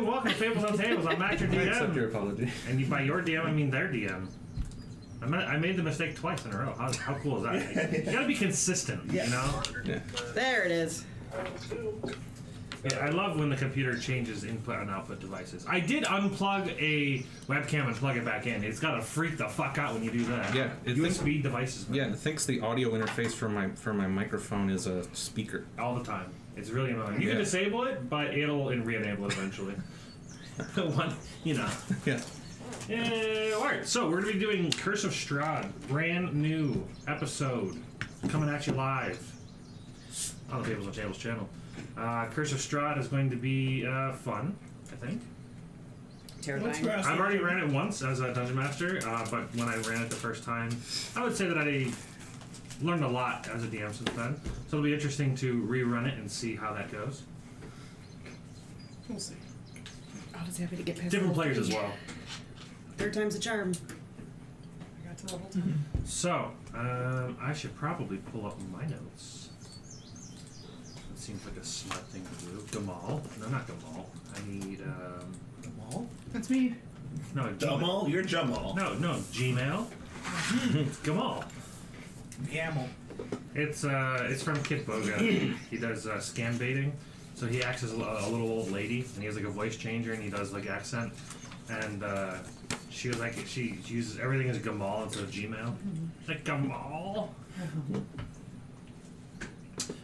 and welcome to Fables on Tables. I'm Matt, your DM. I accept your apology. And by your DM, I mean their DM. I made the mistake twice in a row. How cool is that? You gotta be consistent, you know? Yeah. There it is. Yeah, I love when the computer changes input and output devices. I did unplug a webcam and plug it back in. It's gotta freak the fuck out when you do that. Yeah, USB devices. Man. Yeah, it thinks the audio interface for my microphone is a speaker. All the time. It's really annoying. You can disable it, but it'll re-enable it eventually. One, you know. Yeah. Alright, so we're going to be doing Curse of Strahd, brand new episode, coming at you live on the Fables on Tables channel. Curse of Strahd is going to be fun, I think. Terrifying. I've already ran it once as a Dungeon Master, but when I ran it the first time, I would say that I learned a lot as a DM since then. So it'll be interesting to rerun it and see how that goes. We'll see. I was happy to get past Different players as well. Third time's a charm. I got to level 10. So, I should probably pull up my notes. That seems like a smart thing to do. Gamal. No, not Gamal. I need, Jamal? That's me. no, Gmail. Jamal? You're Jamal. No, Gmail. It's Gamal. Gamble. It's from Kit Boga. He does scam baiting. So he acts as a little old lady, and he has like a voice changer, and he does like accent. And she was like, she uses everything as Gamal instead of Gmail. Like Gamal.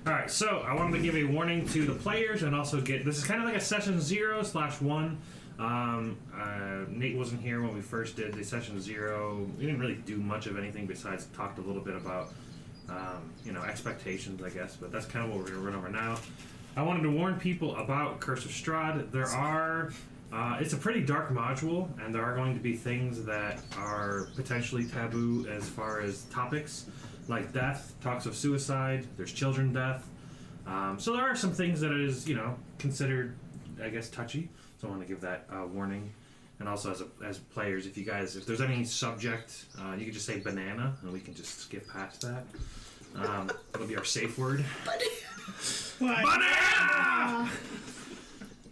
All right, so I wanted to give a warning to the players, and also this is kind of like a session 0/1. Nate wasn't here when we first did the session 0. We didn't really do much of anything besides talked a little bit about, expectations, I guess. But that's kind of what we're gonna run over now. I wanted to warn people about Curse of Strahd. There are, it's a pretty dark module, and there are going to be things that are potentially taboo as far as topics, like death, talks of suicide. There's children death. So there are some things that is, considered, I guess, touchy. So I want to give that warning. And also as players, if there's any subject, you can just say banana, and we can just skip past that. It'll be our safe word. Banana!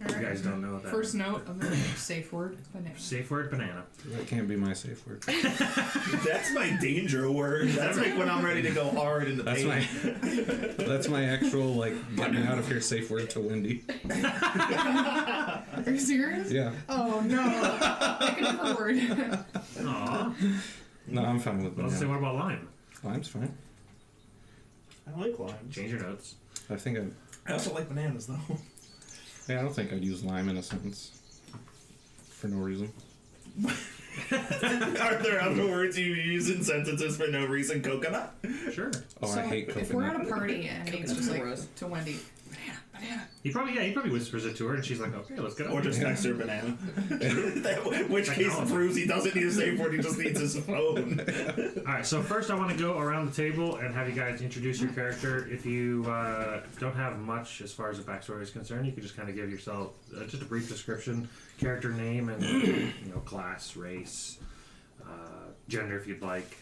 You guys don't know that. First note of the safe word, banana. Safe word, banana. That can't be my safe word. That's my danger word. That's like when I'm ready to go hard in the paint. That's my actual, get me out of here safe word to Wendy. Are you serious? Yeah. Oh no. Pick a different word. Aw. No, I'm fine with Let's say, banana. what about lime? Lime's fine. I like limes. Change your notes. I think I also like bananas, though. I don't think I'd use lime in a sentence. For no reason. Are there other words you use in sentences for no reason? Coconut? Sure. Oh, So I hate coconut. if we're at a party and Nate's just like Gross. to Wendy, banana, banana. He probably whispers it to her, and she's like, okay, let's get Or on. just text her banana. Which case proves he doesn't need a safe word, he just needs his phone. Alright, so first I want to go around the table and have you guys introduce your character. If you don't have much as far as the backstory is concerned, you can just kind of give yourself just a brief description, character name, and class, race, gender if you'd like.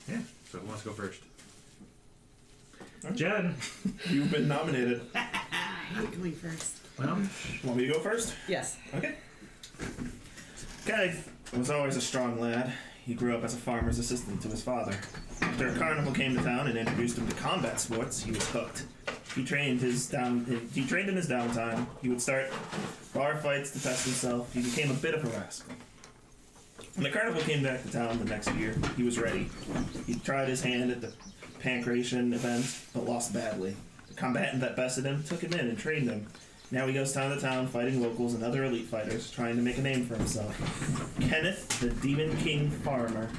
Yeah, so who wants to go first? Jen! You've been nominated. I'm going first. Well, Want me to go first? Yes. Okay. Kenneth was always a strong lad. He grew up as a farmer's assistant to his father. After a carnival came to town and introduced him to combat sports, he was hooked. He trained in his downtime. He would start bar fights to test himself. He became a bit of a rascal. When the carnival came back to town the next year, he was ready. He tried his hand at the pancration event, but lost badly. The combatant that bested him took him in and trained him. Now he goes town to town fighting locals and other elite fighters, trying to make a name for himself. Kenneth, the Demon King Farmer.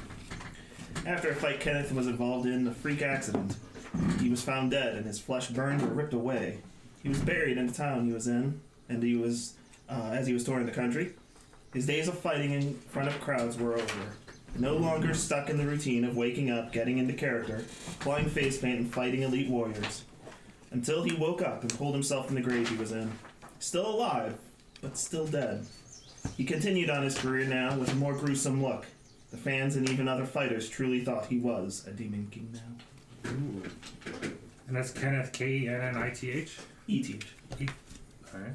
After a fight Kenneth was involved in, a freak accident. He was found dead and his flesh burned or ripped away. He was buried in the town he was in, and he was, as he was touring the country. His days of fighting in front of crowds were over. No longer stuck in the routine of waking up, getting into character, applying face paint, and fighting elite warriors. Until he woke up and pulled himself from the grave he was in. Still alive, but still dead. He continued on his career now with a more gruesome look. The fans and even other fighters truly thought he was a Demon King now. ooh. And that's Kenneth, Kennith? E.T. Alright.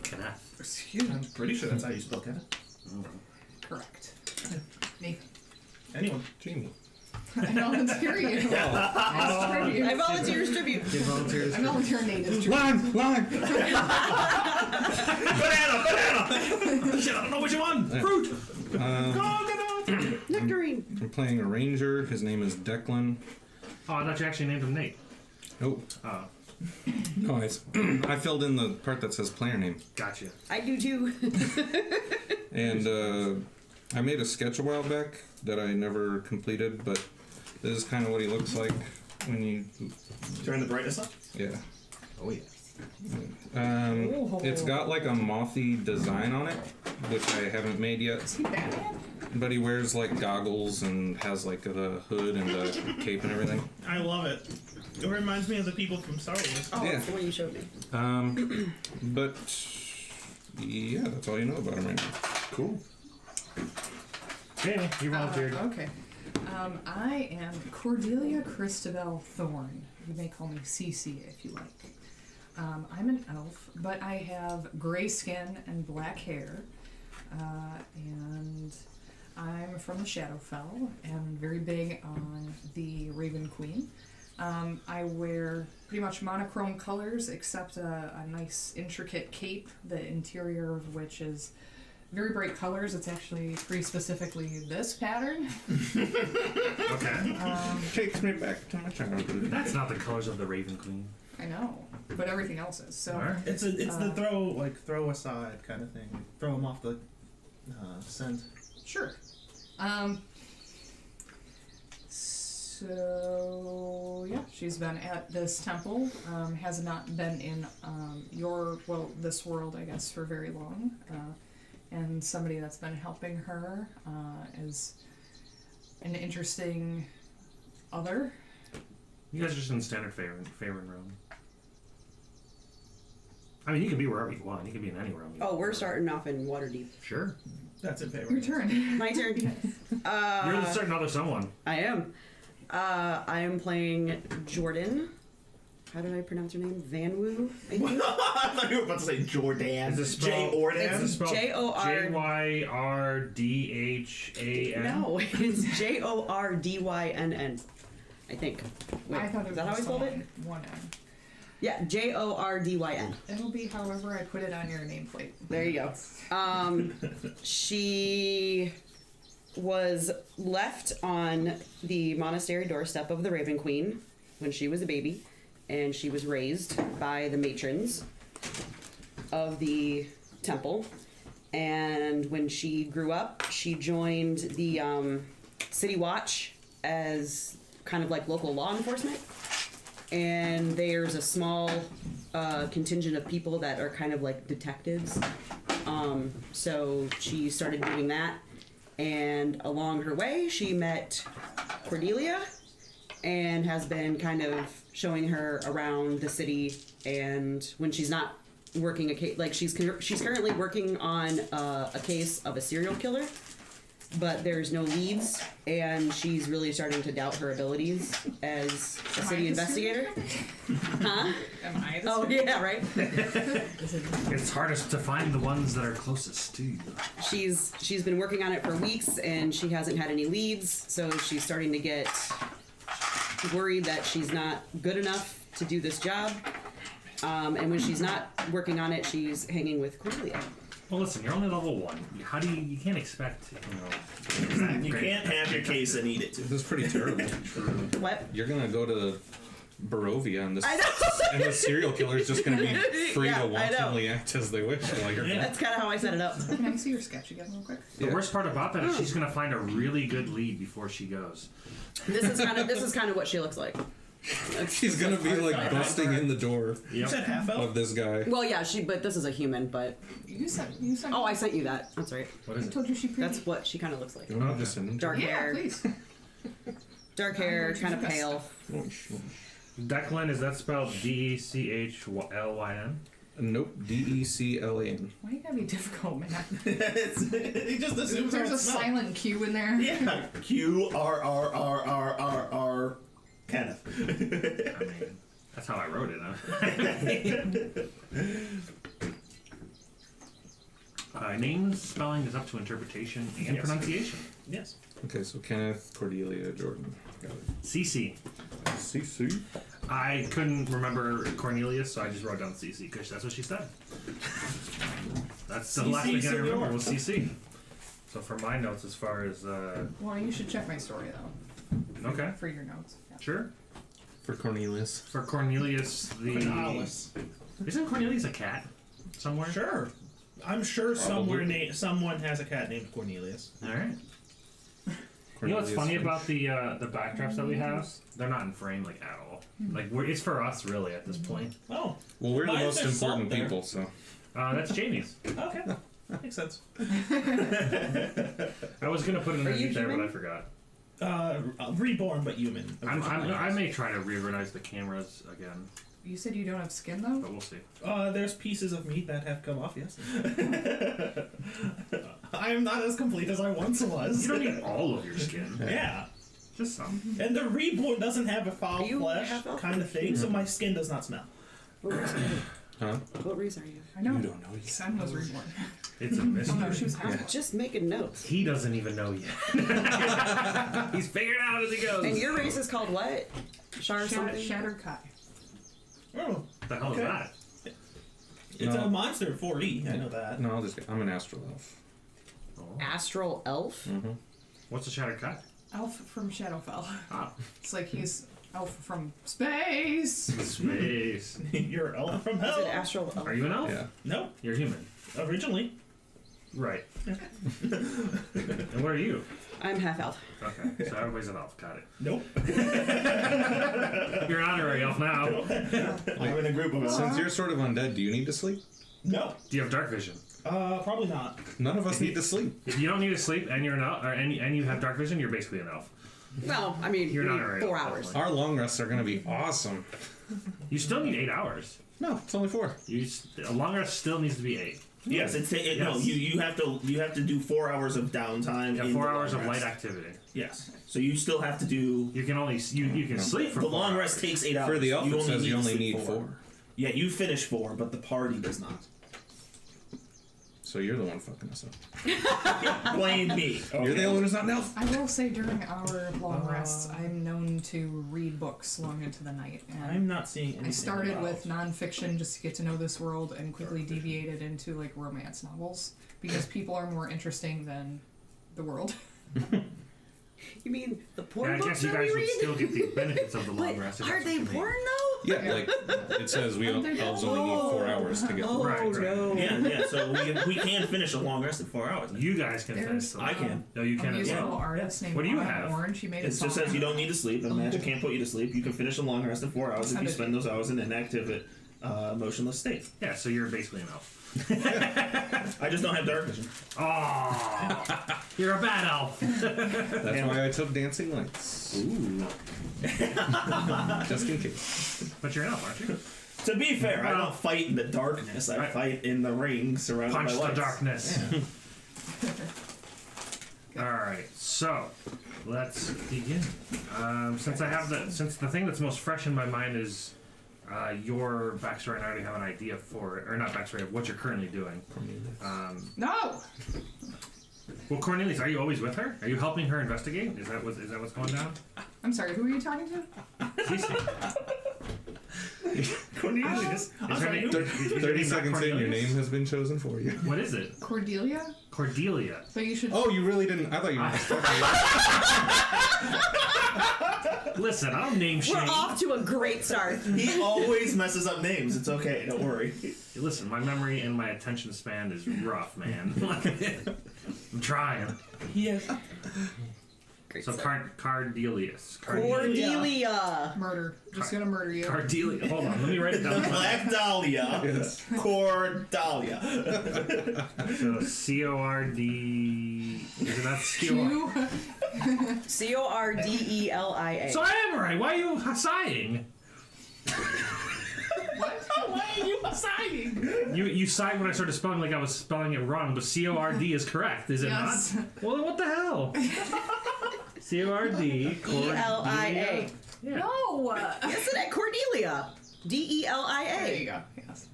Kenneth. Excuse me. I'm pretty sure that's how you spell Kenneth. Correct. Nathan. Anyone. Jamie. I volunteer you. As tribute. I volunteer as tribute. Give volunteers. I volunteer Nate as tribute. Lime! Banana! Shit, I don't know which one. Fruit. Nectarine. I'm playing a ranger. His name is Declan. Oh, I thought you actually named him Nate. Nope. Oh, No, I filled in the part that says player name. gotcha. I do too. And I made a sketch a while back that I never completed, but this is kind of what he looks like when you, Turn the brightness up. yeah. Oh yeah. It's got like a mothy design on it, which I haven't made yet. Is he Batman? But he wears like goggles and has like the hood and the cape and everything. I love it. It reminds me of the people from Star Wars. Oh, Yeah. that's the one you showed me. But yeah, that's all you know about him right now. Cool. Jamie, you volunteered. Okay. I am Cordelia Christabel Thorne. You may call me Cece if you like. I'm an elf, but I have gray skin and black hair. And I'm from the Shadowfell and very big on the Raven Queen. I wear pretty much monochrome colors except a nice intricate cape, the interior of which is very bright colors. It's actually pretty specifically this pattern. Okay. Takes me back to my childhood. That's not the colors of the Raven Queen. I know, but everything else is. So Alright. It's the throw aside kind of thing. Throw them off the scent. sure. So yeah, she's been at this temple. Has not been in this world, I guess, for very long. And somebody that's been helping her is an interesting other. You guys are just in standard Faerun realm. I mean, you can be wherever you want. You can be in any realm. you Oh, want. we're starting off in Waterdeep. Sure. That's in favor. Your turn. My turn. You're starting another someone. I am. I am playing Jordan. How did I pronounce her name? Vanwu, I think. I thought you were about to say Jordan. Is it spelled- J. Ordan. Is it spelled J-O-R- Jyrdhan? No, it's Jordynn. I think. Wait, I thought it is was that how I spelled it? one N. Yeah, Jordyn. It'll be however I put it on your nameplate. There you go. She was left on the monastery doorstep of the Raven Queen when she was a baby, and she was raised by the matrons of the temple. And when she grew up, she joined the City Watch as kind of like local law enforcement. And there's a small contingent of people that are kind of like detectives. So she started doing that, and along her way she met Cordelia and has been kind of showing her around the city. And when she's not working a case, like she's currently working on a case of a serial killer, but there's no leads, and she's really starting to doubt her abilities as a city investigator. Huh? Am I the Oh yeah, right. It's hardest to find the ones that are closest to you. She's been working on it for weeks, and she hasn't had any leads, so she's starting to get worried that she's not good enough to do this job. And when she's not working on it, she's hanging with Cordelia. Well, listen, you're only level 1. How do you can't expect, You can't have your case and eat it too. This is pretty terrible. What? You're gonna go to Barovia, and I know. and the serial killer is just gonna be free Yeah, to I know. wantonly act as they wish while you're Yeah. That's kind of how I set it up. Can I see your sketch again real quick? The worst part about that is she's gonna find a really good lead before she goes. This is kind of what she looks like. She's gonna be like busting in the door You said half elf? of this guy. Well, yeah, but this is a human, but You sent. oh, I sent you that. That's right. What is I it? told you she pretty. That's what she kind of looks like. You want just an Dark Yeah, hair, please. dark hair, kind of best pale. Declan, is that spelled Dechlyn? Nope. DECLAN. Why you gotta be difficult, man? He just assumes There's a it's not. silent Q in there. Yeah. QRRRRRR. Kenneth. I mean, that's how I wrote it. Huh? Names spelling is up to interpretation and Yes. pronunciation. Yes. Okay, so Kenneth, Cordelia, Jordan. Got it. CC. CC. I couldn't remember Cornelius, so I just wrote down CC because that's what she said. That's the last thing I remember was CC. So for my notes, as far as Well, you should check my story though. okay, For your notes. Yeah. sure. For Cornelius. For Cornelius, Cornelius. isn't Cornelius a cat somewhere? Sure. I'm sure Probably. someone has a cat named Cornelius. All right. You know what's Cornelius funny Finch. about the backdrops that we have? They're not in frame like at all. Like it's for us really at this point. Oh, Well, we're the Why is most there salt important there? people, so. That's Jamie's. okay. Makes sense. I was gonna put it Are you underneath there, but human? I forgot. Reborn but human. I may try to reorganize the cameras again, You said you don't have skin though? but we'll see. There's pieces of meat that have come off, yes. I am not as complete as I once was. You don't need all of your skin, Yeah. just some. And the reborn doesn't have a foul Are you flesh half elf? kind of thing, so my skin does not smell. What race are you? Huh? What race are you? I know. You don't know yet. Son was reborn. It's a Oh no, mystery. she was half. Just making notes. He doesn't even know yet. He's figuring it out as he goes. And your race is called what? Shar something? Shattered Kai. Oh, What the hell Okay. is that? it's No. a monster 4E, I know that. No, I'm an astral elf. Oh. Astral elf? Mm-hmm. What's a shattered cut? Elf from Shadowfell. Ah, It's like he's elf from space. space. You're an elf from Is hell. it astral elf? Are you an elf? Yeah. No, You're human. originally. Right. And what are you? I'm half elf. Okay, so everybody's an elf. Got it. Nope. You're an honorary elf now. I'm in a group of elves. Since you're sort of undead, do you need to sleep? No. Do you have dark vision? Probably not. None of us need to sleep. If you don't need to sleep and you're an elf, and you have dark vision, you're basically an elf. No, I mean, You're we not need already 4 elf, hours. definitely. Our long rests are going to be awesome. You still need 8 hours. No, it's only 4. A long rest still needs to be 8. Yes, no. Yes. You have to do 4 hours of downtime. You have in 4 the hours long of light rest. activity. Yes. So you still have to do. You can only you can sleep for The 4 long hours. rest takes 8 hours. For the elf, it says you to only sleep need 4. Yeah, you finish 4, but the party does not. So you're the one fucking us up. Blame me. You're the only one who's not an elf. I will say during our long rests, I'm known to read books long into the night. And I'm not seeing anything. I started about- with nonfiction just to get to know this world and quickly deviated into like romance novels because people are more interesting than the world. You mean the porn Yeah, I books guess you that guys we would read? still get the benefits of the long But rest. if are that's what they you mean. porn though? Yeah, like it says we elves only need 4 hours to get Oh Right, right. no. Yeah. So we can finish a long rest in 4 hours. You guys can finish. There's the- I can. No, you a can as musical well. artist named What do you Autumn have? Orange. He made a It song. just says you don't need to sleep, and magic can't put you to sleep. You can finish a long rest in 4 hours if you spend those hours in an inactive, motionless state. Yeah, so you're basically an elf. I just don't have dark vision. Oh, you're a bad elf. That's why I took dancing lights. Ooh, Just in case. but you're an elf, aren't you? To be fair, I Well- don't fight in the darkness. I Right. fight in the ring surrounded Punch by the lights. darkness. All right, so let's begin. Since the thing that's most fresh in my mind is your backstory, and I already have an idea for it, or not backstory of what you're currently doing. No! Well, Cornelius, are you always with her? Are you helping her investigate? Is that what's going down? I'm sorry, who are you talking to? Cece. Cornelius. Is her name- Thir- is your 30 name not seconds in, your Cornelius? name has been chosen for you. What is it? Cordelia? Cordelia. So you should. Oh, you really didn't? I thought you were just fucking. Listen, I don't name We're shame. off to a great start. He always messes up names. It's okay. Don't worry. Listen, my memory and my attention span is rough, man. I'm trying. Yes. Great So start. Cardelius. Cordelia. Murder. Just gonna murder you. Cardelia. Hold on, let me write it down. Black Dahlia. Yes. Cordalia. So C-O-R-D... Is it not C-O-R? You? Cordelia. So I am right. Why are you sighing? What? Why are you sighing? You sighed when I started spelling like I was spelling it wrong, but C-O-R-D is correct, is it Yes. not? Well, then what the hell? C-O-R-D... Elia. Yeah. No! Yes, it is. Cordelia. There you Delia. go. Yes.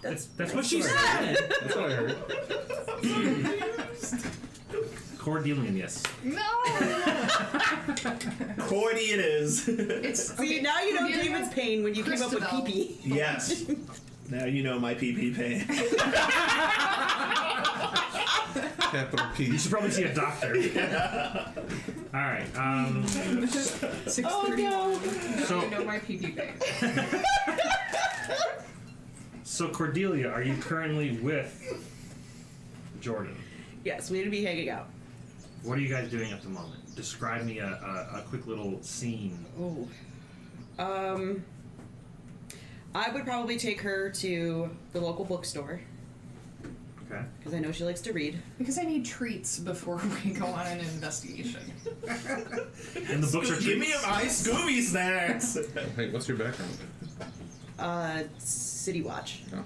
That's what she said. That's what I heard. Cordelian, yes. No! Cordy it is. It's See, now you know Cordelia, David's pain when you came up with Christabel. pee-pee. Yes. Now you know my PP pain. Capital P. You should probably see a doctor. All right. 6:30. Oh no. So You know my PP bag. so Cordelia, are you currently with Jordan? Yes, we need to be hanging out. What are you guys doing at the moment? Describe me a quick little scene. Oh. I would probably take her to the local bookstore Okay. because I know she likes to read. Because I need treats before we go on an investigation. And the books are Give me treats. my Scooby snacks. Hey, what's your background? City Watch. Oh,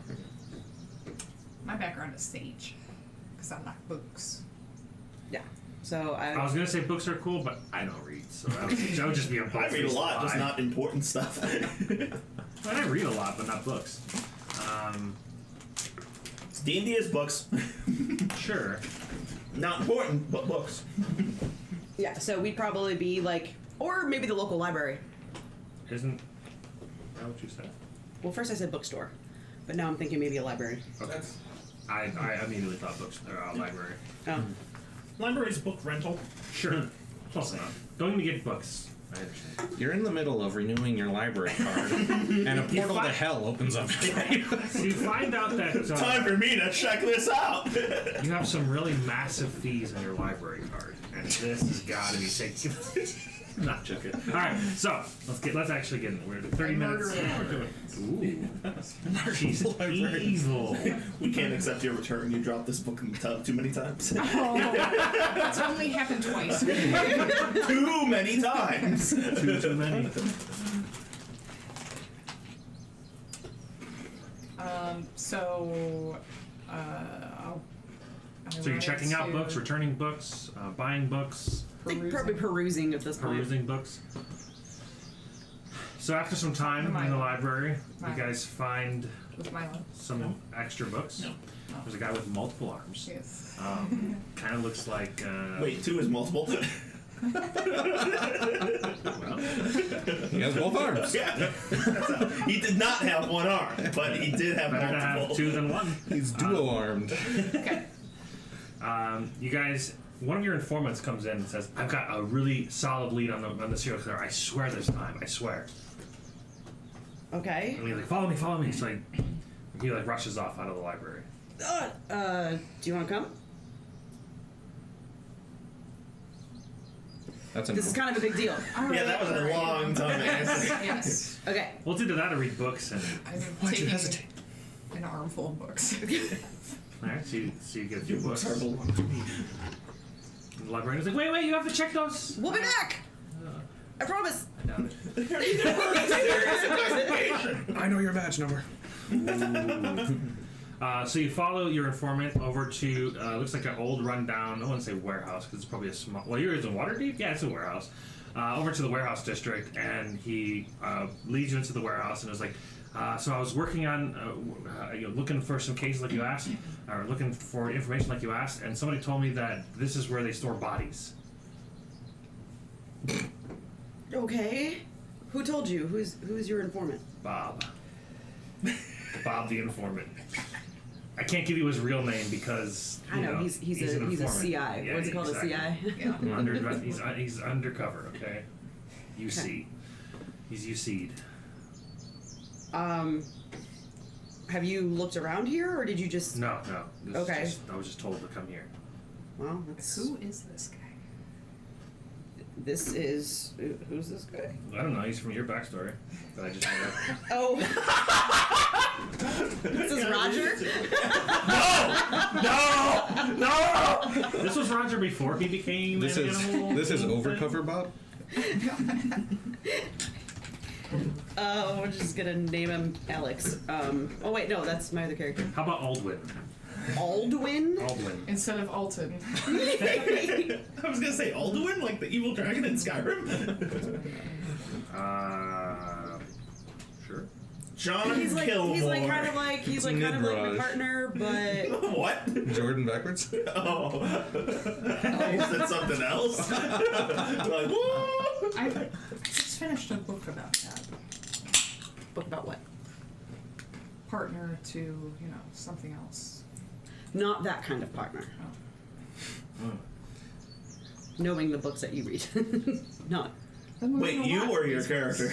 My background is sage. Because I like books. Yeah. So I was gonna say books are cool, but I don't read, so that would just be a book. I read a lot, just not important stuff. I read a lot, but not books. D&D is books. Sure. Not important, but books. yeah. So we'd probably be like, or maybe the local library. Isn't that what you said? Well, first I said bookstore, but now I'm thinking maybe a library. Okay. I immediately thought books or library. Oh. Library's book rental. Sure. Close enough. Going to get books. I understand. You're in the middle of renewing your library card, and a portal to hell opens up. So you find out that Time for me to check this out. you have some really massive fees on your library card, and this has got to be taken. Not joking. All right, so let's actually get in. We're at 30 minutes. Ooh, she's evil. We can't accept your return. You dropped this book in the tub too many times. That's only happened twice. Too many times. Too many. So So you're checking out books, returning books, buying books, I think probably perusing at this point. perusing books. So after some time in the library, you guys find with Milo. some extra books. No. There's a guy with multiple arms. Yes. Kind of looks like. Wait, 2 is multiple. Well, He has both arms. Yeah. He did not have 1 arm, but he did have better to multiple. have 2 than 1. He's duo-armed. Okay. You guys, one of your informants comes in and says, "I've got a really solid lead on the serial killer. I swear this time. I swear." Okay. And he's like, "Follow me, follow me." So he rushes off out of the library. Do you want to come? That's This is kind of a big deal. Yeah, that was a long time. Yes. Okay. Well, it's either that or read books and. I'm taking an armful of books. All right, so you get a few books. Books are belong to me. And the librarian's like, "Wait, you have to check those." We'll be back. I promise. I doubt it. I know your badge number. So you follow your informant over to looks like an old rundown. I wouldn't say warehouse because it's probably a small. Well, yours is in Waterdeep. Yeah, it's a warehouse. Over to the warehouse district, and he leads you into the warehouse and is like, "So I was working on looking for some cases like you asked, or looking for information like you asked, and somebody told me that this is where they store bodies." Okay. Who told you? Who's your informant? Bob. Bob the informant. I can't give you his real name because I know, he's an a informant. CI. Yeah, What's it called? exactly. A CI? He's undercover. Okay. UC. He's UC'd. Have you looked around here, or did you just? No. This is Okay. I was just told to come here. Well, that's, Who is this guy? this is who's this guy? I don't know. He's from your backstory that I just made up. Oh, this is Roger. No! This was Roger before he became This an is animal. Overcover Bob. We're just gonna name him Alex. Oh wait, no, that's my other character. How about Aldwin? Aldwin. Aldwin. Instead of Alton. I was gonna say Alduin, like the evil dragon in Skyrim. Sure. John He's like Kilmore. kind of like my Mirage. partner, but What? Jordan backwards? Oh. You said something else? Like, what? I just finished a book about that. book about what? Partner to, something else. Not that kind of partner. Oh. Knowing the books that you read. Not. Then we're Wait, gonna you watch or your these character?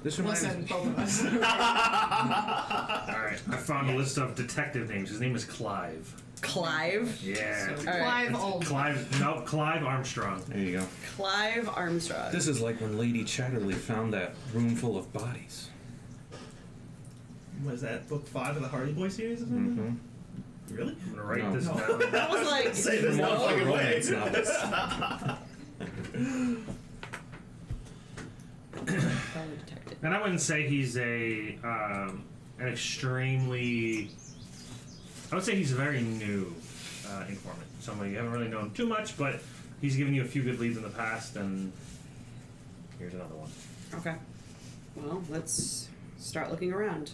This reminds Listen, me. both of us. All right, I found a list of detective names. His name is Clive. Clive. Yeah. All right. Clive Old. Clive Armstrong. There you go. Clive Armstrong. This is like when Lady Chatterley found that room full of bodies. Was that book 5 of the Hardy Boy series or something? Mm-hmm. Really? I'm gonna write No. this No. down. That was like Say there's no fucking way. romance novels. fellow detective. And I wouldn't say he's an extremely. I would say he's a very new informant. Somebody you haven't really known too much, but he's given you a few good leads in the past, and here's another one. Okay. Well, let's start looking around.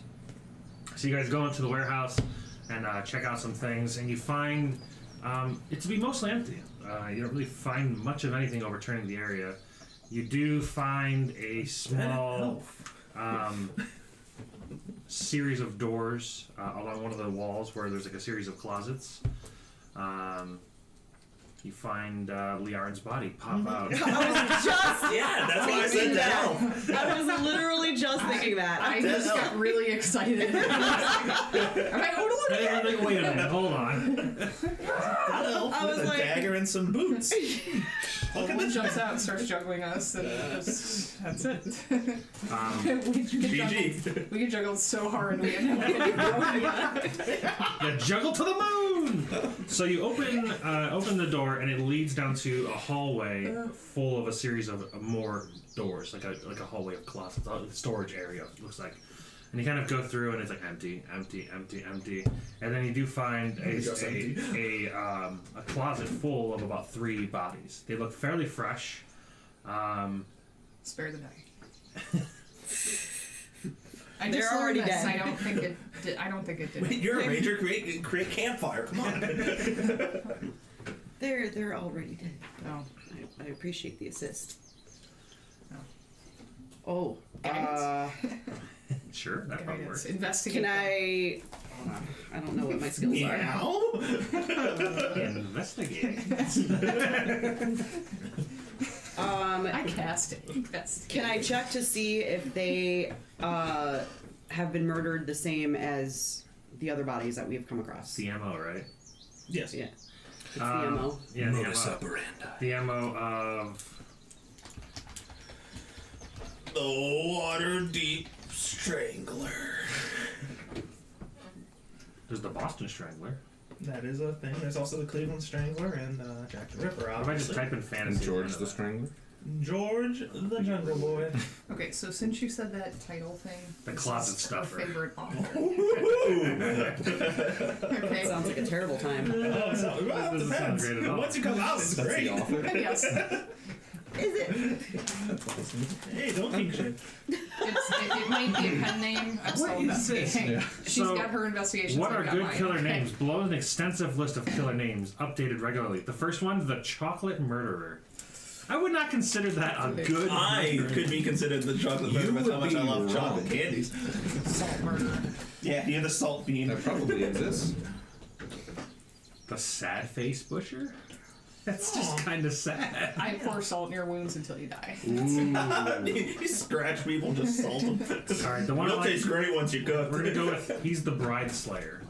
So you guys go into the warehouse and check out some things, and you find it to be mostly empty. You don't really find much of anything overturning the area. You do find a small series of doors along one of the walls where there's like a series of closets. You find Liard's body pop out. Yeah, that's why I said down. I was literally just thinking that. I just got really excited. I'm like, oh, look at that. Wait a minute, hold on. That elf I with was a like- dagger and some boots. Someone jumps out and starts juggling us, and that's it. GG. We get juggled so hard we end up getting broken. You juggle to the moon. So you open the door, and it leads down to a hallway full of a series of more doors, like a hallway of closets, a storage area. It looks like, and you kind of go through, and it's like empty, empty, empty, empty, and then you do find a closet full of about 3 bodies. They look fairly fresh. Spare the day. I They're just already learned this. dead. I don't think it did. I don't think it did. Wait, you're a ranger. Create campfire. Come on. They're already dead. No. I appreciate the assist. No. Oh, Sure, that probably works. Investigate. can I? I don't know what my skills are. Meow. Investigate. I cast it. Investigate. Can I check to see if they have been murdered the same as the other bodies that we have come across? The MO, right? Yes. Yeah. It's the MO. Yeah, the Modus MO. operandi. The MO of The Waterdeep Strangler. there's the Boston Strangler. That is a thing. There's also the Cleveland Strangler and Jack the Ripper. What if I just Obviously. type in fantasy? And George at end the of that? Strangler. George the Jungle Boy. Okay, so since you said that title thing, The this closet is stuffer. Our favorite author. Ooh. Okay. Sounds like a terrible time. Oh, so, well, it Doesn't sound depends. great at all. Once you come out, it's great. Yes. Is it? Hey, don't think shit. It might be a pen name. I'm still What is this? investigating. Yeah. She's So, got her investigations. What I've are got good mine. killer Okay. names? Below an extensive list of killer names, updated regularly. The first one, the Chocolate Murderer. I would not consider that a good. I murder. could be considered the chocolate murderer. That's how would much I be love wrong. chocolate candies. Salt murderer. Yeah, you're the salt bean. That probably exists. The Sad Face Busher. That's just kind of sad. I pour salt in your wounds until you die. You scratch people, just salt them. All right, the one I It'll like, taste great once you cook. we're gonna go with. He's the Bride Slayer.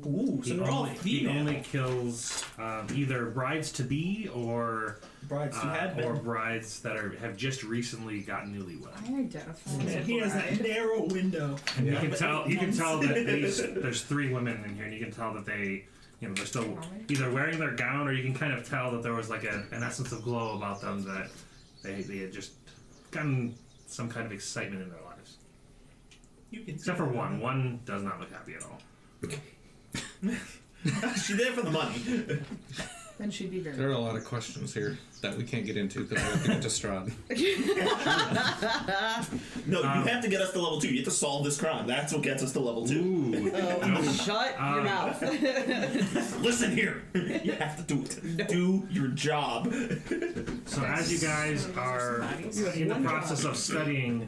Ooh, so they're all He female. only kills either brides to be or Brides who had or been. brides that have just recently gotten newlywed. I identify as a And he has that bride. narrow window. And you can tell that there's 3 women in here, and you can tell that they, they're still either wearing their gown, or you can kind of tell that there was like an essence of glow about them, that they had just gotten some kind of excitement in their lives. You can Except for one. One does not look happy at all. She's there for the money. Then she'd be very. There are a lot of questions here that we can't get into because we have to get to Strahd. No, you have to get us to level 2. You have to solve this crime. That's what gets us to level 2. Ooh. Shut your mouth. Listen here. You have to do it. Do your job. So as you guys are in the process of studying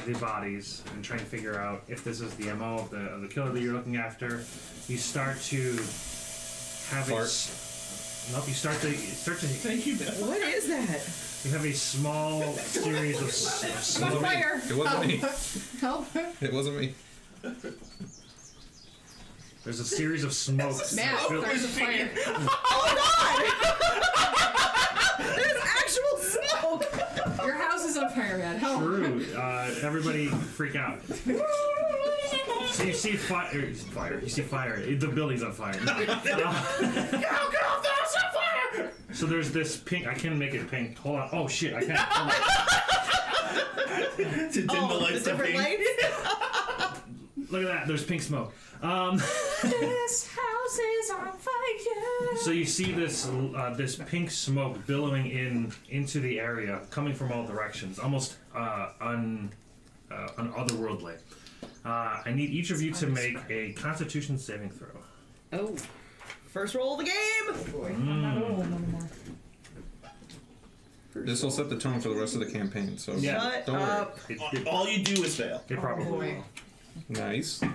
the bodies and trying to figure out if this is the MO of the killer that you're looking after, you start to have Nope. You start to. Thank you, Beth. What is that? You have a small series of On smoke. fire! It wasn't me. Help! It wasn't me. There's a series of smoke. Matt, Bill- there's a fire. There's actual smoke! Your house is on fire, Matt. Help! True. Everybody freak out. So you see fire. You see fire. The building's on fire. Get off the house on fire! So there's this pink. I can't make it pink. Hold on. Oh shit! I can't. Hold on. To dim the The lights to different pink. lights? Look at that. There's pink smoke. This house is on fire! So you see this this pink smoke billowing into the area, coming from all directions, almost otherworldly. I need each of you to make a Constitution saving throw. Oh. First roll of the game! Boy, I'm not old anymore. This will set the tone for the rest of the campaign, so Yeah. Shut don't worry. up. All you do is fail. It probably boy. will. Nice. I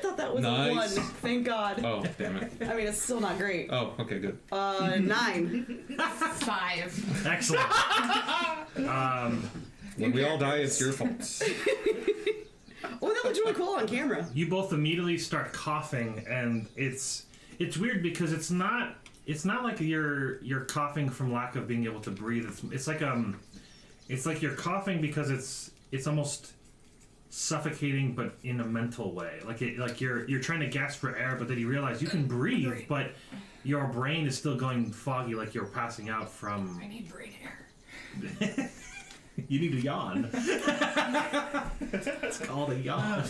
thought that was Nice. a 1. Thank God. Oh, damn it. I mean, it's still not great. Oh, okay, good. 9. 5. Excellent. When we all die, it's your fault. Oh, that looks really cool on camera. You both immediately start coughing, and it's weird because it's not like you're coughing from lack of being able to breathe. It's like you're coughing because it's almost suffocating, but in a mental way. Like you're trying to gasp for air, but then you realize you can breathe, but your brain is still going foggy, like you're passing out from. I need brain air. You need a yawn. It's called a yawn.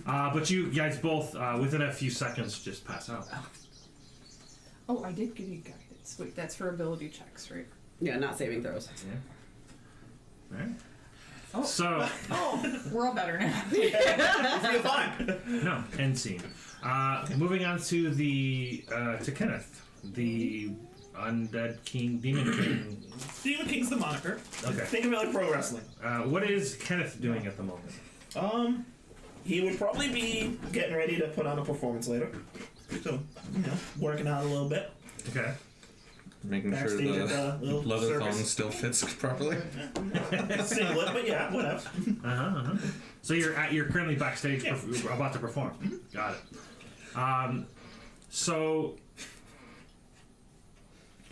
But you guys both, within a few seconds, just pass out. Oh, I did give you guidance. Wait, that's for ability checks, right? Yeah, not saving throws. Yeah. All right. Oh. So, We're all better now. You feel fine. no, end scene. Moving on to to Kenneth, the undead king, demon king. Demon King's the moniker. Okay. Think of it like pro wrestling. What is Kenneth doing at the moment? He would probably be getting ready to put on a performance later. So, working out a little bit. Okay. Making sure Backstage at the the little leather thong circus. still fits properly. Singlet, but yeah, whatever. So you're currently backstage, about to perform. Got it. So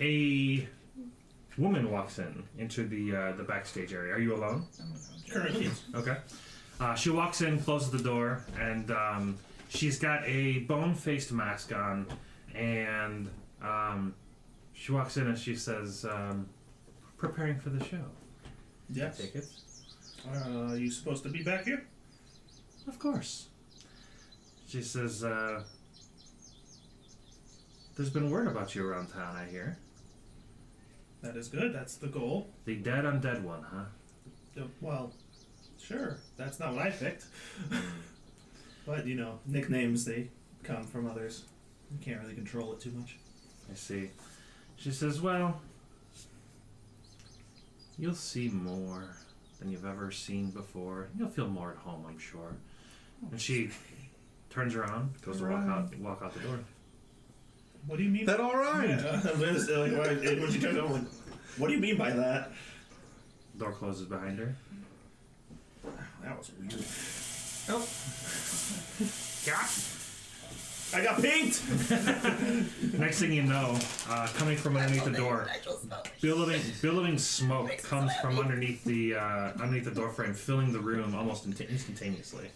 a woman walks into the backstage area. Are you alone? Currently. Okay. She walks in, closes the door, and she's got a bone-faced mask on, and she walks in and she says, "Preparing for the show." Yes. Tickets? Are you supposed to be back here? Of course. She says, "There's been word about you around town, I hear. That is good. That's the goal. The dead undead one, huh?" Well, sure. That's not what I picked. But, nicknames, they come from others. You can't really control it too much. I see. She says, "Well, you'll see more than you've ever seen before. You'll feel more at home, I'm sure." And she turns around, goes to walk out the door. What do you mean? That all right? Yeah. When she turns over, like, what do you mean by that? Door closes behind her. That was weird. Oh. Yeah. I got pinked! Next thing you know, coming from underneath the door, billowing smoke comes from underneath the door frame, filling the room almost instantaneously.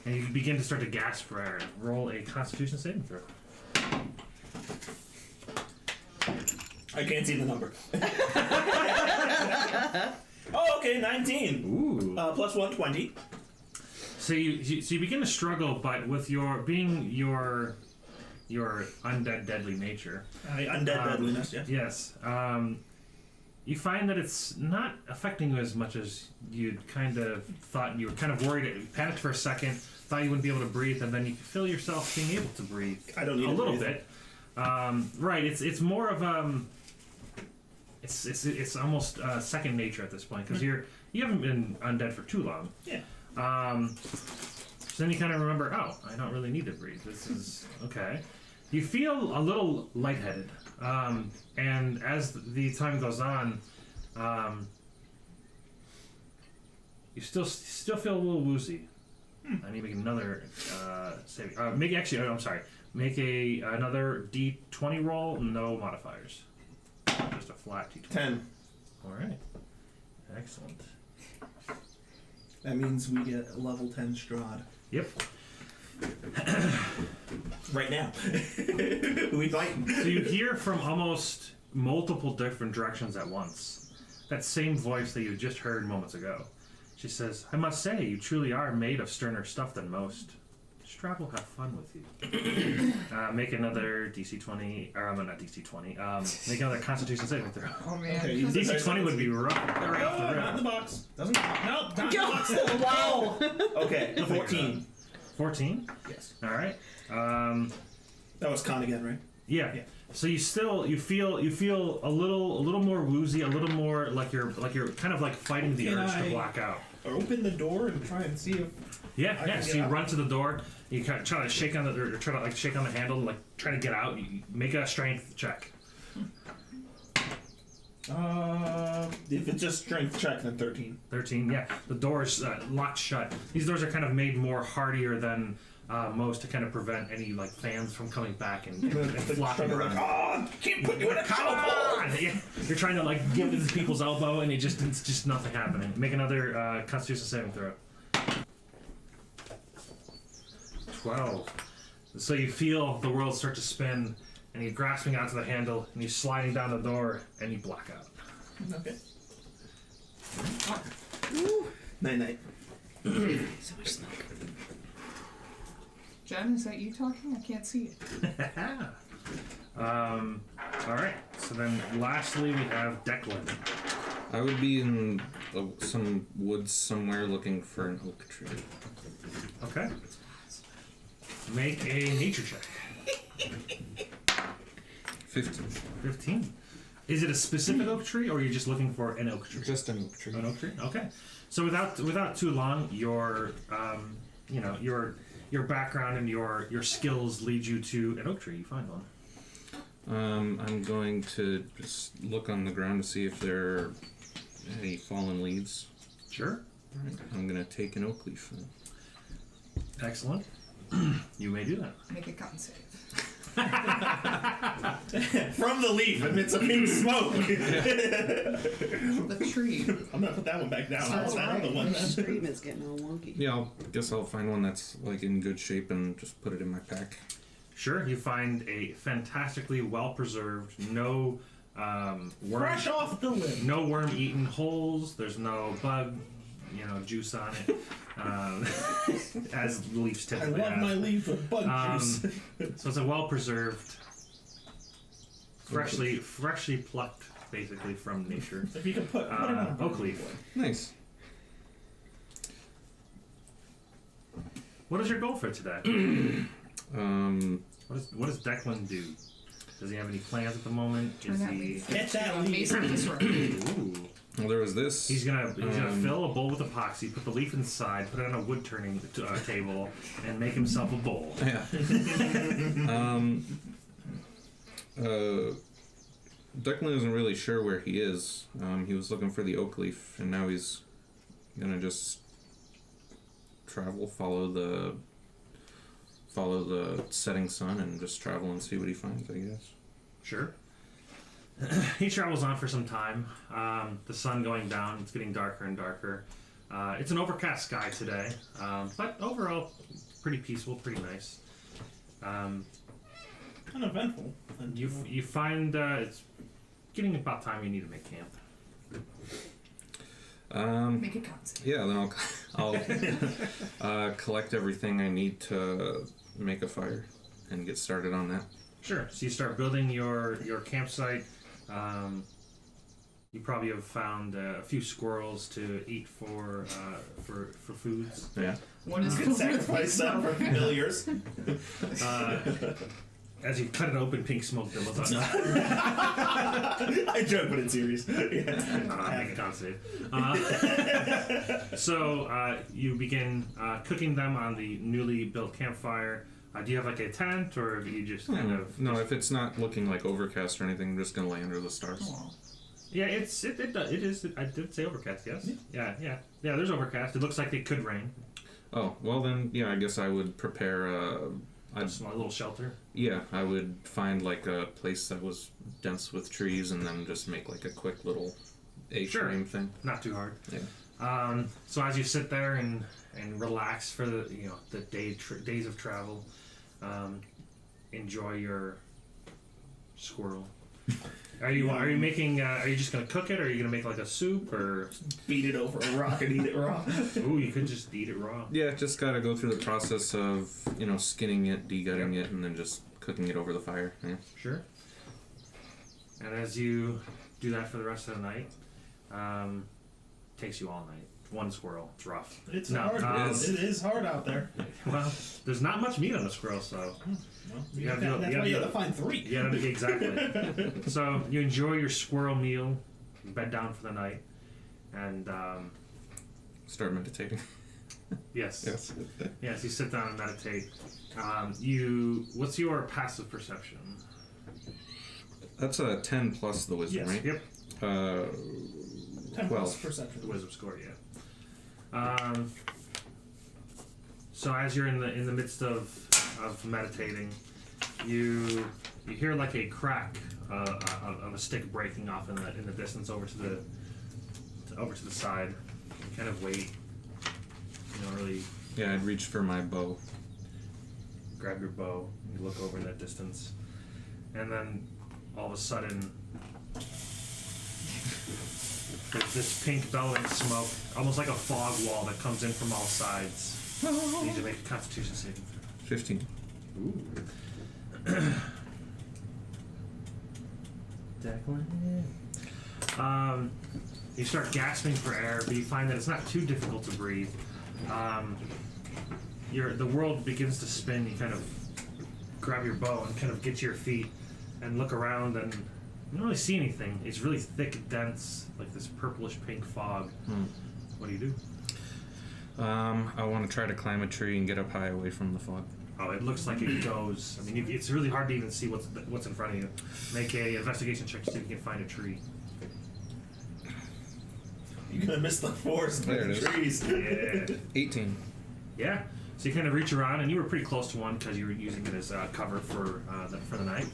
And you begin to start to gasp for air. Roll a Constitution saving throw. I can't see the number. Oh, okay, 19. Ooh. Plus 120. So you begin to struggle, but with your undead deadly nature. Undead deadliness, yeah. Yes. you find that it's not affecting you as much as you'd kind of thought. You were kind of worried, you panicked for a second, thought you wouldn't be able to breathe, and then you feel yourself being able to breathe. I don't need a to little breathe. bit. Right, it's more of it's almost second nature at this point because you haven't been undead for too long. Yeah. So then you kind of remember, oh, I don't really need to breathe. This is okay. You feel a little lightheaded, and as the time goes on, you still feel a little woozy. I need to make another saving. I'm sorry. Make another D20 roll, no modifiers. Just a flat D20. 10. All right. Excellent. That means we get a level 10 Strahd. Yep. Right now. We fight. So you hear from almost multiple different directions at once. That same voice that you just heard moments ago. She says, I must say, you truly are made of sterner stuff than most. Strahd will have fun with you. Make another DC 20, or not DC 20, make another Constitution saving throw. Oh man. Okay, use the DC dice 20 would on be rough. Right off the not in rip. the box. Doesn't count. Nope, not in the box. Wow. Okay, 14. 14? Yes. All right. That was con again, right? Yeah. Yeah. So you feel a little more woozy, a little more like you're kind of like fighting the Can urge I- to black out. Open the door and try and see if... Yeah, I yeah. can So get you out. run to the door. You kind of try to shake on the handle, like try to get out. You make a strength check. If it's just strength check, then 13. 13. Yeah, the door's locked shut. These doors are kind of made more hardier than most to kind of prevent any like fans from coming back and flopping Like, around. oh, keep putting you in a Come chokehold. on! Yeah. You're trying to like give these people's elbow, and it's just nothing happening. Make another Constitution saving throw. 12. So you feel the world start to spin, and you're grasping onto the handle, and you're sliding down the door, and you black out. Okay. Night night. So much smoke. Jen, is that you talking? I can't see it. All right. So then, lastly, we have Declan. I would be in some woods somewhere looking for an oak tree. Okay. Make a nature check. 15. 15. Is it a specific oak tree, or are you just looking for an oak tree? Just an oak tree. An oak tree. Okay. So without too long, your background and your skills lead you to an oak tree. You find one. I'm going to just look on the ground to see if there are any fallen leaves. Sure. Alright, I'm going to take an oak leaf then. Excellent. You may do that. Make a con save. From the leaf amidst a pink smoke. The tree. I'm gonna put that one back down. I'll Sounds stand on the right. one. The stream is getting all wonky. Yeah, I guess I'll find one that's like in good shape and just put it in my pack. Sure. You find a fantastically well preserved, no worm, Fresh off the limb. no worm-eaten holes. There's no bug, juice on it, as leaves I typically love have. my leaf with bug juice. So it's a well-preserved, freshly plucked, basically from nature. If you can put it on a Oak leaf. Nice. What is your goal for today? What does Declan do? Does he have any plans at the moment? Turn Is that he? leaf Get that into a leaf. mason disrupt. Ooh. Well, there was this. He's gonna fill a bowl with epoxy, put the leaf inside, put it on a wood turning table, and make himself a bowl. Yeah. Declan isn't really sure where he is. He was looking for the oak leaf, and now he's gonna just follow the setting sun, and just travel and see what he finds, I guess. Sure. He travels on for some time. The sun going down. It's getting darker and darker. It's an overcast sky today, but overall pretty peaceful, pretty nice. Uneventful. And You find it's getting about time you need to make camp. Make a con save. Yeah, then I'll collect everything I need to make a fire and get started on that. Sure. So you start building your campsite. You probably have found a few squirrels to eat for foods. Yeah. One is You filled can with sacrifice them for familiars. As you cut it open, pink smoke billowed up. I joke, but it's serious. Yeah. Make a con save. So you begin cooking them on the newly built campfire. Do you have like a tent, or have you just kind of? No, if it's not looking like overcast or anything, I'm just gonna lay under the stars. Yeah, it is. I did say overcast. Yes. Yeah. There's overcast. It looks like it could rain. Oh, well then, yeah, I guess I would prepare A small little shelter. yeah, I would find like a place that was dense with trees and then just make like a quick little A-frame thing. Not too hard. Yeah. So as you sit there and relax for the the days of travel, enjoy your squirrel. Are you making? Are you just gonna cook it, or are you gonna make like a soup, or Beat it over a rock and eat it raw. ooh, you could just eat it raw. Yeah, just gotta go through the process of, skinning it, degutting it, and then just cooking it over the fire. Yeah. Sure. And as you do that for the rest of the night, takes you all night. One squirrel. It's rough. It's No, hard. It is hard out there. Well, there's not much meat on a squirrel, so Well, You gotta that's do- why you you gotta gotta find 3. yeah, exactly. So you enjoy your squirrel meal, bed down for the night, and Start meditating. yes, Yes. yes, you sit down and meditate. What's your passive perception? That's a 10 plus the wisdom, Yes. right? Yep, 10 plus 12. perception. the wisdom score. Yeah. So as you're in the midst of meditating, you hear like a crack of a stick breaking off in the distance over to the side. You kind of wait. You don't really Yeah, I'd reach for my bow. grab your bow. You look over in that distance, and then all of a sudden, there's this pink bellowing smoke, almost like a fog wall that comes in from all sides. You need to make a Constitution saving throw. 15. You start gasping for air, but you find that it's not too difficult to breathe. The world begins to spin. You kind of grab your bow and kind of get to your feet and look around, and you don't really see anything. It's really thick, dense, like this purplish pink fog. What do you do? I want to try to climb a tree and get up high away from the fog. Oh, it looks like it goes. I mean, it's really hard to even see what's in front of you. Make a investigation check to see if you can find a tree. You're gonna miss the forest There with it the is. trees. Yeah. 18. Yeah. So you kind of reach around, and you were pretty close to one because you were using it as cover for the night.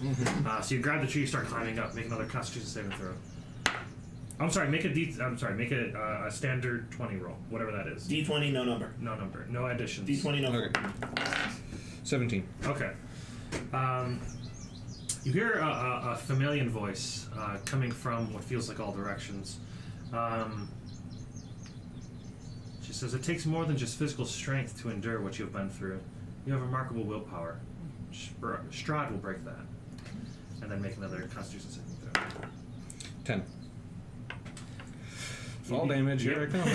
So you grab the tree, you start climbing up, make another Constitution saving throw. I'm sorry, make a standard 20 roll, whatever that is. D20, no number. No number, no additions. D20, no Okay. 17. Okay. You hear a familiar voice coming from what feels like all directions. She says, "It takes more than just physical strength to endure what you have been through. You have remarkable willpower. Strahd will break that." And then make another Constitution saving throw. 10. Fall damage, here I come.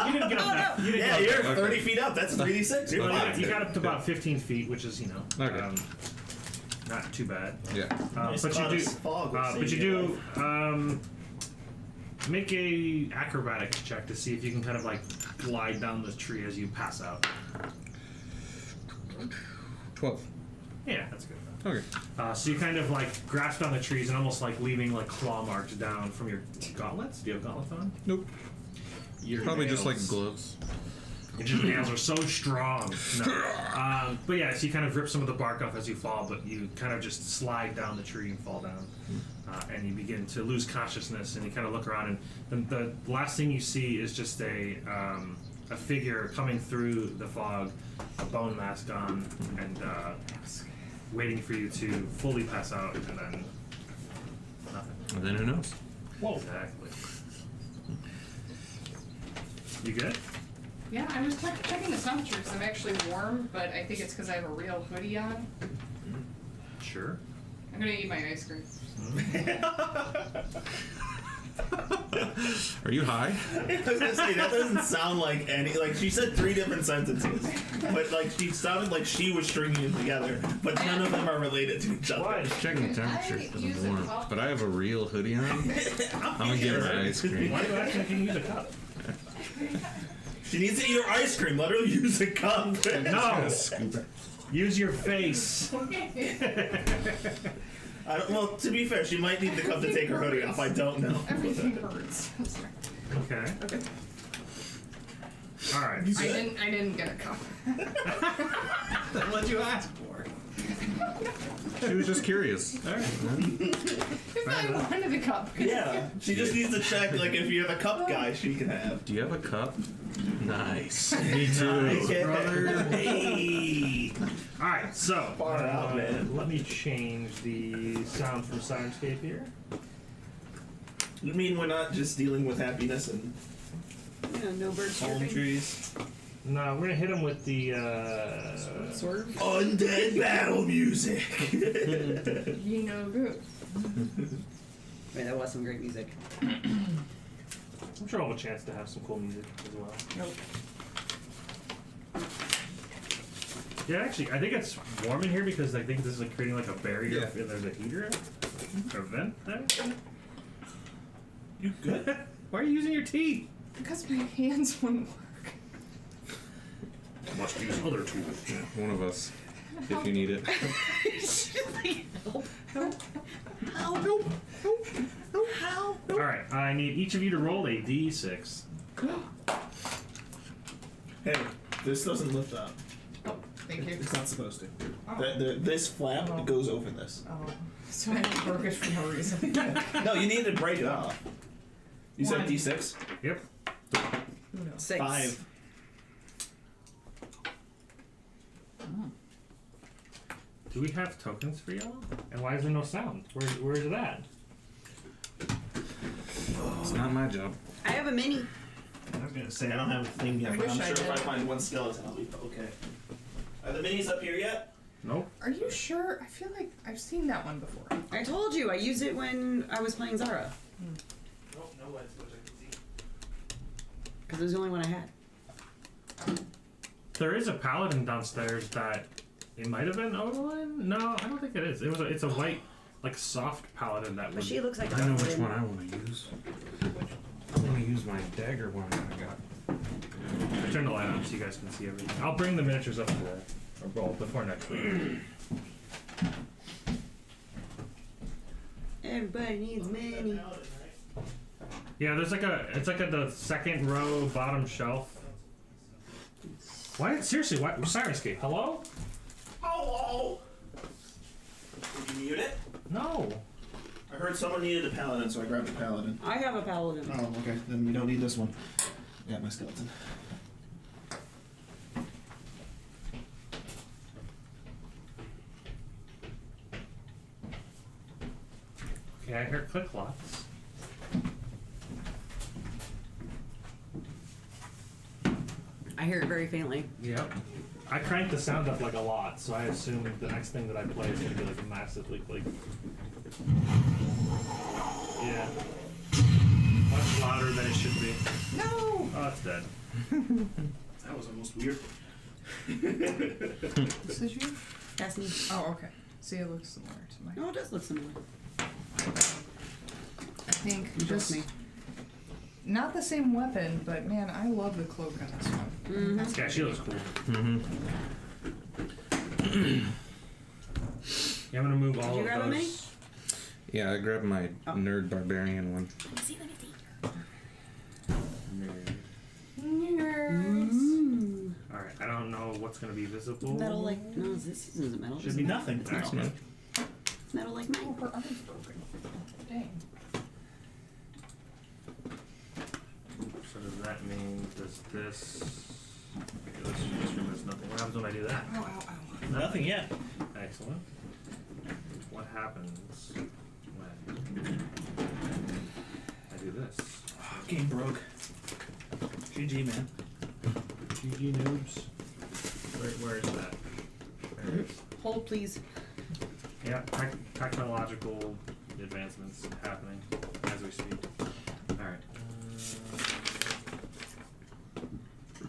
You didn't get up that. You didn't Yeah, get up you're 30 feet up. That's 3d6. You're that. fine. You got up to about 15 feet, which is, Okay. not too bad. Yeah. Nice But you cloud do, of fog will but save you your do life. make a acrobatics check to see if you can kind of like glide down the tree as you pass out. 12. Yeah, that's good. Okay. So you kind of like grasp on the trees and almost like leaving like claw marks down from your gauntlets. Do you have gauntlets on? Nope. Your Probably just like nails. gloves. Your nails are so strong. No. But yeah, so you kind of rip some of the bark off as you fall, but you kind of just slide down the tree and fall down. And you begin to lose consciousness, and you kind of look around, and the last thing you see is just a figure coming through the fog, a bone mask on, and waiting for you to fully pass out, and then nothing. And then who knows? Whoa. Exactly. You good? Yeah, I was checking the temperature because I'm actually warm, but I think it's because I have a real hoodie on. Sure. I'm gonna eat my ice cream. Are you high? I was gonna say, that doesn't sound like any. Like, she said 3 different sentences. But, like, she sounded like she was stringing them together. But none of them are related to each other. Why? Checking the temperature for the warmth. But I have a real hoodie on. I'm gonna get my ice cream. Why do you ask me if you can use a cup? She needs to eat her ice cream. Let her use a cup. No! Use your face. Well, to be fair, she might need the cup to take her hoodie off. I don't know. Everything hurts. Okay. Okay. Alright. I didn't get a cup. What'd you ask for? She was just curious. Alright. If I wanted a cup. Yeah, she just needs to check, like, if you're the cup guy, she can have. Do you have a cup? Nice. Me too. Nice, brother. Hey! Alright, so. Far out, man. Let me change the sound from Sirenscape here. You mean we're not just dealing with happiness and Yeah, no birds palm chirping. trees? No, we're gonna hit him with the, Sort of. Undead battle music! You know good. Wait, that was some great music. I'm sure I'll have a chance to have some cool music as well. Nope. Yeah, actually, I think it's warm in here because I think this is like creating like a barrier Yeah. and there's a heater or vent there. You good? Why are you using your teeth? Because my hands wouldn't work. Must use other tools. One of us, if you need it. Alright, I need each of you to roll a d6. Hey, this doesn't lift up. Oh, thank you. It's not supposed to. Oh. This flap goes over this. Oh. So I broke it for no reason. No, you need to break it off. You said One. D6? Yep. Who knows? 6. 5. Do we have tokens for y'all? And why is there no sound? Where is it at? It's not my job. I have a mini. I was gonna say, I don't have a thing yet, I but I'm wish I sure if I did. find one skeleton, I'll be okay. Are the minis up here yet? Nope. Are you sure? I feel like I've seen that one before. I told you, I used it when I was playing Zara. Nope, no lights, which I can see. Because it was the only one I had. There is a paladin downstairs that it might have been Odalin? No, I don't think it is. It's a white, like soft paladin that But was. she looks like I know which Paladin. one I want to use. I want to use my dagger one that I got. Turn the light on so you guys can see everything. I'll bring the miniatures up to the roll before next week. Everybody needs mini. Yeah, there's it's like the second row bottom shelf. Why? Seriously, why? Sirenscape, hello? Hello! Did you mute it? No. I heard someone needed a paladin, so I grabbed a paladin. I have a paladin. Oh, okay. Then we don't need this one. Yeah, my skeleton. Okay, I hear click clocks. I hear it very faintly. Yep. I cranked the sound up like a lot, so I assume the next thing that I play is gonna be like massively like. Yeah. Much louder than it should be. No! Oh, it's dead. That was almost weird. This is you? That's me. Oh, okay. See, it looks similar to mine. No, it does look similar. I think You trust just me. not the same weapon, but man, I love the cloak on this one. Mm-hmm. Yeah, she looks cool. Mm-hmm. Yeah, I'm gonna move all you of grab a those. mini? Yeah, I grabbed my Oh. nerd barbarian one. Let me see. Nerds. Alright, I don't know what's gonna be visible. Metal like no, this isn't metal. Should be nothing. It's Alright. not. It's metal like Oh, mine. her arm's broken. Dang. So does that mean does this? Okay, this room has nothing. What happens when I do that? Ow, ow, ow. Nothing yet. Excellent. What happens when I do this? Game broke. GG, man. GG noobs. Where is that? There it is. Hold please. Yeah, technological advancements happening as we speak. Alright.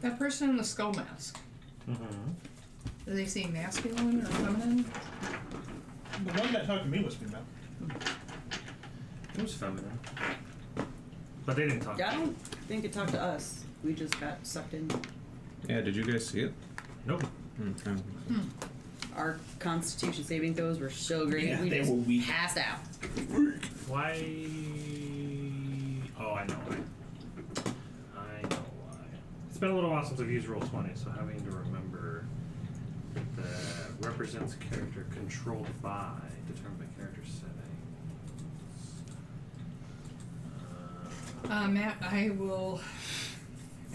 That person in the skull mask, Mm-hmm. do they seem masculine or feminine? The one that talked to me was female. It was feminine. But they didn't talk. I don't think it talked to us. We just got sucked in. Yeah, did you guys see it? Nope. Okay. Our Constitution saving throws were so great. Yeah, we they just were weak. passed out. Why? Oh, I know why. I know why. It's been a little while since I've used Roll20, so having to remember that represents character controlled by determined by character settings. Matt, I will,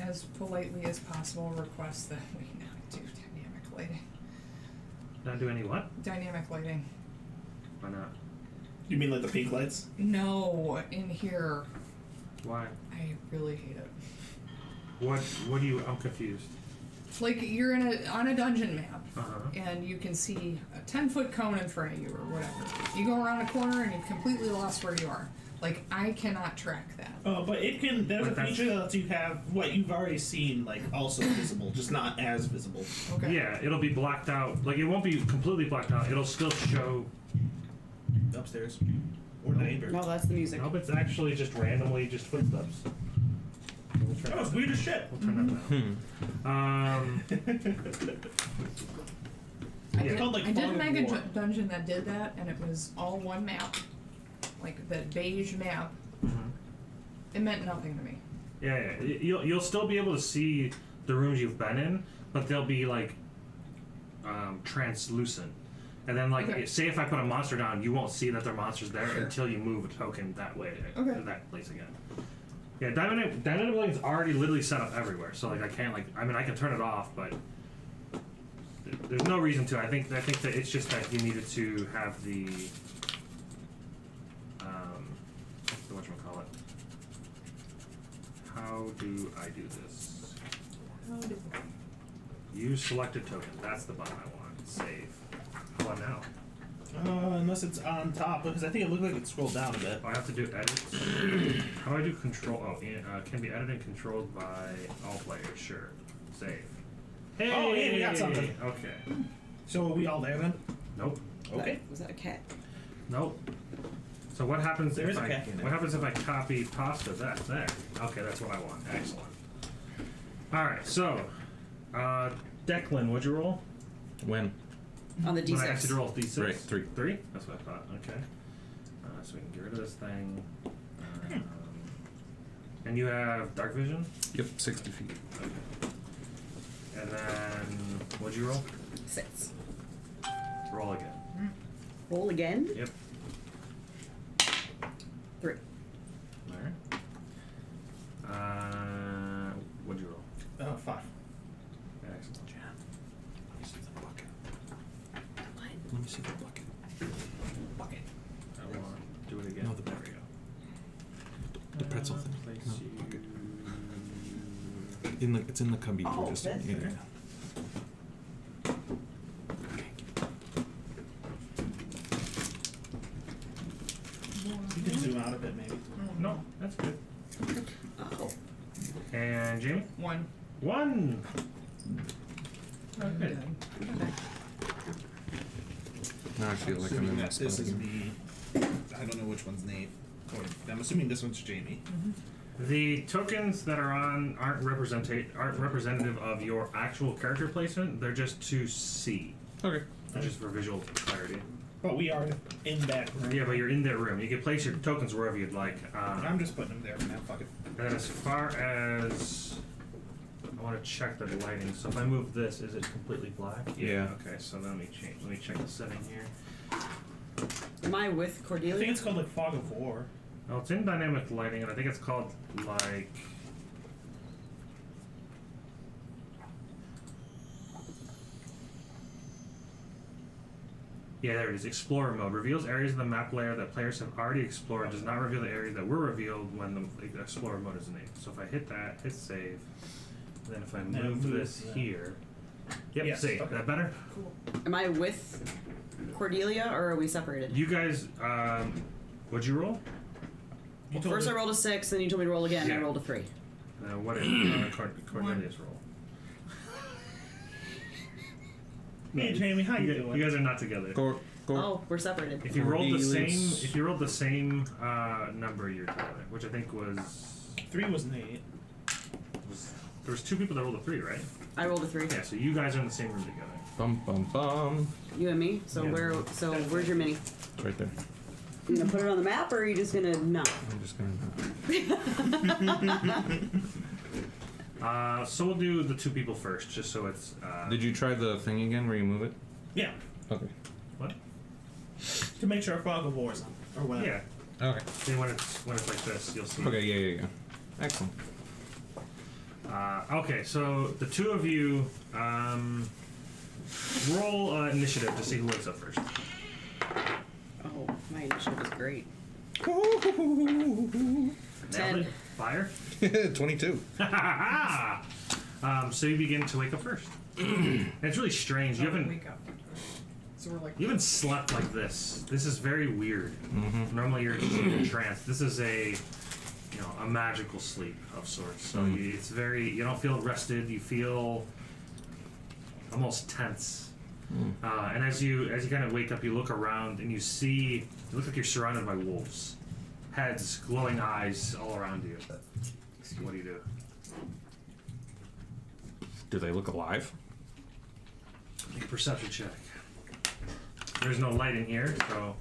as politely as possible, request that we not do dynamic lighting. Not do any what? Dynamic lighting. Why not? You mean like the pink lights? No, in here, Why? I really hate it. What do you? I'm confused. Like you're on a dungeon map, Uh-huh. and you can see a 10-foot cone in front of you or whatever. You go around a corner and you've completely lost where you are. Like I cannot track that. But it can. There's But a that's- feature that lets you have what you've already seen, like also visible, just not as visible. Okay. Yeah, it'll be blacked out. Like it won't be completely blacked out. It'll still show. Upstairs, or the neighbor. No, that's the music. Nope, it's actually just randomly just footsteps. We'll turn That was weird as shit. We'll turn that down. I Yeah. did, Called, like, I did Fog of make a War. dungeon that did that, and it was all one map, like that beige map. Mhm. It meant nothing to me. Yeah, yeah. You'll still be able to see the rooms you've been in, but they'll be like translucent. And then, like, Okay. say if I put a monster down, you won't see that there are monsters there Sure. until you move a token that way Okay. to that place again. Yeah, dynamic lighting is already literally set up everywhere. So like, I can't I can turn it off, but there's no reason to. I think that it's just that you needed to have the whatchamacallit. How do I do this? Use selected token. That's the button I want. Save. How about now? Unless it's on top, because I think it looked like it scrolled down a bit. Oh, I have to do edits. How do I do control? Oh, can be edited and controlled by all players. Sure. Save. Hey! Oh, hey, we got something. Okay. So are we all there then? Nope. Okay. Was that a cat? Nope. So what happens There if is a I cat in there. what happens if I copy pasta? That's there. Okay, that's what I want. Excellent. All right. So, Declan, what'd you roll? When? On the When I asked you to D6. roll D6. Right, 3. 3? That's what I thought. Okay. So we can get rid of this thing. And you have dark vision. Yep, 60 feet. Okay. And then what'd you roll? 6. Roll again. Roll again. Yep. 3. All right. What'd you roll? 5. Excellent. Let me see the bucket. What? Let me see the bucket. Bucket. I want to do it again. No, the there back. we go. The pretzel thing. Place No, you. bucket. It's in the cubby. Oh, We're just that's yeah, there. yeah. You can zoom out a bit, maybe. No, that's good. Oh. And Jamie? 1. 1. Okay. Okay. Now I feel like I'm Assuming in that that spot this is again. the. I don't know which one's Nate. Or, I'm assuming this one's Jamie. The tokens that are on aren't representative of your actual character placement. They're just to see. Okay. They're just for visual clarity. But we are in that room. Yeah, but you're in their room. You can place your tokens wherever you'd like. I'm just putting them there for now. Fuck it. And then as far as I want to check the lighting. So if I move this, is it completely black? Yeah. Okay, so then let me change. Let me check the setting here. Am I with I think Cordelia? it's called like Fog of War. Oh, it's in dynamic lighting, and I think it's called like. Yeah, there it is. Explorer mode reveals areas of the map layer that players have already explored. Does not reveal the areas that were revealed when the Explorer mode is enabled. So if I hit that, hit save, and then if I Now move move this that. here, Yep. Yes, See, okay. that better? Am I with Cordelia or are we separated? You guys, what'd you roll? You told First I me- rolled a 6, then you told me to roll again, Yeah. I rolled a 3. What did Cornelius roll? Hey, Jamie, how you doing? You guys are not together. Go. Oh, we're separated. If you rolled the same, Cornelius. if you rolled the same number, you're together. Which I think was 3 was an 8. there was 2 people that rolled a 3, right? I rolled a 3. Yeah. So you guys are in the same room together. Bum bum bum. You and me? So Yeah. where's your mini? It's right there. You gonna put it on the map or are you just gonna not? I'm just gonna. So we'll do the 2 people first, just so it's. Did you try the thing again where you move it? Yeah, Okay. What? to make sure a fog of war's on. Or whatever. Yeah. Okay. See when it's like this, you'll see. Okay. Yeah. Excellent. Okay, so the 2 of you roll initiative to see who wakes up first. Oh, my initiative is great. Nailed 10. it. Fire. 22. So you begin to wake up first. And it's really strange. You haven't wake up. So we're like, slept like this. This is very weird. Mm-hmm. Normally you're just in a trance. This is a magical sleep of sorts. So it's very, you don't feel rested. You feel almost tense. And as you kind of wake up, you look around and you look like you're surrounded by wolves. Heads, glowing eyes all around you. What do you do? Do they look alive? Make a perception check. There's no light in here, so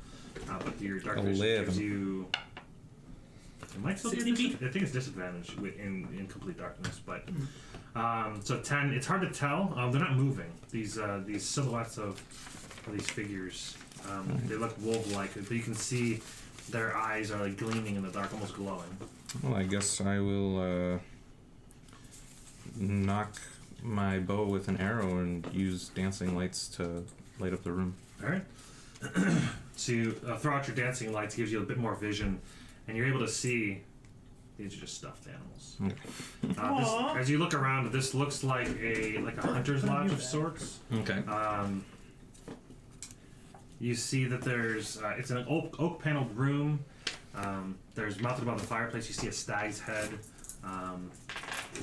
but your dark vision 11. gives you. It might still be. 60 feet? I think it's disadvantage in complete darkness, but so 10. It's hard to tell. They're not moving. These silhouettes of these figures. They look wolf-like, but you can see their eyes are like gleaming in the dark, almost glowing. Well, I guess I will knock my bow with an arrow and use dancing lights to light up the room. All right. So you throw out your dancing lights, gives you a bit more vision, and you're able to see. These are just stuffed animals. Aw. As you look around, this looks like a hunter's lodge of sorts. Okay. You see that there's it's an oak paneled room. There's mounted above the fireplace. You see a stag's head.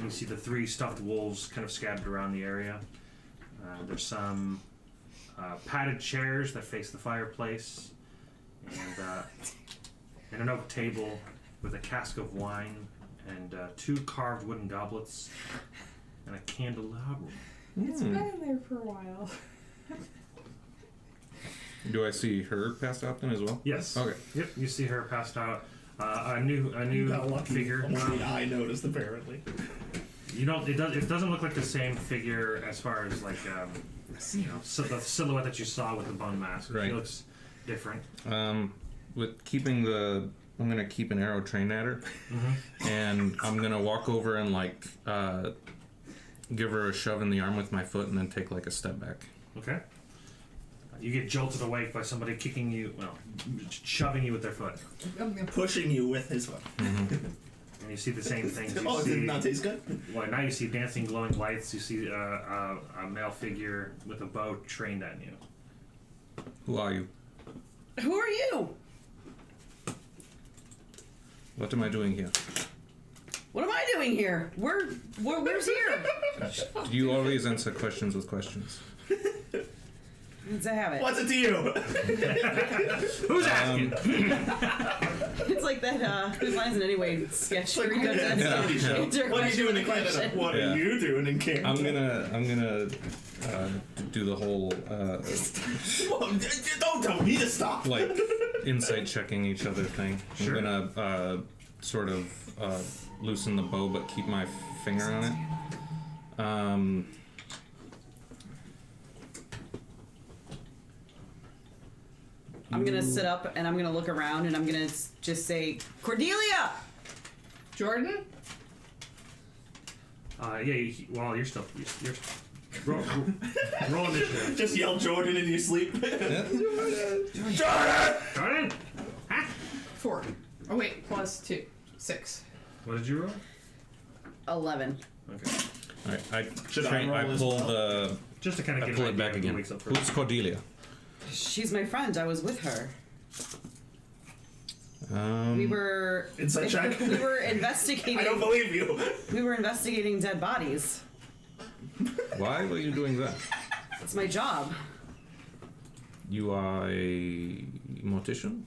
You see the 3 stuffed wolves kind of scattered around the area. There's some padded chairs that face the fireplace, and an oak table with a cask of wine and 2 carved wooden goblets and a candelabrum. it's been in there for a while. Do I see her passed out then as well? Yes. Okay. Yep. You see her passed out. A new You got lucky. figure. Only I noticed, apparently. You don't. It doesn't look like the same figure as far as like so the silhouette that you saw with the bone mask. Right. It looks different. With keeping I'm gonna keep an arrow trained at her, and I'm gonna walk over and give her a shove in the arm with my foot, and then take like a step back. Okay. You get jolted awake by somebody kicking you, shoving you with their foot, Pushing you with his foot. and you see the same things. You Oh, it see, did not taste good? well, now you see dancing, glowing lights. You see a male figure with a bow trained at you. Who are you? Who are you? What am I doing here? What am I doing here? Where's here? Do you always answer questions with questions? It's a habit. What's it to you? Who's asking? It's like that Whose Lines in Anyway sketch where he does that. Yeah. What are you doing in Canada? Question. What Yeah. are you doing in Canada? I'm gonna do the whole Don't tell me to stop. like insight checking each other thing. Sure. I'm gonna sort of loosen the bow but keep my finger on it. I'm gonna sit up and I'm gonna look around and I'm gonna just say, Cordelia! Jordan? Well, you're still. Roll initiative. Just yell Jordan in your sleep. Jordan! 4. Oh wait, plus 2. 6. What did you roll? 11. Okay. I Should I roll I as pull well? the Just to kind of I get pull an it back idea of who again. wakes up first. Who's Cordelia? She's my friend. I was with her. Um, We were. Inside check. We were investigating. I don't believe you. We were investigating dead bodies. Why were you doing that? It's my job. You are a mortician?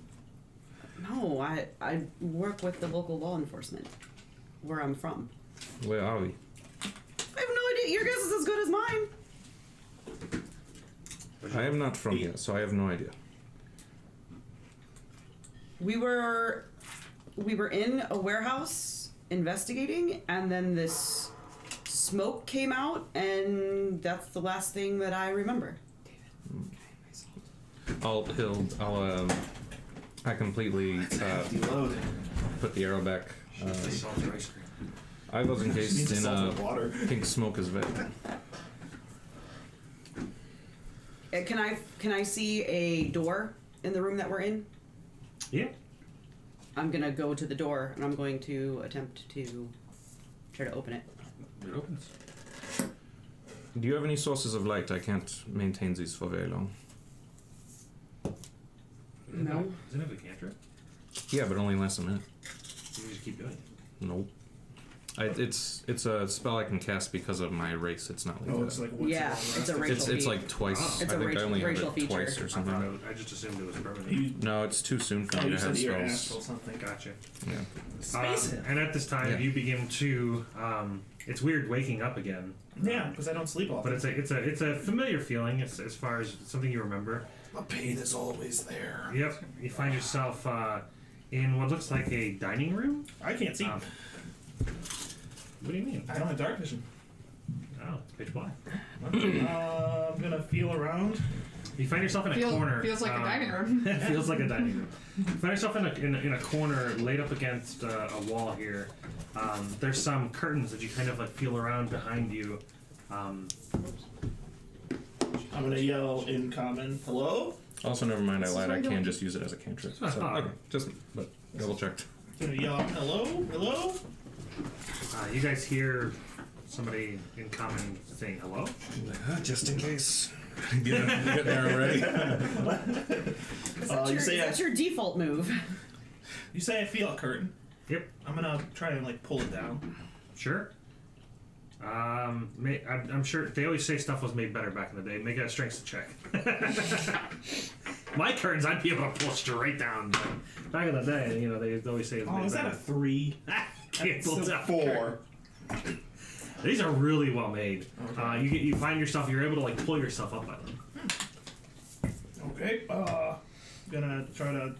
No, I work with the local law enforcement where I'm from. Where are we? I have no idea. Your guess is as good as mine. I am not from here, so I have no idea. We were in a warehouse investigating, and then this smoke came out, and that's the last thing that I remember. I completely Deload. put the arrow back. Salty ice cream. I was Needs encased in salt with water. pink smoke as well. Can I see a door in the room that we're in? Yeah. I'm gonna go to the door, and I'm going to attempt to try to open it. It opens. Do you have any sources of light? I can't maintain these for very long. No. Isn't it a cantrip? Yeah, but only lasts a minute. You can just keep doing it. Nope. It's a spell I can cast because of my race. It's not like Oh, that. it's like once Yeah, in a it's a while. racial It's feat. like twice. It's I a think I only have racial it feature. twice or I something. just assumed it was permanent. You, No, it's too soon for oh, me you to have said you're spells. astral something. Gotcha. Yeah. Space him. And at this time, Yeah. you begin to. It's weird waking up again. Yeah, because I don't sleep often. But it's a familiar feeling as far as something you remember. My pain is always there. Yep. You find yourself in what looks like a dining room. I can't see. Um, what do you mean? I don't have dark vision. Oh, it's pitch black. I'm gonna feel around. You find yourself in a corner. Feels like a dining room. Feels like a dining room. You find yourself in a corner laid up against a wall here. There's some curtains that you kind of like feel around behind you. I'm gonna yell in common, hello? Also, never mind. I This is lied. what I I can don't- just use it as a cantrip. So, Ah. okay, just but double checked. I'm gonna yell, hello? Hello? You guys hear somebody in common saying hello. Just in case. Get there already. You say That's your default move. you say I feel a curtain. Yep. I'm gonna try and like pull it down. Sure. I'm sure they always say stuff was made better back in the day. Make a strength check. My curtains, I'd be able to pull straight down. But back in the day, you know, they always say it's Oh, made is that a better. 3? Can't pull That's a down 4. These are really well made. You find yourself, you're able to like pull yourself up by them. Okay. Gonna try to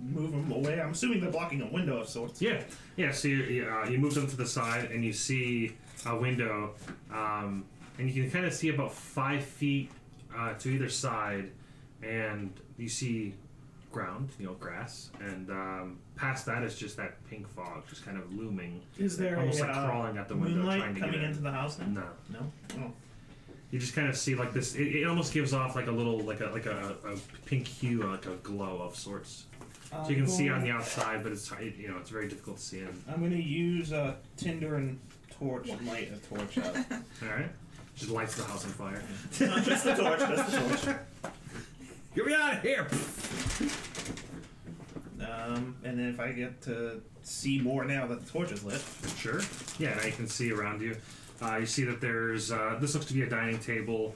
move them away. I'm assuming they're blocking a window of sorts. Yeah. So you move them to the side, and you see a window, and you can kind of see about 5 feet to either side, and you see ground, grass, and past that is just that pink fog, just kind of looming. Is there Almost a like crawling out the window, moonlight trying to get coming in. into the house now? No. No? Oh. You just kind of see like this. It almost gives off like a little like a pink hue, like a glow of sorts. So you can see on the outside, but it's it's very difficult to see in. I'm gonna use tinder and torch and light a torch up. All right, just lights the house on fire. No, just the torch. Just the torch. Get me out of here! And then if I get to see more now that the torch is lit. Sure. Yeah, now you can see around you. You see that there's this looks to be a dining table.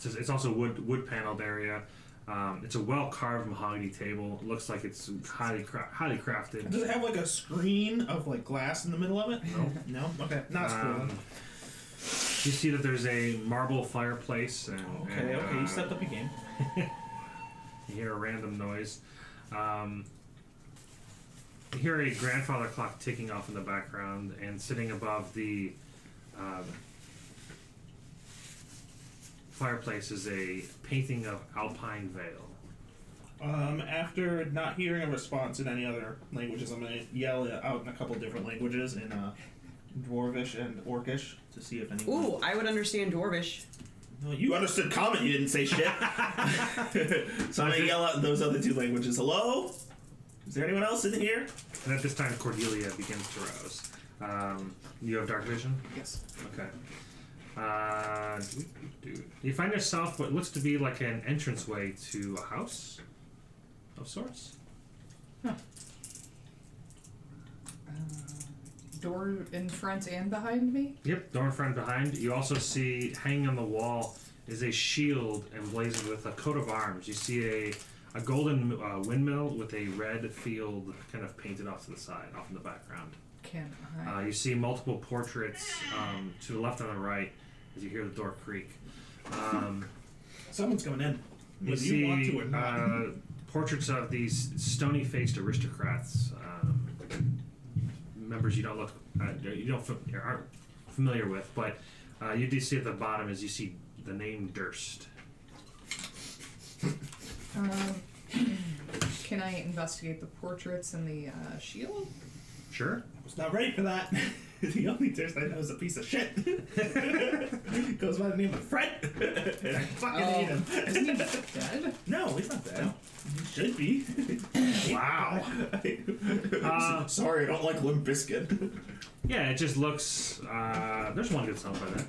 It's also wood paneled area. It's a well carved mahogany table. It looks like it's highly crafted. Does it have like a screen of like glass in the middle of it? No. No? Okay. Not screen. You see that there's a marble fireplace. And, Okay, you stepped up your game. You hear a random noise. You hear a grandfather clock ticking off in the background, and sitting above the fireplace is a painting of Alpine Vale. After not hearing a response in any other languages, I'm gonna yell it out in a couple different languages in Dwarvish and Orcish to see if anyone. Ooh, I would understand Dwarvish. No, you understood common. You didn't say shit. So I'm gonna yell out in those other 2 languages. Hello? Is there anyone else in here? And at this time, Cordelia begins to rouse. You have dark vision? Yes. Okay. You find yourself what looks to be like an entranceway to a house of sorts. Door in front and behind me. Yep, door in front behind. You also see hanging on the wall is a shield emblazoned with a coat of arms. You see a golden windmill with a red field kind of painted off to the side, off in the background. Can I? You see multiple portraits to the left and the right as you hear the door creak. Someone's coming in. You Whether see you want to or not. portraits of these stony-faced aristocrats, members you don't look, aren't familiar with, but you do see at the bottom as you see the name Durst. Can I investigate the portraits and the shield? Sure. I was not ready for that. The only Durst I know is a piece of shit. Goes by the name of Fred. And I fucking hate him. Isn't he dead? No, he's not dead. He should be. Wow. Sorry, I don't like Limp Bizkit. Yeah, it just looks. There's one good song by that.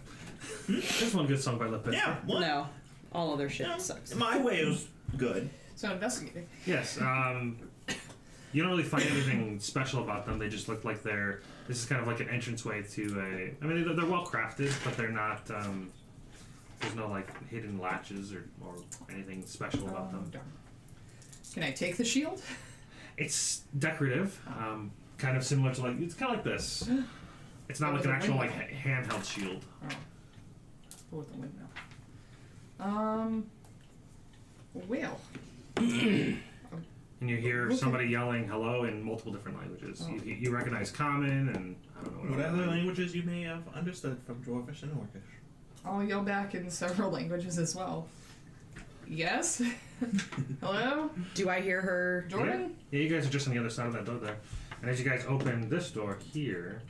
There's one good song by Limp Bizkit. Yeah, what? No, all other shit No, sucks. My way was good. So investigating. Yes. You don't really find anything special about them. They just look like they're. This is kind of like an entranceway to a. I mean, they're well crafted, but they're not. There's no like hidden latches or anything special about them. Darn. Can I take the shield? It's decorative, kind of similar to like it's kind of like this. It's not That like was an a actual windmill. like handheld shield. Go with the windmill. Well. And you hear Okay. somebody yelling hello in multiple different languages. Oh. You recognize Common and I don't know What other other languages you may have understood from Dwarvish and Orcish? I'll yell back in several languages as well. Yes? Hello? Do I hear her? Jordan? Yeah, you guys are just on the other side of that door there. And as you guys open this door here,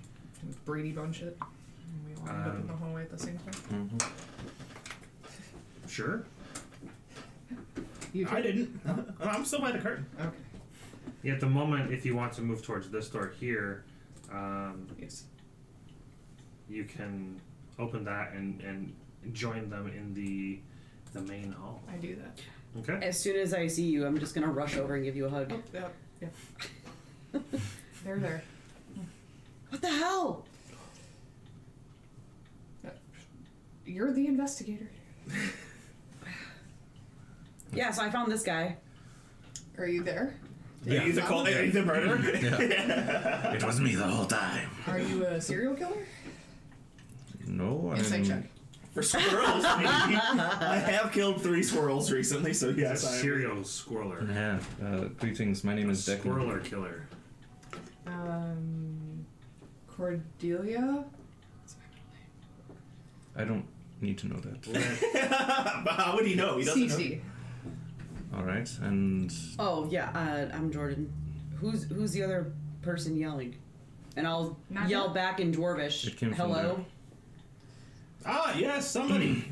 With Brady Bunch it. And we all end up in the hallway at the same time. Mm-hmm. sure. You I did? didn't. I'm still by the curtain. Okay. Yeah, at the moment, if you want to move towards this door here, Yes. you can open that and join them in the main hall. I do that. Okay. As soon as I see you, I'm just gonna rush over and give you a hug. Oh, yeah. They're there. What the hell? You're the investigator. Yeah, so I found this guy. Are you there? Yeah. He's a murderer. Yeah. It was me the whole time. Are you a serial killer? No, I Insight check. For squirrels, maybe. I have killed 3 squirrels recently, so yes, He's a I am. serial squirreler. Yeah. Greetings. My name is Declan. Squirreler killer. Cordelia? I don't need to know that. But how would he know? He doesn't CC. All right, and Oh yeah, I'm Jordan. Who's the other person yelling? And I'll Not yell him. back in Dwarvish. It came from Hello. there. Ah, yes, somebody.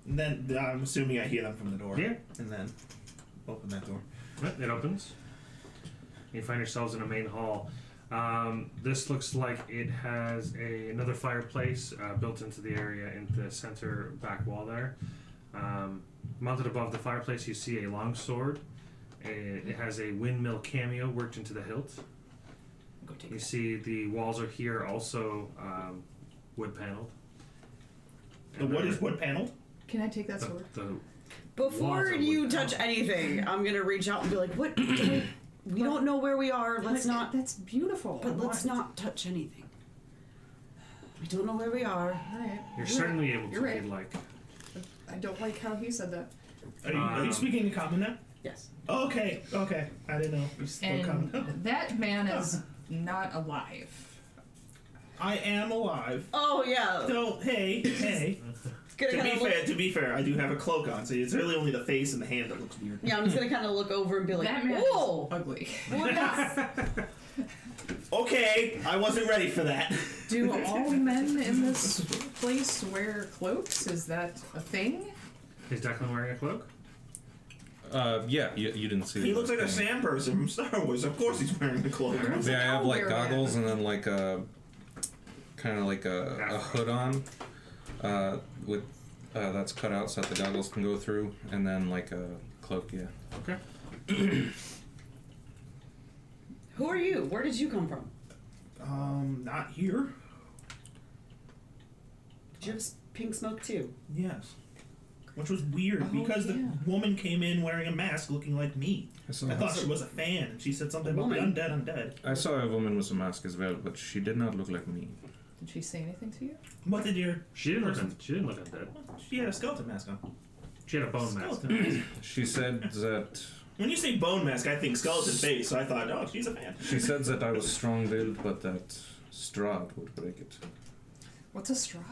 And then I'm assuming I hear them from the door. Yeah. And then open that door. It opens. You find yourselves in a main hall. This looks like it has another fireplace built into the area in the center back wall there. Mounted above the fireplace, you see a long sword. It has a windmill cameo worked into the hilt. Go take You it. see the walls are here also wood paneled. The wood is wood paneled. Can I take that sword? The Before walls are you wood touch paneled. anything, I'm gonna reach out and be like, "What? We don't know where we are. Let's But not. That's beautiful. But let's not touch anything. We don't know where we are." Alright. You're certainly able to You're if right. you'd like. I don't like how he said that. Are you speaking in common now? Yes. Okay. I didn't know. You spoke common. And that man is not alive. I am alive. Oh yeah. So hey. Gonna kinda look- To be fair, I do have a cloak on, so it's really only the face and the hand that looks weird. Yeah, I'm just gonna kind of look over and be like, that man "Whoa! is ugly. What is?" Okay, I wasn't ready for that. Do all men in this place wear cloaks? Is that a thing? Is Declan wearing a cloak? Yeah, you didn't see. He the looks like a thing. sand person from Star Wars. Of course he's wearing a cloak. Yeah, I have like Wear goggles that. and then like a kind of like a hood on. With that's cut out so that the goggles can go through, and then like a cloak. Yeah. Okay. Who are you? Where did you come from? Not here. Did you have pink smoke too? Yes. Which was weird Oh, because yeah. the woman came in wearing a mask looking like me. I saw, I thought she was a fan, and she said something about the Woman? undead. I saw a woman with a mask as well, but she did not look like me. Did she say anything to you? What did your... She didn't look undead. She had a skeleton mask on. She had a bone mask. Skeleton mask. She said that When you say bone mask, I think skeleton face, so I thought, oh, she's a fan. she said that I was strong-willed, but that Strahd would break it. What's a Strahd?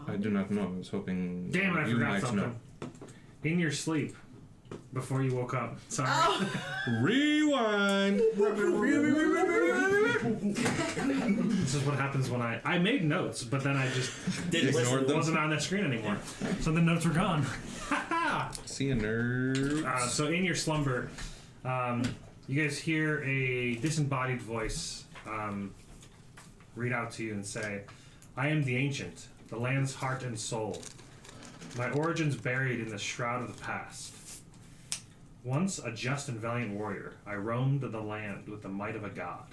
I do not know. I was hoping Damn it, I you forgot might something. know. In your sleep, before you woke up. Sorry. Rewind. This is what happens when I made notes, but then I just Didn't Ignored listen. them. wasn't on that screen anymore. So the notes were gone. See you, nerds. So in your slumber, you guys hear a disembodied voice read out to you and say, "I am the Ancient, the land's heart and soul. My origins buried in the shroud of the past. Once a just and valiant warrior, I roamed the land with the might of a god.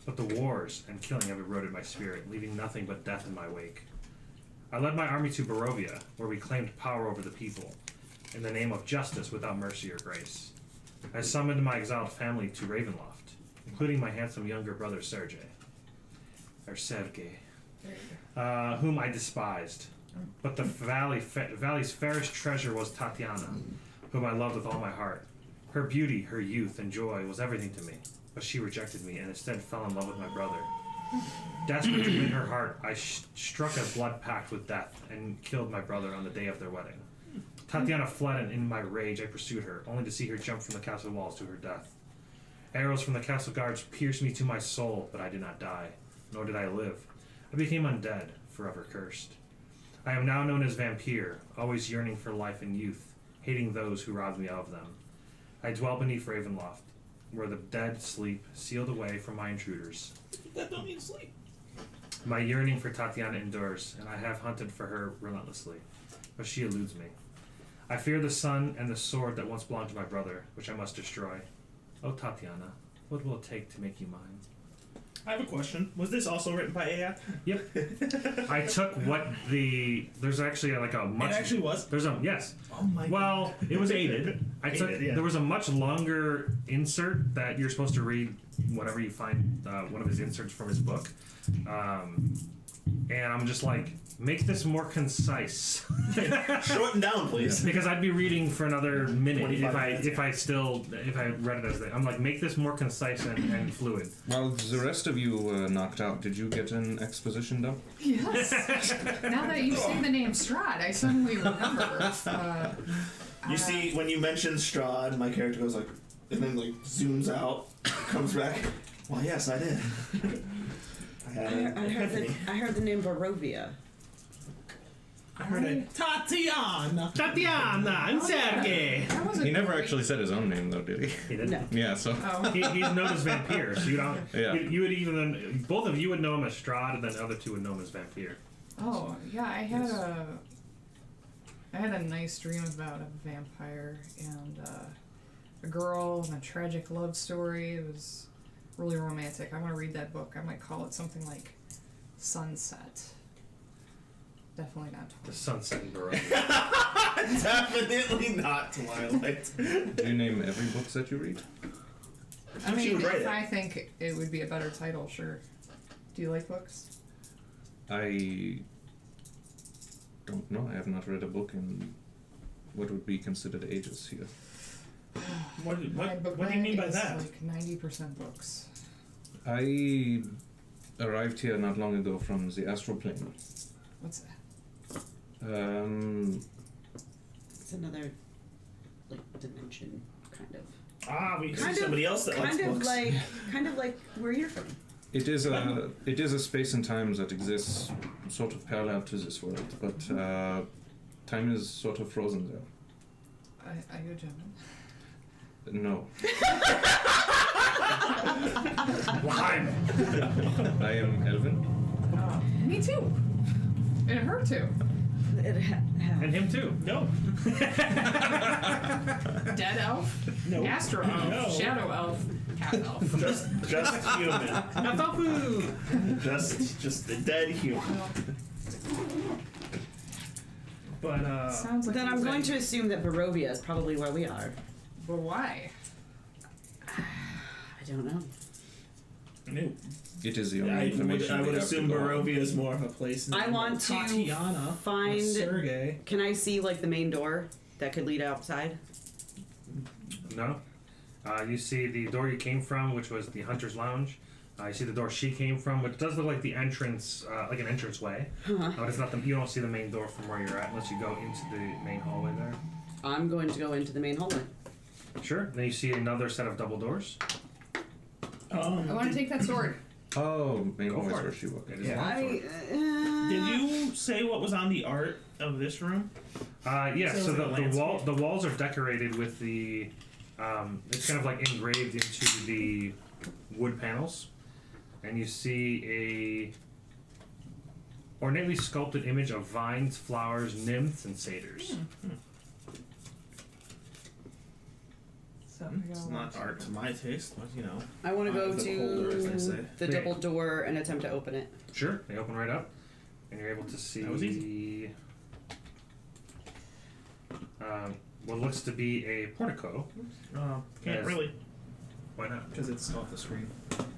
But the wars and killing have eroded my spirit, leaving nothing but death in my wake. I led my army to Barovia, where we claimed power over the people, in the name of justice without mercy or grace. I summoned my exiled family to Ravenloft, including my handsome younger brother Sergei, whom I despised. But the valley's fairest treasure was Tatiana, whom I loved with all my heart. Her beauty, her youth, and joy was everything to me, but she rejected me and instead fell in love with my brother. Desperate to win her heart, I struck a blood pact with death and killed my brother on the day of their wedding. Tatiana fled, and in my rage I pursued her, only to see her jump from the castle walls to her death. Arrows from the castle guards pierced me to my soul, but I did not die, nor did I live. I became undead, forever cursed. I am now known as Vampire, always yearning for life and youth, hating those who robbed me of them. I dwell beneath Ravenloft, where the dead sleep, sealed away from my intruders. That don't mean sleep. My yearning for Tatiana endures, and I have hunted for her relentlessly, but she eludes me. I fear the sun and the sword that once belonged to my brother, which I must destroy. Oh, Tatiana, what will it take to make you mine? I have a question. Was this also written by AI? Yep. I took what there's actually like a much... It actually was? There's a, yes. Oh my Well, it was aided. Aided, yeah. There was a much longer insert that you're supposed to read whenever you find one of his inserts from his book. And I'm just like, make this more concise. Shorten down, please. Because I'd be reading for another minute 25 minutes, if I read it as I'm like, make this more concise and fluid. While the rest of you knocked out, did you get an exposition dump? Yes. Now that you say the name Strahd, I suddenly remember. You see, when you mention Strahd, my character goes like, and then like zooms out, comes back. Well, yes, I did. I had an epiphany. I heard the name Barovia. I heard it. Tatiana. Tatiana and Sergei. That wasn't He never great. actually said his own name, though, did he? He didn't. No. Yeah, so. Oh. He's known as Vampire, so you don't. Yeah. You would even both of you would know him as Strahd, and then the other two would know him as Vampire. Oh, yeah, I had a nice dream about a vampire and a girl and a tragic love story. It was really romantic. I want to read that book. I might call it something like Sunset. Definitely not The Twilight. Sunset and Barovia. Definitely not Twilight. Do you name every book that you read? I She mean, would write if it. I think it would be a better title, sure. Do you like books? I don't know. I have not read a book in what would be considered ages here. My book What do you mean by bag is that? like 90% books. I arrived here not long ago from the astral plane. What's that? It's another like dimension, kind of. Ah, we see Kind of- somebody else that likes Kind of books. like where you're from. It is a space and time that exists sort of parallel to this world, but time is sort of frozen there. Are you a German? No, Lime. I am Elvin. Me too. And her too. And him too. No. Dead elf, No. astro elf, No. shadow elf, half elf. Just human. Nafafu! Just a dead human. But Sounds like Then I'm he's going like- to assume that Barovia is probably where we are. But why? I don't know. No. It is the only I information would we have assume to go on. Barovia is more of a place. I want to Tatiana, find. Sergey. Can I see like the main door that could lead outside? No. You see the door you came from, which was the Hunter's Lounge. You see the door she came from, which does look like the entrance, like an entranceway. But it's not the. You don't see the main door from where you're at unless you go into the main hallway there. I'm going to go into the main hallway. Sure. Then you see another set of double doors. I want to take that sword. Oh, main Go hallway for where it. she walked. It is Yeah. long sword. Did you say what was on the art of this room? Yeah, So so it's the like a the walls are decorated with the it's kind of like engraved into the wood panels, and you see a ornately sculpted image of vines, flowers, nymphs, and satyrs. So I It's gotta not watch art to my taste, but you know. I want to go The beholder, as they to say. the double door and attempt to open it. Sure, they open right up, and you're able to see That was easy. what looks to be a portico. Can't Yes. really, Why not? because it's off the screen.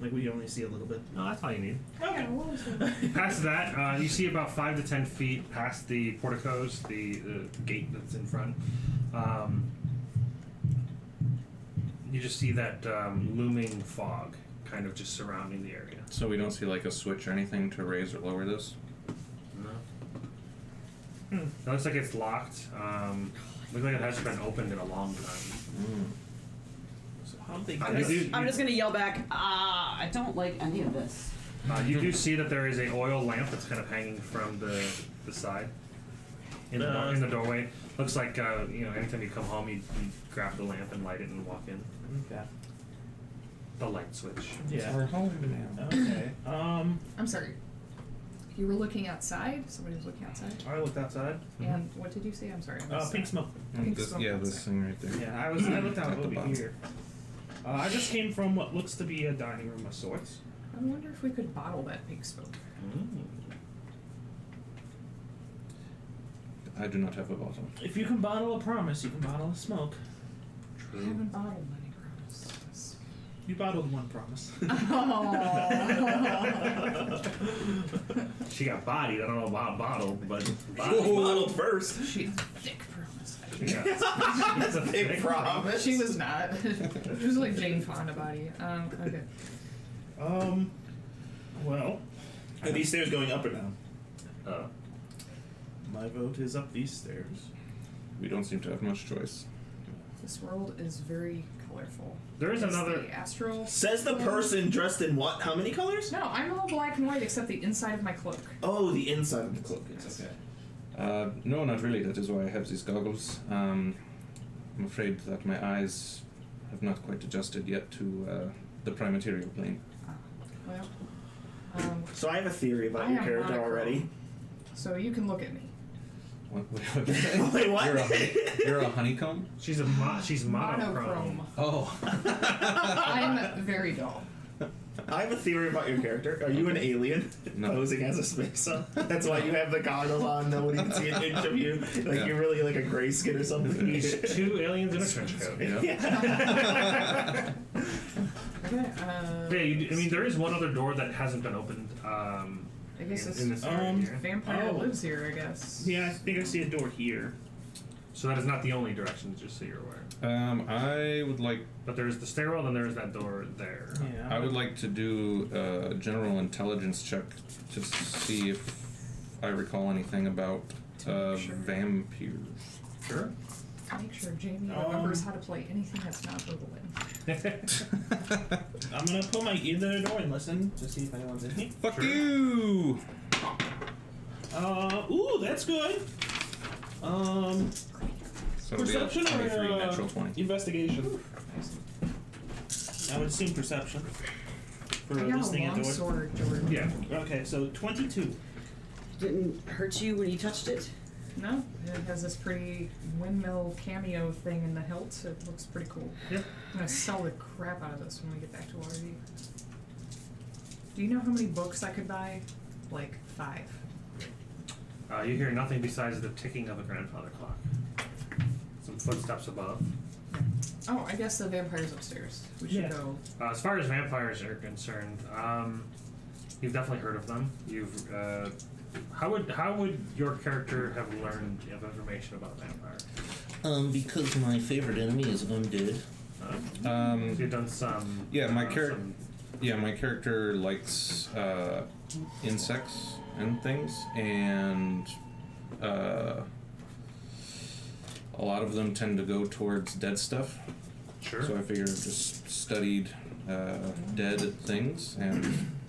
Like we only see a little bit. No, that's all you need. Yeah, what was it? Past that, you see about 5 to 10 feet past the porticos, the gate that's in front. You just see that looming fog kind of just surrounding the area. So we don't see like a switch or anything to raise or lower this? No. It looks like it's locked. Looks like it hasn't been opened in a long time. So how'd they You get do- I'm just gonna yell back. I don't like any of this. You do see that there is a oil lamp that's kind of hanging from the side in the doorway. Looks like anytime you come home, you grab the lamp and light it and walk in. Okay. The light switch. Yeah. We're home now. Okay. I'm sorry. You were looking outside? Somebody was looking outside? I looked outside. And what did you say? I'm sorry. I missed Pink that. smoke. Pink This, smoke yeah, outside. this thing right there. Yeah, I looked out At the over bottom. here. I just came from what looks to be a dining room of sorts. I wonder if we could bottle that pink smoke. I do not have a bottle. If you can bottle a promise, you can bottle a smoke. I haven't bottled many promises. You bottled one promise. She got bodied. I don't know about bottled, but Bottled first. She's a thick promise. yeah. It's a Big promise. She was not. She was like Jane Fonda body. Okay. Well, Are these stairs going up or down? my vote is up these stairs. We don't seem to have much choice. This world is very colorful. There is It's another. the astral. Says the person dressed in what? How many colors? No, I'm all black and white except the inside of my cloak. Oh, the inside of the cloak. Yes. Okay. No, not really. That is why I have these goggles. I'm afraid that my eyes have not quite adjusted yet to the primaterial plane. Well, So I have a theory about I your am character monochrome. already. so you can look at me. Wait, what? You're a honeycomb? She's she's monochrome. Oh. I'm very dull. I have a theory about your character. Are you an alien No. posing as a space? That's why you have the goggles on. Nobody can see an inch of you. Like Yeah. you're really like a gray skin or something. He's 2 aliens in a trench coat. Yeah. Okay. Yeah, I mean, there is one other door that hasn't been opened. I guess it's in this area here. vampire Oh. lives here. I guess. Yeah, I think I see a door here. So that is not the only direction, just so you're aware. I would like But there is the stairwell, then there is that door there. Yeah. I would like to do a general intelligence check to see if I recall anything about To make sure. vampires. Sure. Make sure Jamie remembers how to play anything that's not Oberlin. I'm gonna put my ear to the door and listen to see if anyone's in here. Fuck Sure. you! Ooh, that's good. So it'll be a Perception 23, or natural 20. investigation? I would assume perception. For I got a listening at long doors. sword, Jordan. Yeah. Okay, so 22. didn't hurt you when you touched it? No, it has this pretty windmill cameo thing in the hilt. It looks pretty cool. Yeah. I'm gonna sell the crap out of this when we get back to Waterdeep. Do you know how many books I could buy? Like 5. You hear nothing besides the ticking of a grandfather clock. Some footsteps above. Oh, I guess the vampire's upstairs. We should Yeah. go. As far as vampires are concerned, you've definitely heard of them. How would your character have learned of information about vampire? Because my favorite enemy is undead. You've done some. Yeah, my some- my character likes insects and things, and a lot of them tend to go towards dead stuff. Sure. So I figured just studied dead things, and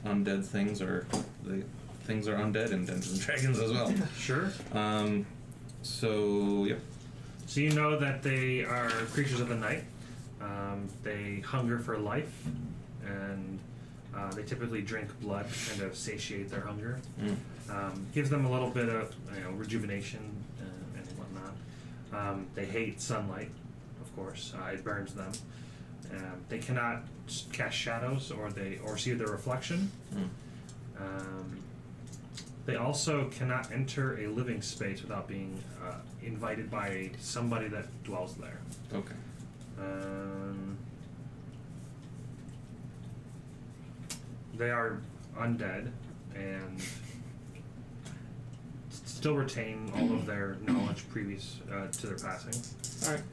undead things are undead in Dungeons and Dragons as well. Sure. So yeah. So you know that they are creatures of the night. They hunger for life, and they typically drink blood to kind of satiate their hunger. Gives them a little bit of rejuvenation and whatnot. They hate sunlight, of course. It burns them. They cannot cast shadows or see their reflection. They also cannot enter a living space without being invited by somebody that dwells there. Okay. They are undead and still retain all of their knowledge previous to their passing. All right.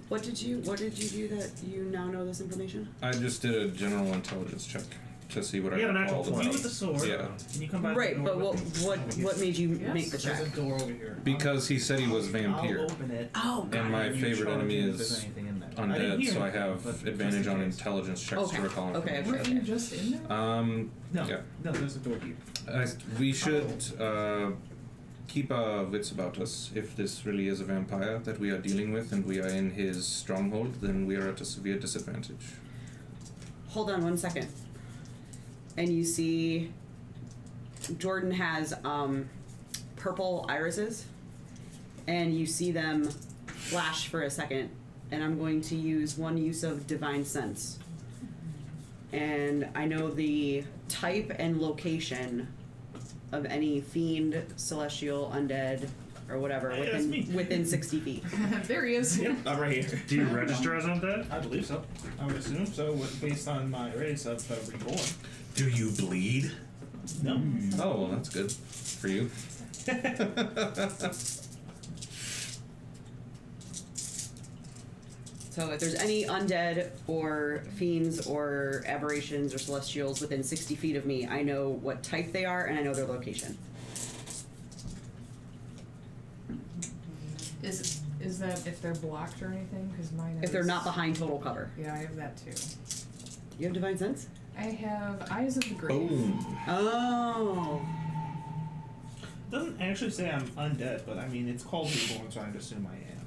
What did you do that you now know this information? I just did a general intelligence check to see what I Yeah, got natural called 20. You with the sword. Yeah. Can you come back? Right, to the but door with me? what made you Yes. make the check? There's a door over here. Because he said he was vampire. I'll open it. Oh, And my You favorite charge enemy in if is there's anything in there. I didn't undead, hear so I anything, have but advantage just in on case. intelligence checks Okay. to recall Okay, information. Weren't you just in there? No, Yeah. no, there's a door here. We should keep our wits about us. If this really is a vampire that we are dealing with and we are in his stronghold, then we are at a severe disadvantage. Hold on 1 second. And you see Jordan has purple irises, and you see them flash for a second, and I'm going to use one use of divine sense. And I know the type and location of any fiend, celestial, undead, or whatever Hey, that's me. within 60 feet. There he is. Yep, I'm right here. Do you register as undead? I believe so. I would assume so, based on my race of reborn. Do you bleed? No. Oh, well, that's good for you. So if there's any undead or fiends or aberrations or celestials within 60 feet of me, I know what type they are and I know their location. Is that if they're blocked or anything? Because mine is. If they're not behind total cover. Yeah, I have that too. You have divine sense? I have Eyes of the Grave. Boom. Oh. Doesn't actually say I'm undead, but I mean, it's called reborn, so I'd assume I am.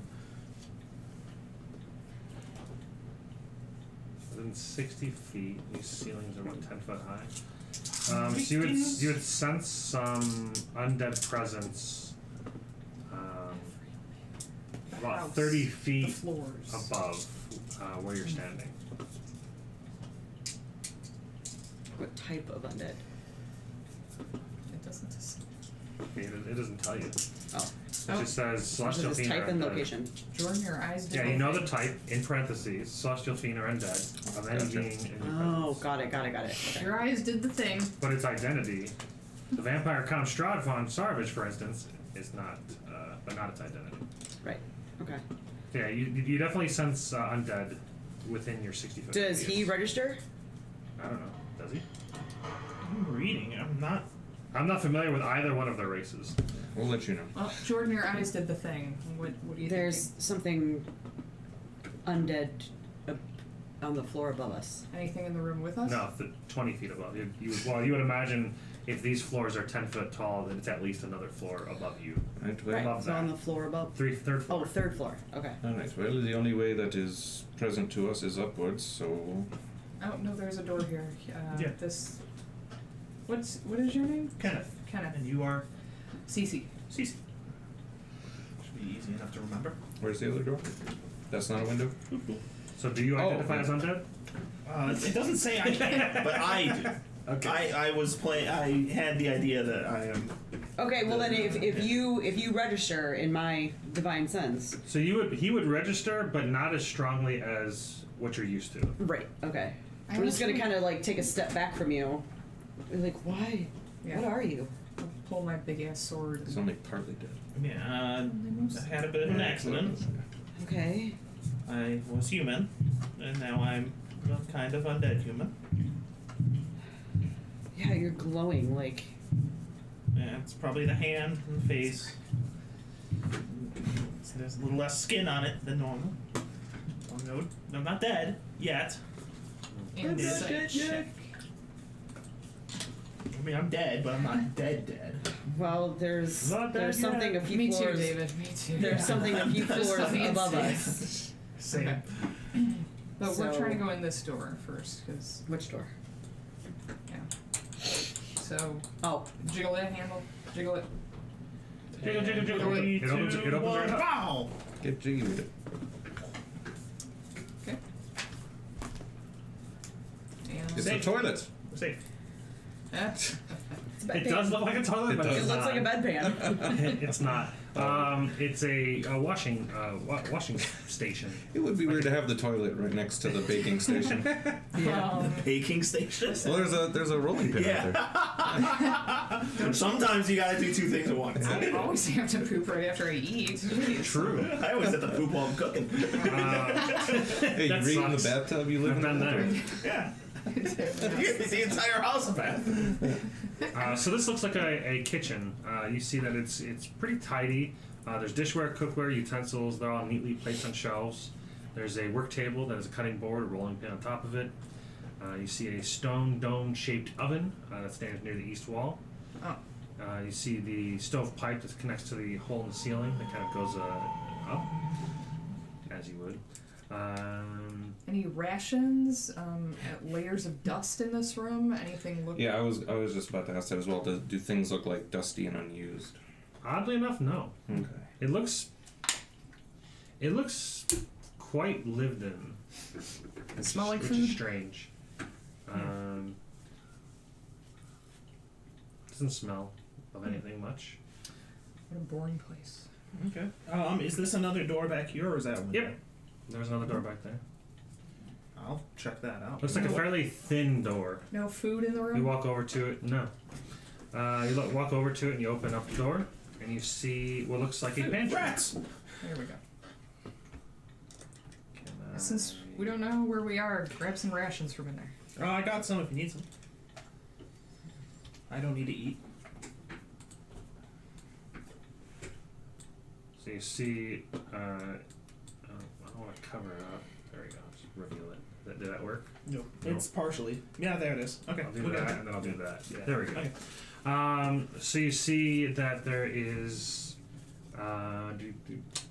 Within 60 feet, these ceilings are about 10 foot high. So you would sense some undead presence The about house, 30 The feet floors. above where you're standing. What type of undead? It doesn't just. It doesn't tell you. Oh. It just says celestial This is fiend or type and undead. location. Jordan, your eyes did Yeah, you one know thing. the type in parentheses. Celestial fiend or undead of any Gotcha. being in your Oh, presence. got it. Okay. Your eyes did the thing. But its identity, the vampire Count Strahd von Sarvich, for instance, is not, but not its identity. Right. Okay. Yeah, you definitely sense undead within your 60 foot. Does he radius. register? I don't know. Does he? I'm reading. I'm not. I'm not familiar with either one of their races. We'll let you know. Well, Jordan, your eyes did the thing. What do you There's something undead on the floor above us. think? Anything in the room with us? No, 20 feet above. You would imagine if these floors are 10 foot tall, then it's at least another floor above you. Right, well, Right. Above So on that. the floor above. Third floor. Oh, third floor. Okay. Alright, well, the only way that is present to us is upwards, so... Oh no, there's a door here. Yeah. What is your name? Kenneth. Kenneth. And you are? Cece. Cece. Should be easy enough to remember. Where's the other door? That's not a window? So do you identify as undead? It doesn't say I can, But I do. Okay. I was playing. I had the idea that I am. Okay, well then if you register in my divine sense. So he would register, but not as strongly as what you're used to. Right. Okay. I I'm just was- gonna kind of like take a step back from you. Be like, why? Yeah. What are you? I'll pull my big ass sword. It's only partly dead. Yeah, I had a bit of an accident. Okay. I was human, and now I'm a kind of undead human. Yeah, you're glowing like. Yeah, it's probably the hand and the face. So there's a little less skin on it than normal. Oh, no, I'm not dead yet. Insight check. I mean, I'm dead, but I'm not dead. Well, there's Not dead something yet. a few Me too, floors. David. Me too. There's something a few Just floors fancy. above us. Same. Okay. But we're So- trying to go in this door first, because Which door? yeah. So Oh, jiggle that handle. Jiggle it. Jiggle, jiggle, jiggle. Three, It opens two, right up. Wow! Get jiggy with it. Okay. And It's Safe. a toilet. We're safe. it's a It bedpan. does look like a toilet, It but does. it's It looks not. like a bedpan. It's not. It's a washing station. It would be weird to have the toilet right next to the baking station. yeah. Baking station. Well, there's a rolling pin out there. Sometimes you gotta do two things at once. I always have to poop right after I eat. Jeez. True. I always have to poop while I'm cooking. Hey, That you read in the sucks. bathtub, you live I've in been the there. bathroom. Yeah. The entire house bath. So this looks like a kitchen. You see that it's pretty tidy. There's dishware, cookware, utensils. They're all neatly placed on shelves. There's a work table that has a cutting board, a rolling pin on top of it. You see a stone dome-shaped oven that stands near the east wall. Oh. You see the stove pipe that connects to the hole in the ceiling that kind of goes up, as you would. Any rations? Layers of dust in this room? Anything look? Yeah, I was just about to ask that as well. Do things look like dusty and unused? Oddly enough, no. Okay. It looks quite lived in. Smell like which food? is strange. Doesn't smell of anything much. What a boring place. Okay. Is this another door back here, or is that a window? Yep. There's another door back there. I'll check that out. Looks like a fairly thin door. No food in the You room? walk over to it. No. Walk over to it and you open up the door and you see what looks like a pantry. Rats! There we go. Can Since we don't know where we are, grab some rations from in there. Oh, I got some if you need some. I don't need to eat. So you see, I don't want to cover it up. There we go. Just reveal it. Did that work? No. No. It's partially. Yeah, there it is. Okay. I'll do we got that it. and then I'll do that. Yeah. There we go. Okay. So you see that there is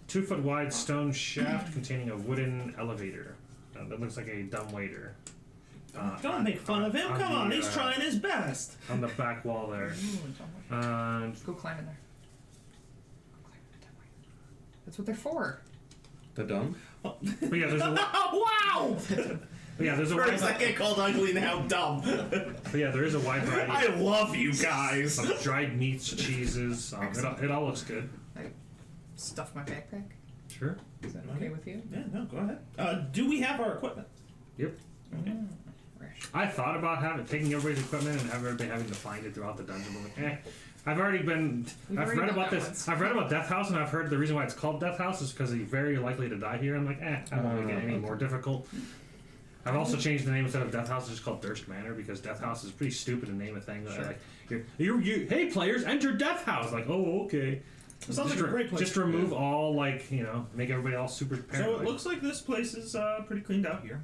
2 foot wide stone shaft containing a wooden elevator that looks like a dumbwaiter. Don't make fun of him. Come on, he's trying his best. On the back wall there. Go climb in there. That's what they're for. The dumb? But yeah, there's a Wow! there's a First, I wide, get called ugly now dumb. but yeah, there is a wide variety I love you guys. of dried meats, cheeses. It all looks good. I stuff my backpack. Sure. Is that okay with you? Yeah, no, go ahead. Do we have our equipment? Yep. Okay. Ration. I thought about taking everybody's equipment and everybody having to find it throughout the dungeon. But like, I've already been. We've I've already read done about that this. once. I've read about Death House, and I've heard the reason why it's called Death House is because he's very likely to die here. I'm like, I don't want to make it any more difficult. I've also changed the name instead of Death House. It's just called Durst Manor because Death House is pretty stupid to name a thing. Sure. Like, hey players, enter Death House. Like, oh, okay. It sounds like a great place. Just remove all make everybody all super paranoid. So it looks like this place is pretty cleaned out here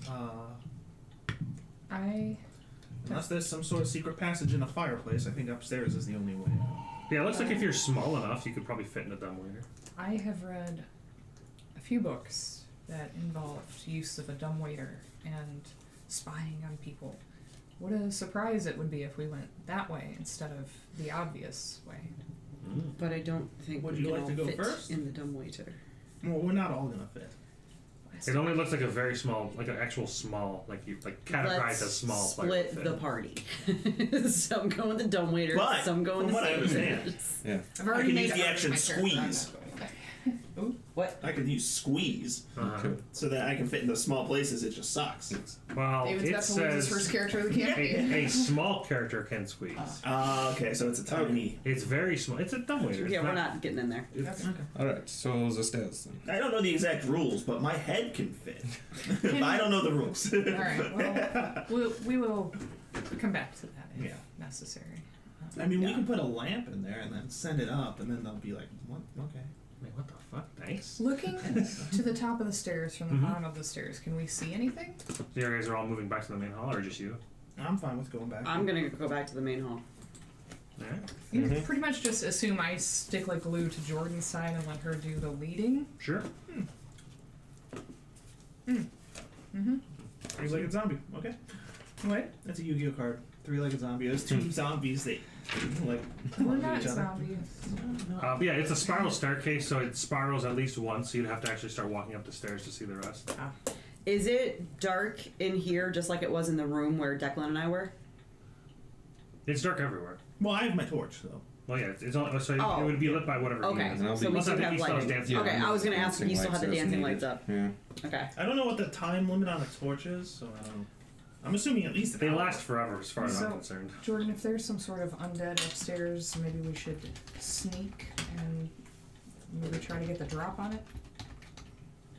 now. Unless there's some sort of secret passage in the fireplace, I think upstairs is the only way out. Yeah, it looks like if you're small enough, you could probably fit in a dumbwaiter. I have read a few books that involved use of a dumbwaiter and spying on people. What a surprise it would be if we went that way instead of the obvious way. But I don't think Would we you can like all to go fit first? in the dumbwaiter. Well, we're not all gonna fit. It only looks like a very small, like an actual small, like categorized as small. player Split would the fit. party. Some go in the dumbwaiter, But, some go in from the what I understand, stairs. Yeah. I've I already can made use the it action my character, I'm not squeeze. going there. What? I could use squeeze Uh-huh. so that I can fit in those small places. It just sucks. Well, David's it about to lose his first says character of the campaign. a small character can squeeze. Okay, so it's a tiny. It's very small. It's a dumbwaiter. It's Yeah, we're not getting in there. It's, Alright, so the stairs then. I don't know the exact rules, but my head can fit. But I don't know the rules. All right. Well, we will come back to that if Yeah. necessary. I mean, we can put a lamp in there and then send it up, and then they'll be like, "What? Okay." Wait, what the fuck? Thanks. Looking to the top of the stairs from the Mhm. bottom of the stairs, can we see anything? So you guys are all moving back to the main hall, or just you? I'm fine with going back. I'm gonna go back to the main hall. Alright. You pretty much just assume I stick like glue to Jordan's side and let her do the leading. Sure. Three-legged zombie. Okay. What? That's a Yu-Gi-Oh card. Three-legged zombie. There's two zombies that like We're love not each other. zombies. Yeah, it's a spiral staircase, so it spirals at least once, so you'd have to actually start walking up the stairs to see the rest. Is it dark in here just like it was in the room where Declan and I were? It's dark everywhere. Well, I have my torch though. Well, yeah, it's all, so Oh. it would be lit by whatever. Okay, you use. And I'll so be- we Unless I do think have he still has lighting. dancing. Okay, I was gonna ask if you still had the lights as dancing needed. lights up. Yeah. Okay. I don't know what the time limit on the torch is, so I don't. I'm assuming at least an They hour. last forever, as far as So- I'm concerned. Jordan, if there's some sort of undead upstairs, maybe we should sneak and maybe try to get the drop on it.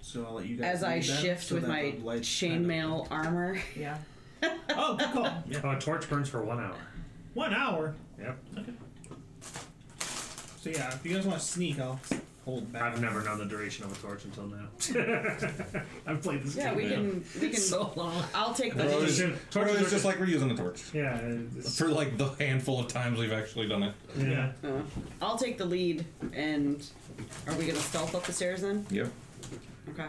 So I'll let you guys. As I lead them shift so with that my the lights kind chainmail armor. Yeah. of- Oh, good call. Yeah. Oh, a torch burns for 1 hour. 1 hour. Yep. Okay. So yeah, if you guys want to sneak, I'll hold back. I've never known the duration of a torch until now. I've played this Yeah, game we can. so long. I'll take Well, the. it's, Torches well, it's are just like we're using a torch. Yeah. It's, For like the handful of times we've actually done it. yeah. I'll take the lead. And are we gonna stealth up the stairs then? Yep. Okay.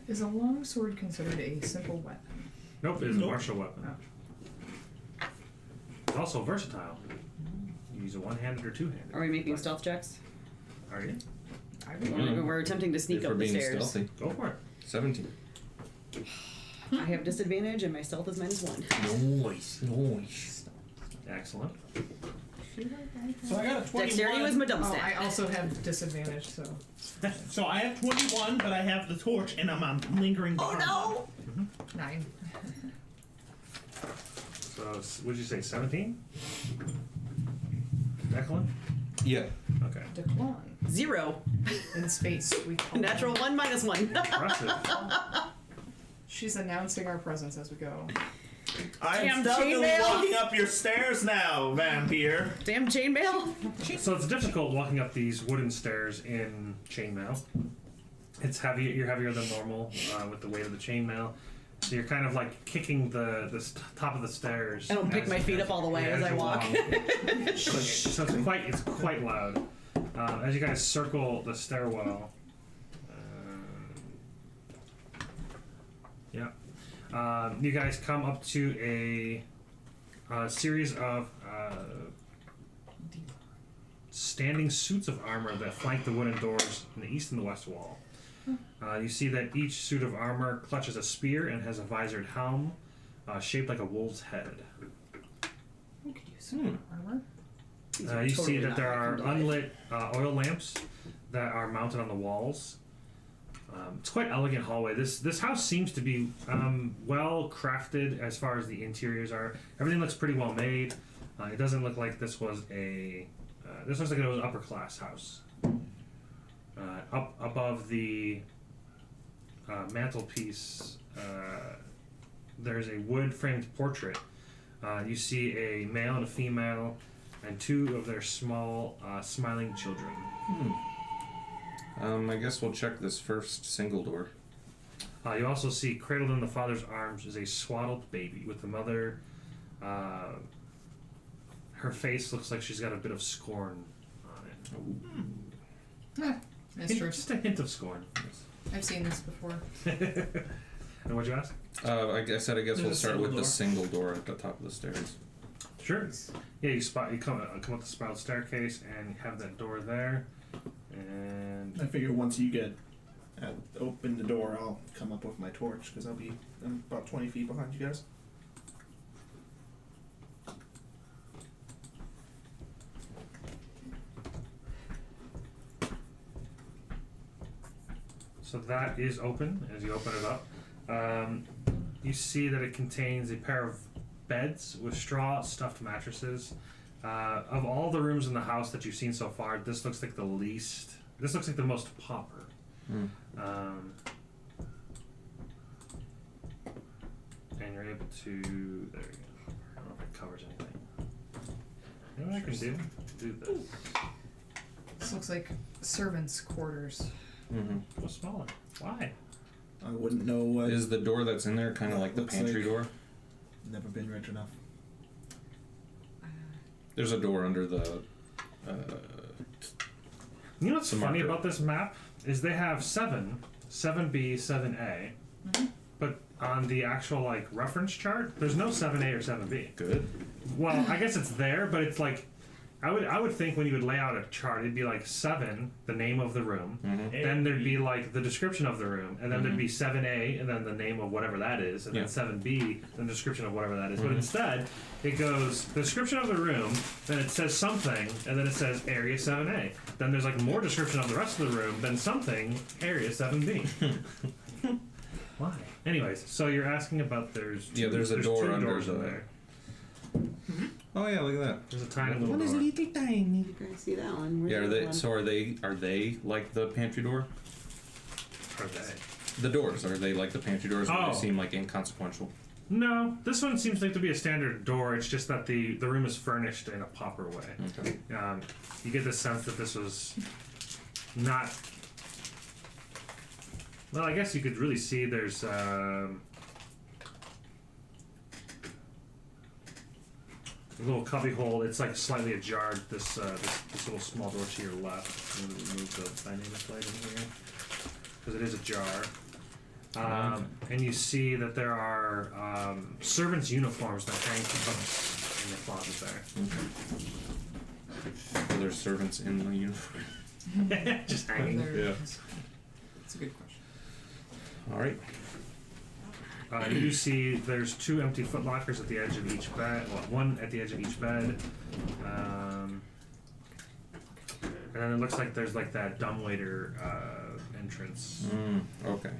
Is a longsword considered a simple weapon? Nope, it's a Nope. martial weapon. It's also versatile. You use a one-handed or two-handed. Are we making stealth checks? Are you? I Mm. would. We're attempting to sneak If up we're the being stairs. stealthy. Go for it. 17. I have disadvantage and my stealth is -1. Nice. Excellent. So I got a 21. Dexterity was my dumb Oh, stat. I also have disadvantage, so. So I have 21, but I have the torch, and I'm lingering. Oh behind no! 9. So, what'd you say, 17? Declan? Yeah. Okay. Declan. 0. In space, we call Natural them. 1 -1. Impressive. She's announcing our presence as we go. I'm Damn stealthily chainmail. walking up your stairs now, vampire. Damn chainmail. So it's difficult walking up these wooden stairs in chainmail. It's heavy. You're heavier than normal with the weight of the chainmail. So you're kind of like kicking the top of the stairs. I don't pick my feet up all the way as I you walk. so it's quite loud. As you guys circle the stairwell. Yeah. You guys come up to a series of standing suits of armor that flank the wooden doors in the east and the west wall. You see that each suit of armor clutches a spear and has a visored helm shaped like a wolf's head. We could use some armor. You see Totally that not there are welcome to life. unlit oil lamps that are mounted on the walls. It's quite elegant hallway. This house seems to be well crafted as far as the interiors are. Everything looks pretty well made. It doesn't look like this was a. This looks like it was an upper class house. Up above the mantelpiece, there's a wood framed portrait. You see a male and a female, and 2 of their small smiling children. I guess we'll check this first single door. You also see cradled in the father's arms is a swaddled baby with the mother. Her face looks like she's got a bit of scorn on it. Mistress. Just a hint of scorn. I've seen this before. And what'd you ask? I said I guess we'll There's a start single with the door. single door at the top of the stairs. Sure. Yeah, you come up the spiral staircase and have that door there, and I figure once you get open the door, I'll come up with my torch because I'm about 20 feet behind you guys. so that is open. As you open it up, you see that it contains a pair of beds with straw stuffed mattresses. Of all the rooms in the house that you've seen so far, this looks like the least. This looks like the most pauper. And you're able to. There you go. I don't know if it covers anything. You know what I can do? Do this. This looks like servants' quarters. Go smaller. Why? I wouldn't know what. Is the door that's in there kind of like the Looks pantry like- door? Never been rich enough. There's a door under the. You know what's The funny marker. about this map is they have 7B, 7A, but on the actual like reference chart, there's no 7A or 7B. Good. Well, I guess it's there, but it's like I would think when you would lay out a chart, it'd be like 7, the name of the room. Then there'd be like the description of the room, and then there'd be 7A, and then the name of whatever that is, and then 7B, then the description of whatever that is. But instead, it goes the description of the room, then it says something, and then it says area 7A. Then there's like more description of the rest of the room, then something area 7B. Why? Anyways, so you're asking about there's there's a there's door 2 under doors the- in there. Oh yeah, look at that. There's a tiny little What is door. it? Little tiny. I see that one. Where's Yeah, the are they? one? So are they like the pantry door? Are they? The doors are they like the pantry doors? Or do Oh. they seem like inconsequential? No, this one seems like to be a standard door. It's just that the room is furnished in a pauper way. Okay. You get the sense that this was not. Well, I guess you could really see there's. A little cubby hole. It's like slightly ajar. This little small door to your left. I'm gonna remove the dynamic light in here because it is ajar. And you see that there are servants' uniforms that hang in the closet there. Are there servants in the uniform? Just hanging. Yeah. That's a good question. All right. You do see there's 2 empty footlockers at the edge of each bed. Well, one at the edge of each bed. And then it looks like there's like that dumbwaiter entrance Okay.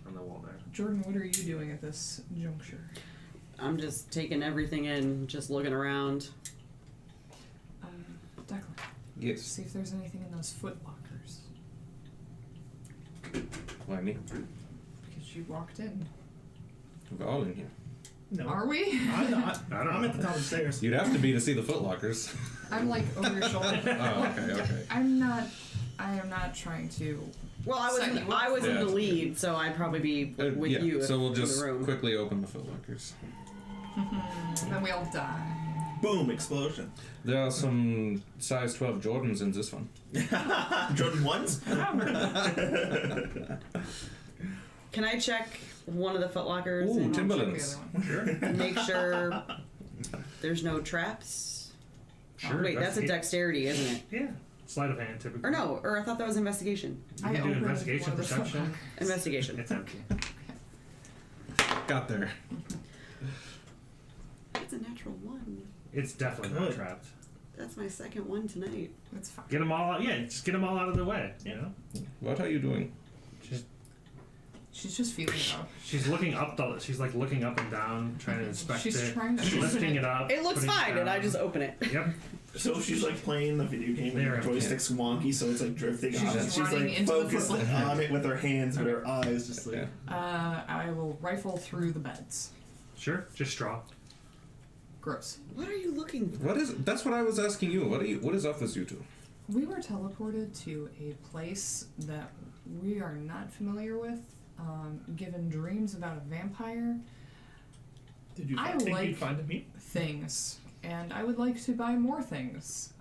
on the wall there. Jordan, what are you doing at this juncture? I'm just taking everything in, just looking around. Declan, Yes. see if there's anything in those foot lockers. Plenty. Because you walked in. We're all in here. No. Are we? I'm not. I don't I'm know. at the top of the stairs. You'd have to be to see the footlockers. I'm like over your shoulder. Oh, okay. I am not trying to. Well, I was Set in, you up I was for in the that. lead, so I'd probably be with yeah. you So we'll in just the room. quickly open the footlockers. Then we all die. Boom! Explosion. There are some size 12 Jordans in this one. Jordan ones. Can I check one of the footlockers Ooh, and Timberlands. Sure. make sure there's no traps? Sure. Wait, that's a dexterity, isn't it? Yeah. Sleight of hand, typically. Or no, or I thought that was investigation. You can do opened investigation, one of the perception. footlockers. Investigation. It's empty. Got there. It's a natural 1. It's definitely not Good. trapped. That's my second one tonight. That's fine. Get them all out. Yeah, just get them all out of the way. You know. What are you doing? She's just feeling it out. She's looking up the. She's like looking up and down, trying to inspect She's it. trying to lifting it up. It looks putting fine, and I down. just open it. Yep. So she's like playing the video game and There. the joystick's wonky, so it's like drifting She's off. just She's running like into the focused footlocker. on it with her hands, but her eyes just like. Yeah. I will rifle through the beds. Sure. Just straw. Gross. What are you looking for? What is? That's what I was asking you. What is up with you two? We were teleported to a place that we are not familiar with. Given dreams about a vampire, Did you I think like- you'd find a meat? things, and I would like to buy more things.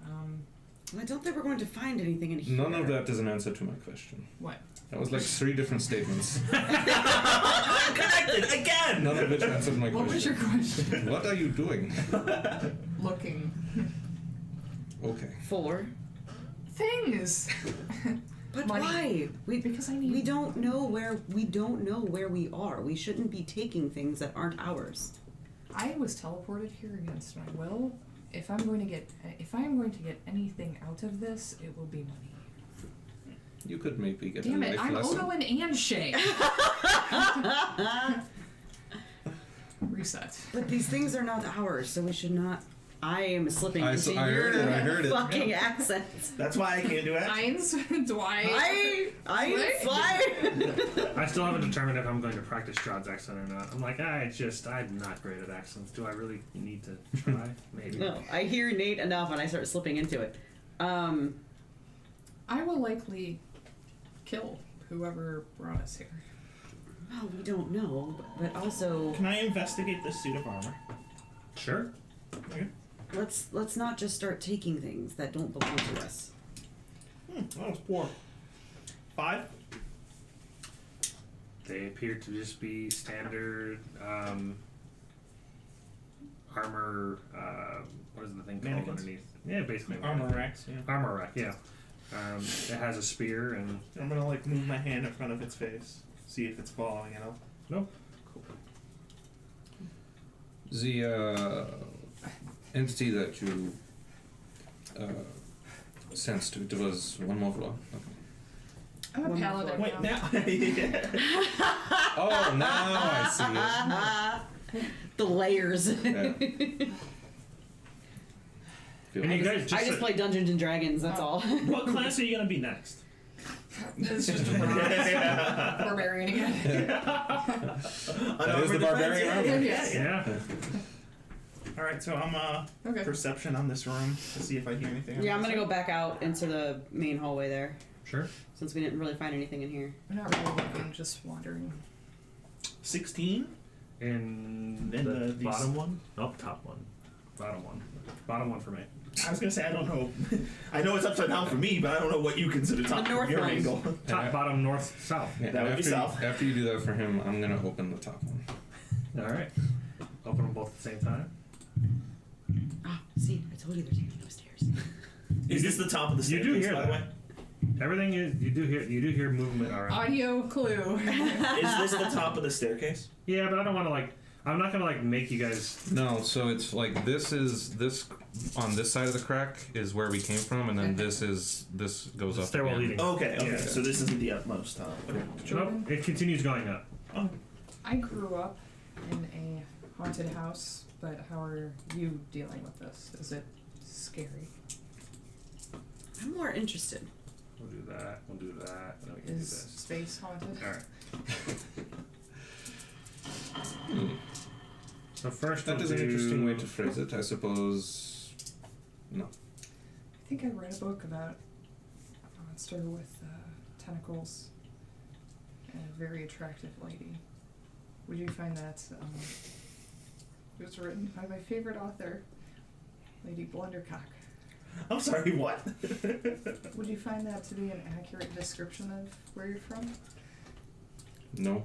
I don't think we're going to find anything in here. None of that is an answer to my question. What? That was like 3 different statements. I'm connected again. None of which answered my What was your question. question? What are you doing? Looking. Okay. For? Things. But Money. why? Because I need. We don't know where we are. We shouldn't be taking things that aren't ours. I was teleported here against my will. If I am going to get anything out of this, it will be money. You could maybe get Damn a it! life I'm lesson. Odo and Shay. Reset. But these things are not ours, so we should not. I am slipping I into heard your it, I heard it. fucking accents. That's why I can't do it. Eins, Dwight. I fly. I still haven't determined if I'm going to practice Strahd's accent or not. I'm like, I'm not great at accents. Do I really need to try? Maybe. No, I hear Nate enough and I start slipping into it. I will likely kill whoever brought us here. Well, we don't know, but also Can I investigate this suit of armor? Sure. Okay. let's not just start taking things that don't belong to us. That was poor. 5. They appear to just be standard armor. What is the thing called Mannequins? underneath? Yeah, basically Armor racks. Yeah. Armor rack. Yeah. It has a spear and I'm gonna like move my hand in front of its face, see if it's following it up. no. The entity that you sensed, it was one more floor. Okay. I'm a One paladin Wait, now. now. Oh, now I see it. The layers. Yeah. Good. And you guys just I just play Dungeons and Dragons. That's all. What class are you gonna be next? It's just a barbarian again. That is the barbarian armor. Yes. Yeah. All right, so I'm Okay. perception on this room to see if I hear anything. Yeah, I'm gonna go back out into the main hallway there, Sure. since we didn't really find anything in here. I'm not really looking, just wandering. 16. In And the these- bottom one? Oh, top one. Bottom one. Bottom one for me. I was gonna say I don't know. I know it's upside down for me, but I don't know what you consider top north from your one. angle. Top, Yeah. bottom, north, south. Yeah, That would be after, south. after you do that for him, I'm gonna open the top one. All right. Open them both at the same time. Ah, see, I told you there's even upstairs. Is this the top of the You staircase? do hear by the way? that. Everything is you do hear movement around. Audio clue. Is this the top of the staircase? Yeah, but I don't want to I'm not gonna make you guys. No, so it's like this on this side of the crack is where we came from, and then this goes up. Stairwell again. leading. Okay, okay. Yeah. So this isn't the utmost top. Okay. Nope, it continues going up. Oh, I grew up in a haunted house, but how are you dealing with this? Is it scary? I'm more interested. We'll do that. We'll do that. And then we can do Is this. space haunted? All right. So first, That we'll is an do- interesting way to phrase it, I suppose. No. I think I read a book about a monster with tentacles and a very attractive lady. Would you find that it was written by my favorite author, Lady Blundercock? I'm sorry. What? Would you find that to be an accurate description of where you're from? No.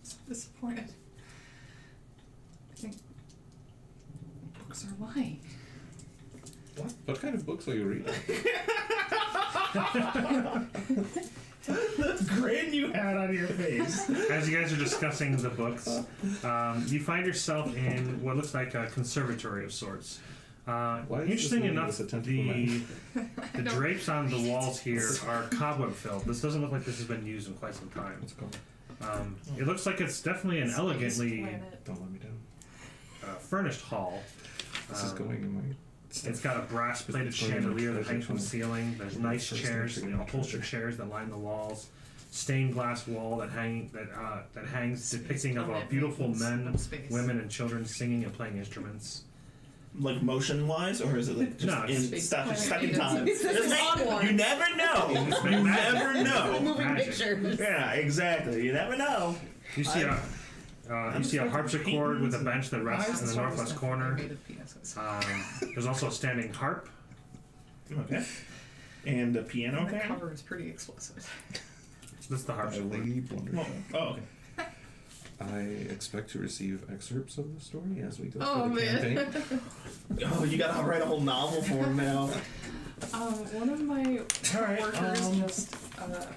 So disappointed. I think books are lying. What kind of books are you reading? The grin you had on your face. As you guys are discussing the books, you find yourself in what looks like a conservatory of sorts. Why is Interesting this enough, a tentacle the drapes on the walls here are cobweb filled. This doesn't look like this has been used in quite some time. What's it called? It looks like it's definitely an Space elegantly planet. Don't let me down. furnished hall. This is going in my. It's got a brass plated It's going in my chandelier that treasure hangs from the chest. ceiling. There's nice First chairs, entry in my upholstered treasure. chairs that line the walls. Stained glass wall that hangs depicting of planet beautiful maidens men, of space. women, and children singing and playing instruments. Like motion wise, or is it like just No, it's in Space stuck Planet in time? Maidens. It's Just odd make- ones. you never know. It's You magic. never know. Moving Magic. pictures. Yeah, exactly. You never know. You see You see a harpsichord with a bench that rests in the northwest corner. Made of penises. There's also a standing harp. Okay. And the piano The fan? cover is pretty explicit. That's the harpsichord. Lady Blunderstone. Oh, okay. I expect to receive excerpts of the story as we go Oh, through the man. campaign. Oh, you gotta write a whole novel for him now. One of my Alright, workers just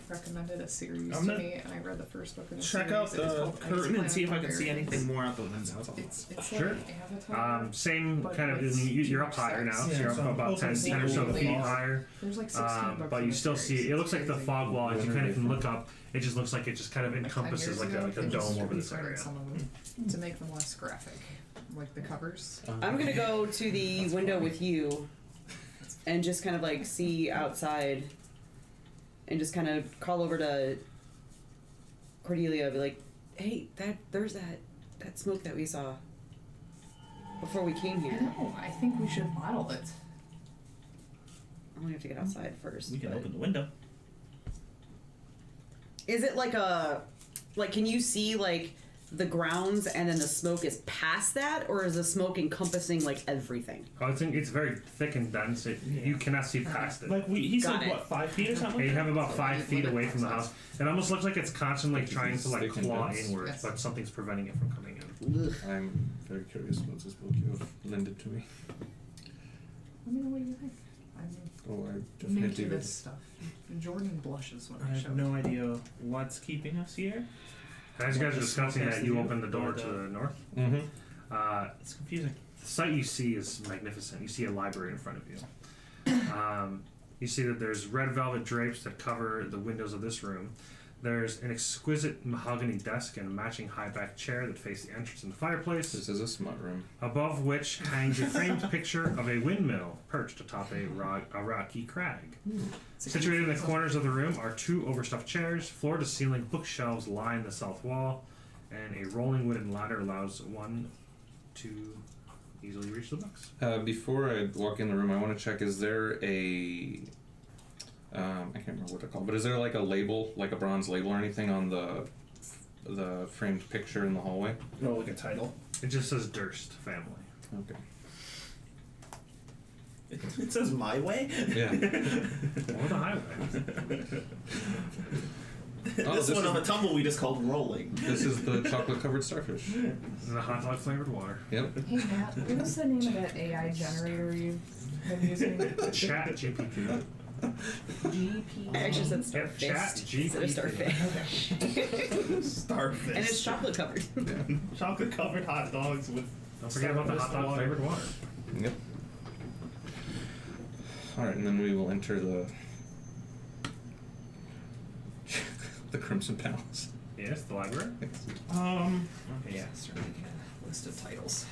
recommended a series I'm to gonna me, and I read the first book in the Check series. out It's the called curtain and see if I can Ice see Planet anything Barbarians. more out the window. It's Sure. like Avatar. Same But kind of. it's You're up much higher now, size. so you're Yeah, up so I'm about 10 hoping to or see so all the feet walls. higher. There's like 16 books But in you the still series. see. It looks like the Crazy. fog wall. As you kind of can Wonderful. look up, it just looks like it just kind of Like 10 encompasses years like ago, a they just dome over this restarted area. some of them to make them less graphic, like the covers. I'm gonna go to the window with you and just kind of like see outside and just kind of call over to Cordelia, be like, hey, there's that smoke that we saw before we came I here. know. I think we should model it. I only have to get outside first. We can but- open the window. Is it like can you see like the grounds and then the smoke is past that, or is the smoke encompassing like everything? Oh, it's very thick and dense. You cannot see past it. Like he Got said, it. what, 5 feet or something? And you have about 5 feet away from the house. It almost looks like it's constantly trying to like Thick and claw dense. inwards, Yes. but something's preventing it from coming in. Ugh. I'm very curious about this book you have lended to me. Let me know what you think. I'm Oh, I new definitely to will. this stuff. Jordan blushes when I I have show no idea what's keeping us here. As you guys are What the smoke discussing has that, to you do open the door with to the north. Mm-hmm. It's confusing. The sight you see is magnificent. You see a library in front of you. You see that there's red velvet drapes that cover the windows of this room. There's an exquisite mahogany desk and a matching high-back chair that face the entrance and the fireplace, This is a smut room. above which hangs a framed picture of a windmill perched atop a rocky crag. Situated in the corners of the room are 2 overstuffed chairs, floor-to-ceiling bookshelves line the south wall, and a rolling wooden ladder allows one to easily reach the books. Before I walk in the room, I want to check, is there a... I can't remember what they're called, but is there like a label, like a bronze label or anything on the framed picture in the hallway? Oh, like a title. It just says Durst family. Okay. It says my way? Yeah. Or the highway. Oh, This this one is- on a tumble we just called rolling. This is the chocolate-covered starfish. And the hot dog flavored water. Yep. Hey Matt, what was the name of that AI generator you've been using? Chat GPT. GP. I actually said Yep, Chat starfist instead of GPT. starfish. Starfish. And it's chocolate covered. Yeah. chocolate covered hot dogs with. Don't forget about the hot dog flavored water. Yep. Alright, and then we will enter the... the Crimson Palace. Yes, the library. Okay, yeah. Starting a list of titles.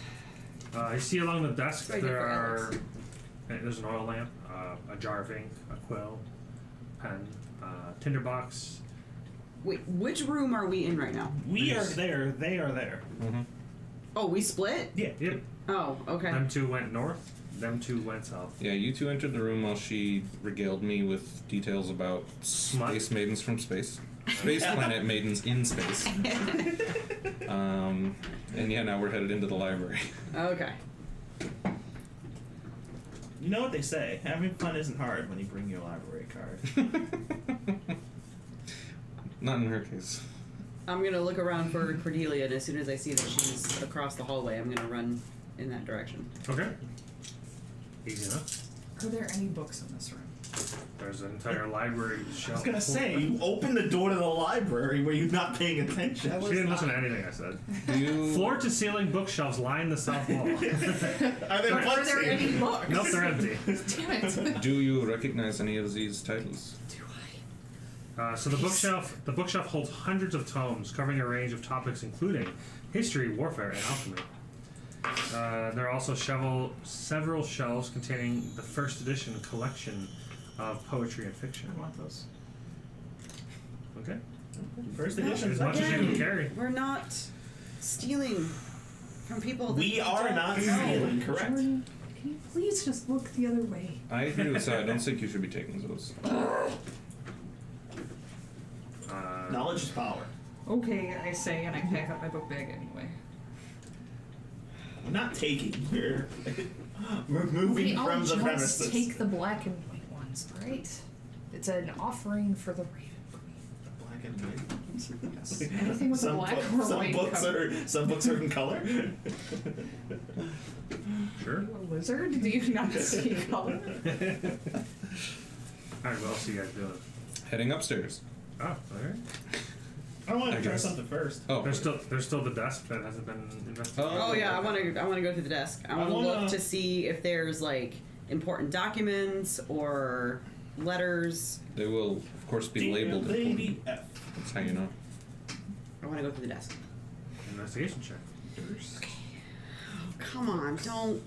You see along the desk Right here there for are. Alex. There's an oil lamp, a jar of ink, a quill, pen, tinderbox. Wait, which room are we in right now? We are Yes. there, they are there. Mm-hmm. Oh, we split? Yeah. Yep. Oh, okay. Them 2 went north. Them 2 went south. Yeah, you two entered the room while she regaled me with details about Smut. space maidens from space. Space planet maidens in space. And yeah, now we're headed into the library. Okay. You know what they say, having fun isn't hard when you bring your library card. Not in her case. I'm gonna look around for Cordelia, and as soon as I see that she's across the hallway, I'm gonna run in that direction. Okay. Easy enough. Are there any books in this room? There's an entire library I shelf. was gonna full- say, you opened the door to the library where you're not paying attention. That She was didn't not- listen to anything I said. Do you... Floor to ceiling bookshelves line the south wall. Are there Are books Are there in? any books? Nope, they're empty. Damn it. Do you recognize any of these titles? Do I? So the bookshelf holds hundreds of tomes covering a range of topics including history, warfare, and alchemy. There are also several shelves containing the first edition collection of poetry and fiction. I want those. Okay. First edition. As much as you can Again, carry. we're not stealing from people. That We are don't not know. stealing, correct. Jordan, can you please just look the other way? I agree with that. I don't think you should be taking those. Knowledge is power. Okay, I say, and I pack up my book bag anyway. We're not taking. We're moving I'll from the just premises. take the black and white ones, alright? It's an offering for the Raven Black and white. Queen. Yes. Anything with a black or some white books cover. some books are in color. Sure. Are you a lizard? Do you not see color? Alright, what else are you guys doing? Heading upstairs. Oh, alright. I want I to try guess. something first. Oh, There's still the desk that hasn't been investigated. Oh yeah, I want to go to the desk. I want to wanna- look to see if there's like important documents or letters. they will of course be Dear labeled Lady important. F. That's how you know. I want to go to the desk. Investigation check. Oh, come on, don't.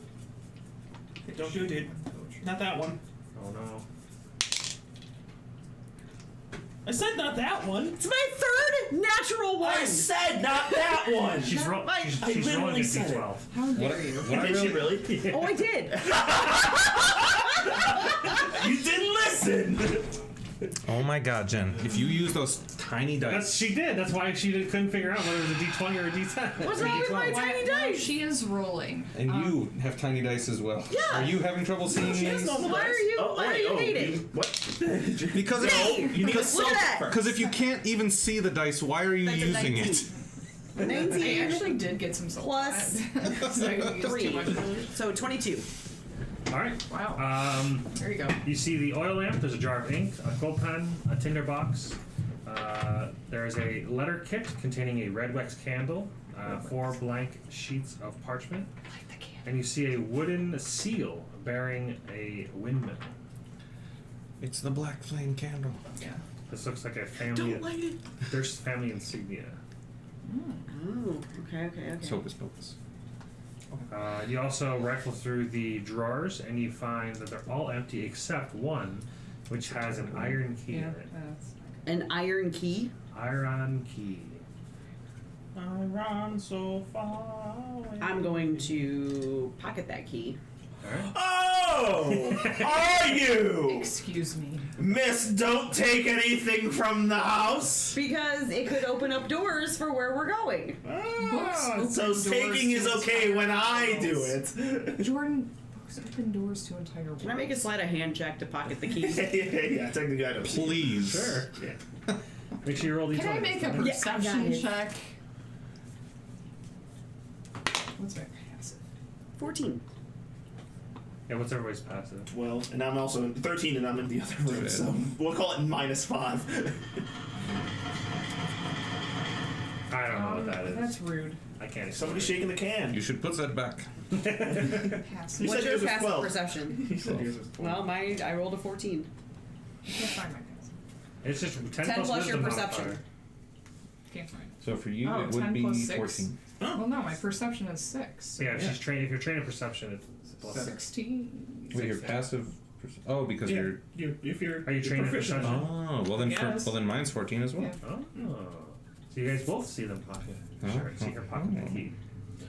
Don't do it, dude. Not that one. Oh no. I said not that one. It's my third natural one. I said not that one. She's, Not my- she's, I she's rolling a literally said it. d12. How What, dare you? what I Did she really, really? Oh, I did. You didn't listen. oh my God, Jen! If you use those tiny dice, She did. That's why she couldn't figure out whether it was a d20 or a d10. What's Or a wrong with d12. my tiny dice? She is rolling. and you have tiny dice as well. Yeah. Are you having trouble seeing She has these? normal Why dice. are you- why are you hating? What? Because Hey! you need Look at that. Because if you can't even see the dice, why are you That's a using 19. it? 19 I actually did get some salt. Plus so I used too 3. much. So 22. All right. Wow. There you go. You see the oil lamp. There's a jar of ink, a quill pen, a tinder box. There is a letter kit containing a red wax candle, 4 blank sheets of parchment, and you see a wooden seal bearing a windmill. It's the black flame candle. Yeah. This looks like a family. Don't light it. There's family insignia. Oh, okay. It's hocus pocus. You also rifle through the drawers, and you find that they're all empty except one, which has an iron key Yeah. in it. An iron key. Iron key. I run so far away. I'm going to pocket that key. Alright. Oh! Are you? Excuse me. Miss, don't take anything from the house. Because it could open up doors for where we're going. Ah, open so doors taking to is okay entire when I worlds. do it. Jordan, books open doors to entire worlds. Can I make a sleight of hand check to pocket the key? yeah, technically I don't. Please. Sure. Yeah. Make sure you roll these. Can I make a Yeah, I perception got it. check? What's my passive? 14. Yeah, what's everybody's passive? 12, and I'm also 13, and I'm in the other room, Good. so we'll call it -5. I don't know what that is. That's rude. I can't. Somebody's explain shaking the can. You should put that back. Passive. You What's said your yours was passive 12. perception? You said yours was 12. Well, I rolled a 14. I can't find my passive. It's just 10, 10 plus your wisdom perception. modifier. Can't find it. So for you, Oh, it 10 would be plus 6? 14. Well, no, my perception is 6. Yeah, if she's trained. If you're trained in perception, it's plus 6. 16. Wait, your passive. Oh, because Yeah, you're. if you're. Are you trained in proficient. perception? Oh, well then. Yes. Well then, mine's 14 as well. Yeah. Oh. So you guys both see them pocket. Sure. See her pocket the key.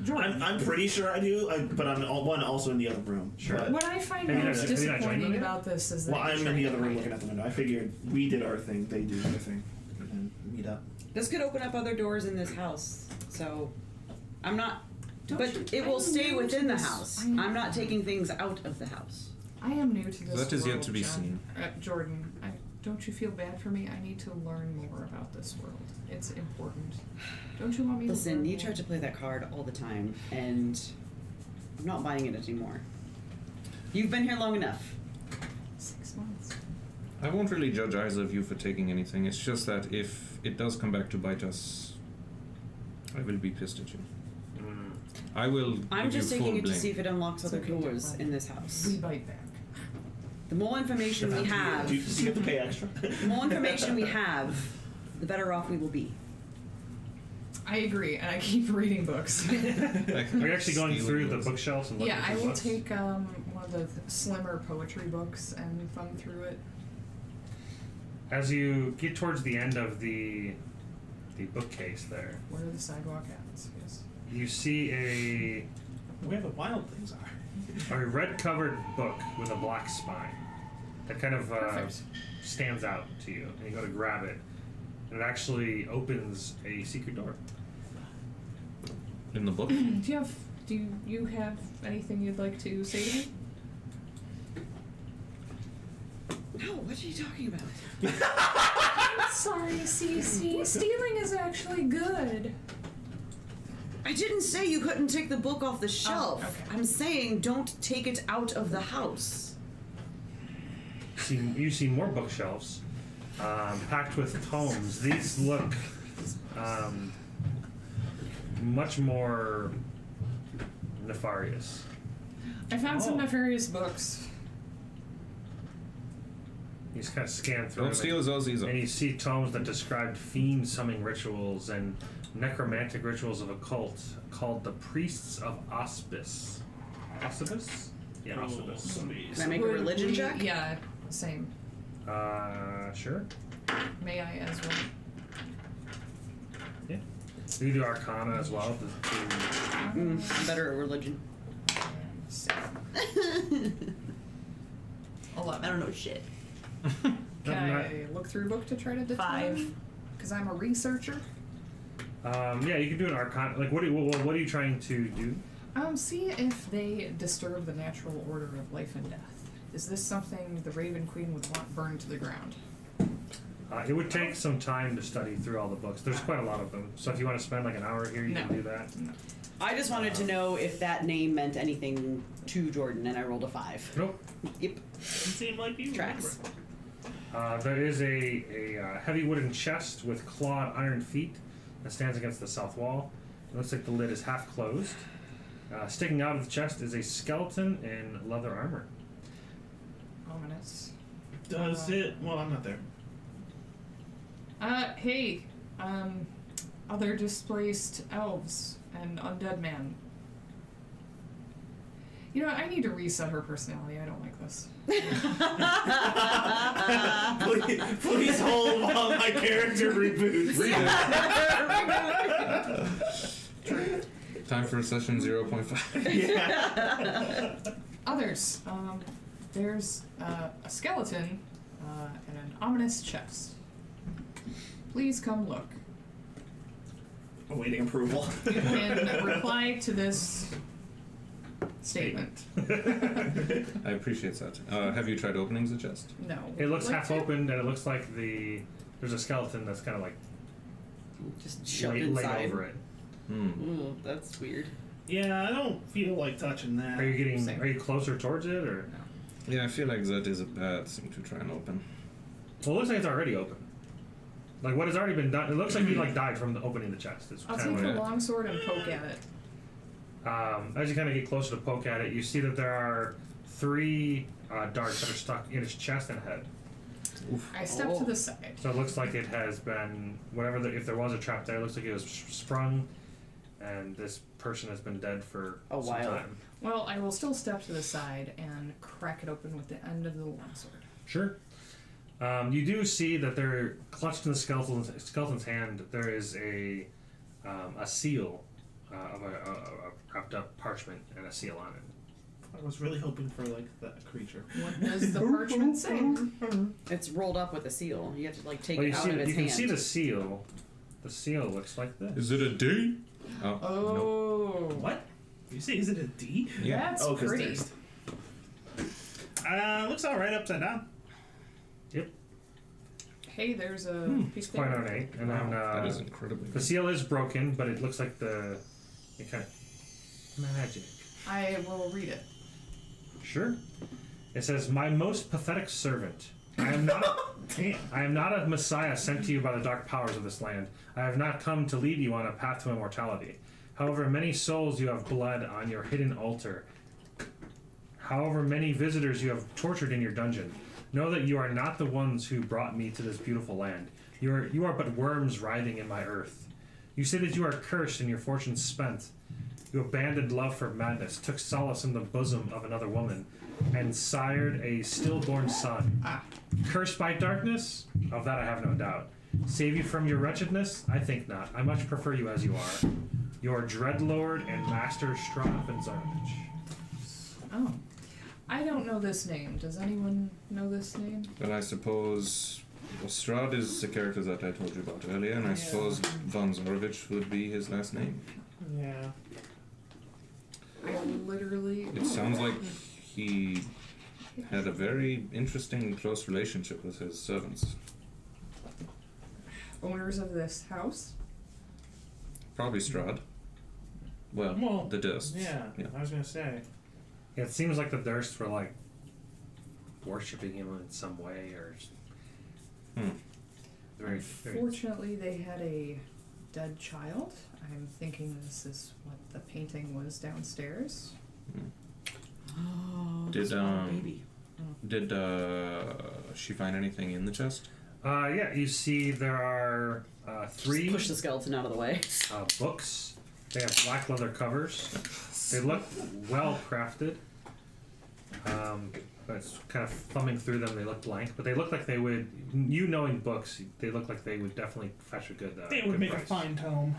Jordan. I'm pretty sure I do, but I'm also in the other room. Sure. But- What I find Have you most not- have you not joined them disappointing yet? about this is that well, I'm you're in the trying other to room hide looking it. at the window. I figured we did our thing, they do their thing, and then meet up. This could open up other doors in this house. So, I'm not. Don't But you- it will I'm stay new within to the this. house. I know. I'm not taking things out of the house. I am new to this That is yet world, to be Jen. seen. Jordan, don't you feel bad for me? I need to learn more about this world. It's important. Don't you want me to Listen, learn you more? try to play that card all the time, and I'm not buying it anymore. You've been here long enough. 6 months. I won't really judge either of you for taking anything. It's just that if it does come back to bite us, I will be pissed at you. Mm. I will. I'm give just you taking full it to blame. see if it unlocks It's other okay, don't doors worry. in this house. We bite back. The more information we have, Do you have to pay extra? the more information we have, the better off we will be. I agree, and I keep reading books. Are you actually going Stealing through the books. bookshelves and looking Yeah, I through will books? take one of the slimmer poetry books and thumb through it. As you get towards the end of the bookcase there, Where are the sidewalk atmospheres? you see Where the wild things are. a red-covered book with a black spine that kind of Perfect. stands out to you. And you go to grab it, and it actually opens a secret door. In the book? Do you have anything you'd like to say to me? No, what are you talking about? Sorry, Cece. Stealing is actually good. I didn't say you couldn't take the book off the shelf. okay. I'm saying don't take it out of the house. You see more bookshelves packed with tomes. These look much more nefarious. I found some nefarious books. You just kind of scan through Don't them, steal his Aussies. and you see tomes that describe fiend summoning rituals and necromantic rituals of a cult called the Priests of Auspice. Auspice? Yeah, Auspice. Can I make a religion check? Yeah, same. Sure. May I as well? Yeah. You do Arcana as well. I'm better at religion. Same. 11. I don't know shit. Can I look through a book to try to determine? 5. Because I'm a researcher. Yeah, you can do an Arcana. Like, what are you trying to do? See if they disturb the natural order of life and death. Is this something the Raven Queen would want burned to the ground? It would take some time to study through all the books. There's quite a lot of them. So if you want to spend like an hour here, you No. can do that. No. I just wanted to know if that name meant anything to Jordan, and I rolled a 5. Nope. Yep. Doesn't seem like you Tracks. There is a heavy wooden chest with clawed iron feet that stands against the south wall. It looks like the lid is half closed. Sticking out of the chest is a skeleton in leather armor. Ominous. Does it? Well, I'm not there. Hey, other displaced elves and undead man. You know what? I need to reset her personality. I don't like this. Please hold while my character reboots. Time for session 0.5. Yeah. Others. There's a skeleton and an ominous chest. Please come look. Awaiting approval. You can reply to this statement. I appreciate that. Have you tried opening the chest? No. It looks Like half to? opened, and it looks like there's a skeleton that's kind of like Just shoved laid inside. over it. Ooh, that's weird. Yeah, I don't feel like touching that. Are you Same. Are you closer towards it, or? Yeah, I feel like that is a bad thing to try and open. Well, it looks like it's already open. Like what has already been done. It looks like he like died from opening the chest. It's I'll kind take of the longsword and poke at it. as you kind of get closer to poke at it, you see that there are 3 darts that are stuck in its chest and head. I step to the side. So it looks like it has been if there was a trap there, it looks like it was sprung, and this person has been dead for A some while. time. Well, I will still step to the side and crack it open with the end of the longsword. Sure. You do see that there, clutched in the skeleton's hand, there is a seal of a wrapped up parchment and a seal on it. I was really hoping for like that creature. What does the parchment say? It's rolled up with a seal. You have to like take Well, it you out see, of its you can hand. see the seal. The seal looks like this. Is it a D? Oh. Oh. What? You say is it a D? Yeah. That's Oh, 'cause pretty. there's- looks all right upside down. Yep. Hey, there's a piece It's of quite paper. ornate. And Wow, then that is incredibly the seal is broken, but it looks like it kind of magic. I will read it. Sure. It says, "My most pathetic servant. I am not. Damn. I am not a messiah sent to you by the dark powers of this land. I have not come to lead you on a path to immortality. However many souls you have bled on your hidden altar, however many visitors you have tortured in your dungeon, know that you are not the ones who brought me to this beautiful land. You are but worms writhing in my earth. You say that you are cursed and your fortunes spent. You abandoned love for madness, took solace in the bosom of another woman, and sired a stillborn son. Cursed by darkness? Of that I have no doubt. Save you from your wretchedness? I think not. I much prefer you as you are. Your dreadlord and master Strahd and Zarnich." Oh. I don't know this name. Does anyone know this name? Then I suppose Well, Strahd is the character that I told you about earlier, and I suppose Von Zorovich would be his last name. Yeah. I literally. It sounds like he had a very interesting and close relationship with his servants. Owners of this house. Probably Strahd. Well, the Dursts. Yeah, I was gonna say. Yeah, it seems like the Dursts were like worshipping him in some way, or very. Fortunately, they had a dead child. I'm thinking this is what the painting was downstairs. Oh, Did small baby. Did she find anything in the chest? Yeah, you see there are three Just push the skeleton out of the way. books. They have black leather covers. They look well crafted. But it's kind of thumbing through them. They look blank, but they look like they would. You knowing books, they look like they would definitely fetch a good. They good would make price. a fine tome.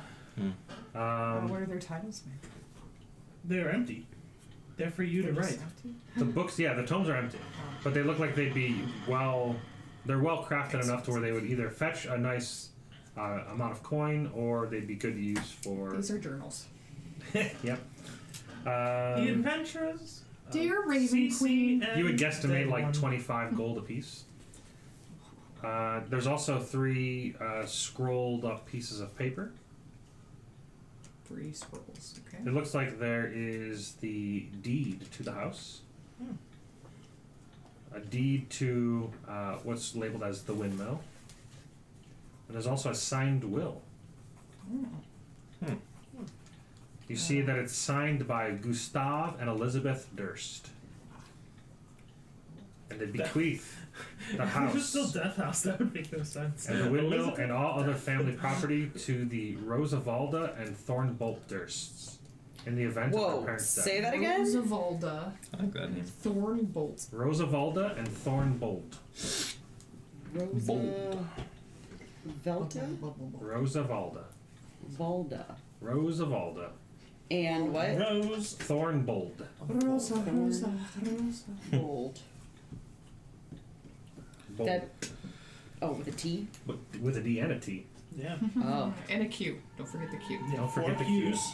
What are their titles made? They're empty. They're for you to They're just write. empty? The books, yeah, the tomes are empty, but they look like they'd be well. They're well crafted enough to where they would either fetch a nice amount of coin, or they'd be good to use for. These are journals. Yep. The Adventurers. Dear Raven Queen. You would Dead guesstimate like One. 25 gold apiece. There's also 3 scrolled up pieces of paper. 3 scrolls. Okay. It looks like there is the deed to the house. A deed to what's labeled as the windmill. And there's also a signed will. You see that it's signed by Gustav and Elizabeth Durst. And they bequeath the If it was house still Death House, that would make no sense. and the windmill Elizabeth- and all other family property to the Rosavalda and Thornbolt Dursts in the event of Whoa, their parents' death. say that again? Rosavalda I like that name. Thornbolt. Rosavalda and Thornbolt. Rosa... Velta? Rosavalda. Valda. Rosavalda. And what? Rose. Thornbolt. Rosa. Bold. Bold. That... Oh, with a T? With a D and a T. Yeah. Oh. And a Q. Don't forget the Q. Yeah, Don't forget 4 the Q's. Q's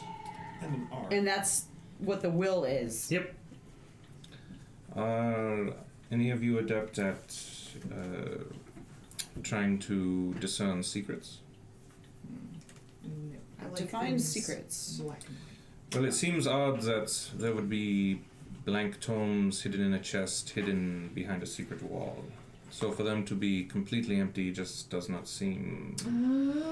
and an R. And that's what the will is. Yep. Any of you adept at trying to discern secrets? No. I like Define things secrets. black and white. Well, it seems odd that there would be blank tomes hidden in a chest, hidden behind a secret wall. So for them to be completely empty just does not seem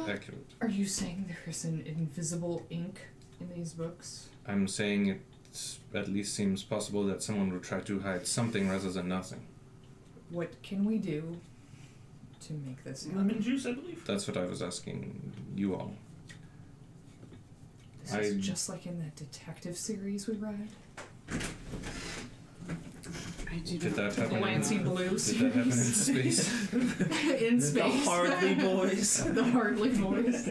accurate. Are you saying there's an invisible ink in these books? I'm saying it at least seems possible that someone would try to hide something rather than nothing. What can we do to make this happen? Lemon juice, I believe. That's what I was asking you all. This is just like in that detective series we read. Did that happen? Lancey Blue Did that happen in space? in space. The Hardley boys. The Hardley boys.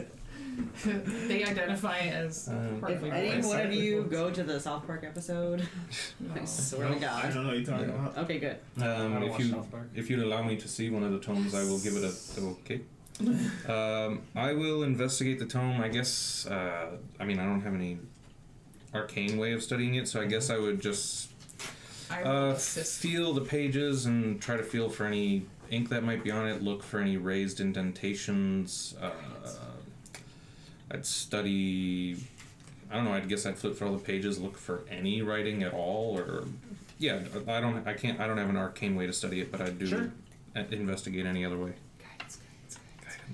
They identify as If Hardley If any boys. one of you go to the South Park episode, I No. swear to I God. don't know what you're talking Yeah. about. Okay, good. I don't If watch you South Park. if you'd allow me to see one of the tomes, I will give it a okay. I will investigate the tome. I guess. I mean, I don't have any arcane way of studying it, so I guess I would just I will assist. feel the pages and try to feel for any ink that might be on it. Look for any raised indentations. I'd study. I don't know. I guess I'd flip through all the pages, look for any writing at all, or yeah. I don't have an arcane way to study it, but I do Sure. investigate any other way. Guidance.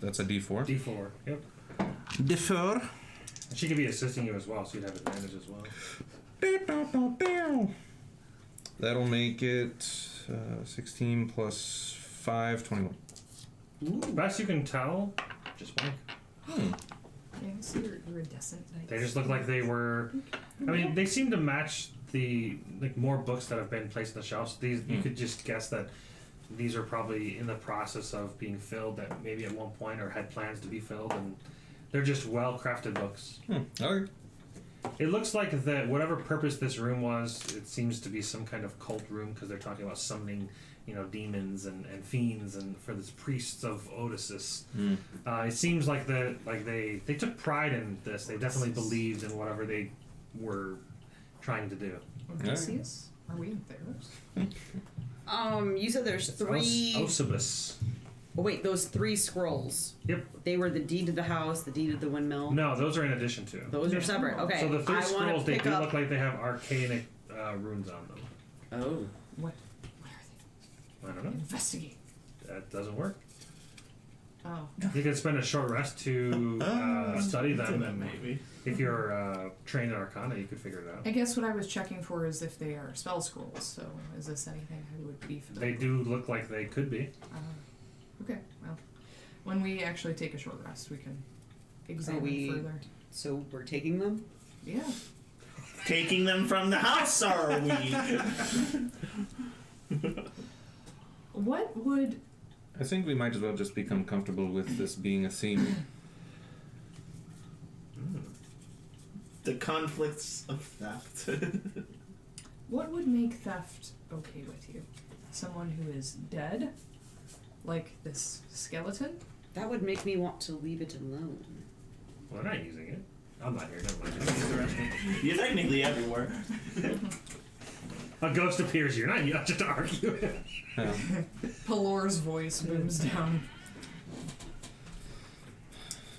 That's a D4. D4. Yep. Defer. And she could be assisting you as well, so you'd have advantage as well. That'll make it 16 plus 5, 21. Best you can tell, just blank. Yeah, so you're iridescent. They just look like they were. I mean, they seem to match the more books that have been placed on the shelves. These you could just guess that these are probably in the process of being filled. That maybe at one point or had plans to be filled, and they're just well crafted books. Okay. It looks like that whatever purpose this room was, it seems to be some kind of cult room because they're talking about summoning, demons and fiends and for the priests of Odysseus. It seems like they took pride in this. They definitely believed in whatever they were trying to do. Odysseus? Are we in Theros? You said there's 3. Osibus. Oh, wait, those 3 scrolls. Yep. They were the deed to the house, the deed of the windmill. No, those are in addition to. Those are separate. Okay. So the 3 I wanna scrolls, they pick do up- look like they have arcanic runes on them. Oh. What are I don't know. they? Investigate. That doesn't work. Oh. You can spend a short rest to study them, and maybe. if you're trained in Arcana, you could figure it out. I guess what I was checking for is if they are spell scrolls, so is this anything I would be They familiar do look like they could be. Okay, well, when we actually take a short rest, we can examine we- further. So we're taking them? Yeah. Taking them from the house, are we? What would... I think we might as well just become comfortable with this being a theme. The conflicts of theft. What would make theft okay with you? Someone who is dead? Like this skeleton? That would make me want to leave it alone. Well, they're not using it. I'm not here. Never mind. You're technically everywhere. A ghost appears here. Not you. Just to argue it. Pelor's voice booms down.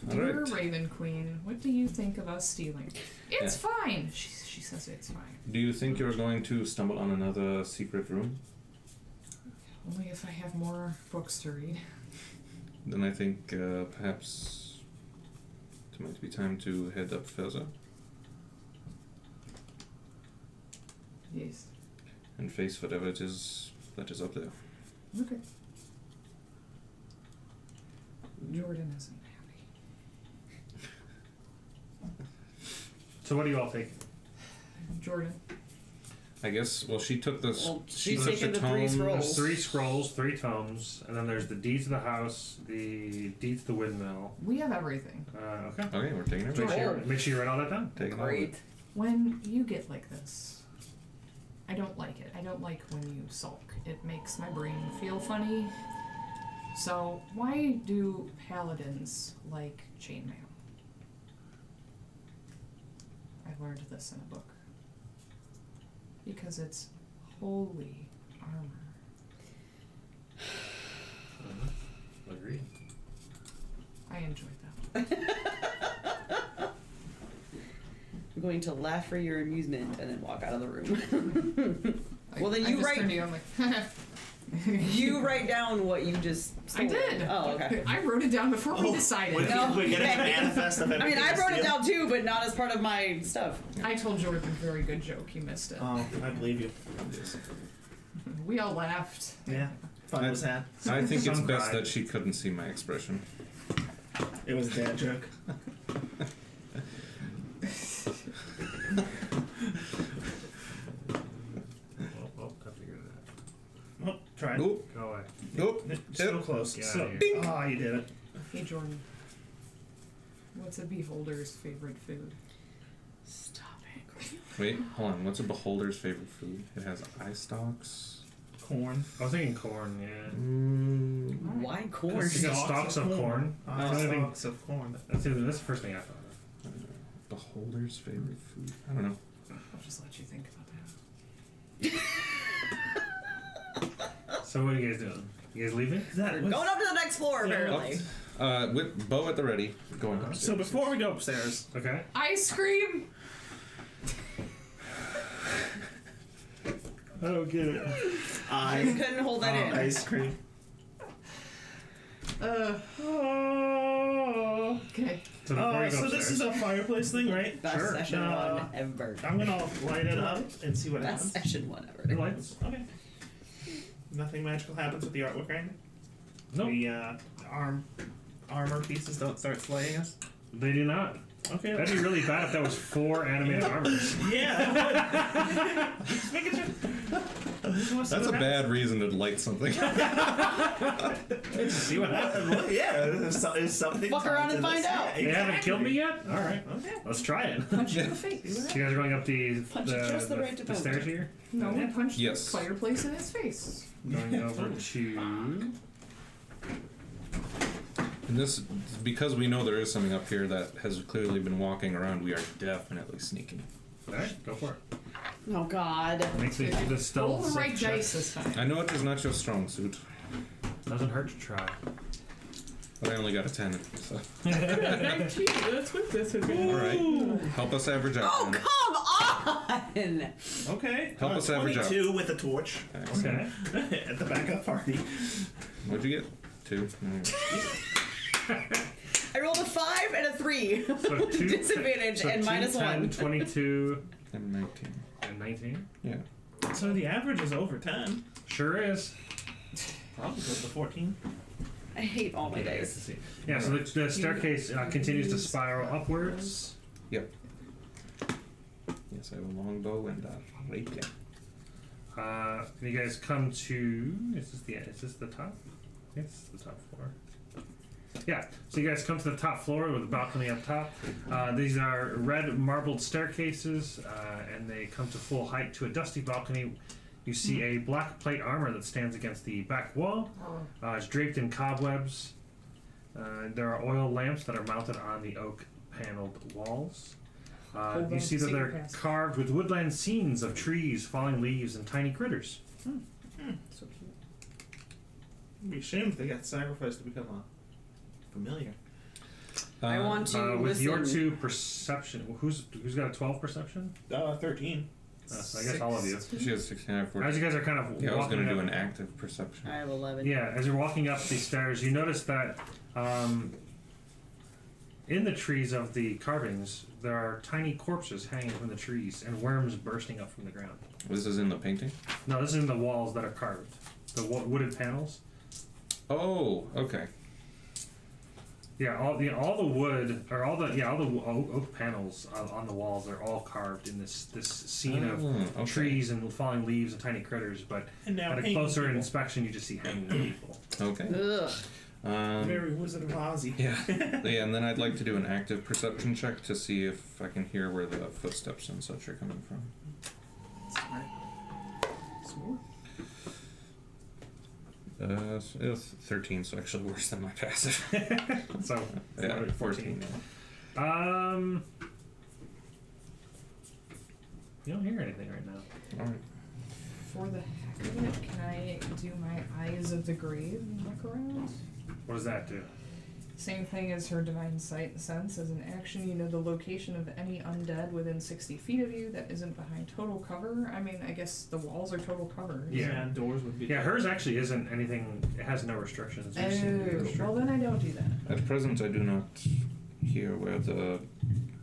Dear Alright. Raven Queen, what do you think of us stealing? It's fine. She says it's fine. Do you think you're going to stumble on another secret room? Only if I have more books to read. Then I think perhaps it might be time to head up further Yes. and face whatever it is that is up there. Okay. Jordan isn't happy. So what do you all take? Jordan. I guess. Well, she took the. Well, she she's took taking the the 3 tomes. scrolls. There's 3 scrolls, 3 tomes, and then there's the deeds of the house, the deeds of the windmill. We have everything. Okay. Okay, we're taking Make everything. sure, make sure you write all that down. Taking all of Great. it. When you get like this, I don't like it. I don't like when you sulk. It makes my brain feel funny. So, why do paladins like chainmail? I learned this in a book. Because it's holy armor. Agreed. I enjoyed that. I'm going to laugh for your amusement and then walk out of the room. Well, then I you just write- turned to you, I'm like, You write down what you just I stole. did. Oh, okay. I wrote it down before we decided. What if No. we're getting a manifest of I mean, everything I to wrote it steal? down too, but not as part of my stuff. I told Jordan a very good joke. He missed it. Oh, I believe you. We all laughed. Yeah. Fun was had. I think it's Some best cried. that she couldn't see my expression. It was a dad joke. Oh, I figured it Oh, try it. Oop, out. Go away. oop. So close. Get So, outta here. oh, you did it. Hey Jordan, what's a beholder's favorite food? Stop it. Wait, hold on. What's a beholder's favorite food? It has eye stalks. Corn. I was thinking corn, yeah. Why corn? You got stalks of corn. Stalks of corn. That's the first thing I thought of. Beholder's favorite food? I don't know. I'll just let you think about that. So what are you guys doing? You guys leaving? Going up to the next floor, apparently. With bow at the ready, going upstairs. So before we go upstairs, Okay. Ice cream. I don't get it. I couldn't hold that in. ice cream. Okay. So before you go So upstairs, this is a fireplace thing, right? Best Sure. session one ever. I'm gonna light it up and see what Best happens. session one ever. the lights. Okay. Nothing magical happens with the artwork, right? Nope. The armor pieces don't start slaying us. They do not. Okay. That'd be really bad if that was 4 animated armors. Yeah. Just making sure. That's a bad reason to light something. See what happens. Well, yeah, is something. Fuck around and find out. They haven't killed me yet? Alright. Okay. Let's try it. Punch you in the face. So you guys are going up the just the right the amount. stairs here? No, we punched Yes. the fireplace in his face. Going over to... And this, because we know there is something up here that has clearly been walking around, we are definitely sneaking. Alright, go for it. Oh God. Makes the Roll stealth the right check. dice this time. I know it is not your strong suit, Doesn't hurt to try. but I only got a 10. So. 19. That's with disadvantage. Alright. Help us average out. Oh then. come on! Okay. Help us average out. 22 with a torch Okay. at the backup party. What'd you get? 2? I rolled a 5 and a 3. So 2 Disadvantage and minus 10, 1. 22, And 19. and 19. Yeah. So the average is over 10. Sure is. Probably close to 14. I hate all my Okay, dice. yeah, so the staircase continues to spiral upwards. Yep. Yes, I have a longbow and a rapier. You guys come to... Is this the top? Yes, it's the top floor. Yeah, so you guys come to the top floor with a balcony up top. These are red marbled staircases, and they come to full height to a dusty balcony. You see a black plate armor that stands against the back wall. It's draped in cobwebs. There are oil lamps that are mounted on the oak paneled walls. Hold You on see to that see your they're pass. carved with woodland scenes of trees, falling leaves, and tiny critters. So cute. It'd be a shame if they got sacrificed to become a familiar. I want to With listen. your 2 perception, who's got a 12 perception? 13. So I guess all of you. She has 16. I have 14. As you guys are kind of Yeah, I was walking going to do up- an active perception. I have 11. Yeah, as you're walking up these stairs, you notice that in the trees of the carvings, there are tiny corpses hanging from the trees and worms bursting up from the ground. This is in the painting? No, this is in the walls that are carved. The wooded panels. Oh, okay. Yeah, all the wood or all the oak panels on the walls are all carved in this scene of Oh, okay. trees and falling leaves and tiny critters. But And now at a hanging closer people. inspection, you just see hanging people. Okay. Ugh. Very Wizard of Ozzy. Yeah. Yeah, and then I'd like to do an active perception check to see if I can hear where the footsteps and such are coming from. Smart. Smart. It was 13, so actually worse than my passive. So Yeah, 14. 14. You don't hear anything right now. Alright. For the heck of it, can I do my Eyes of the Grave and look around? What does that do? Same thing as her Divine Sight and Sense. As an action, you know the location of any undead within 60 feet of you that isn't behind total cover. I mean, I guess the walls are total cover. Yeah. Doors would be. Yeah, hers actually isn't anything. It has no restrictions. You seem to be Oh, well restricted. then I don't do that. At present, I do not hear where the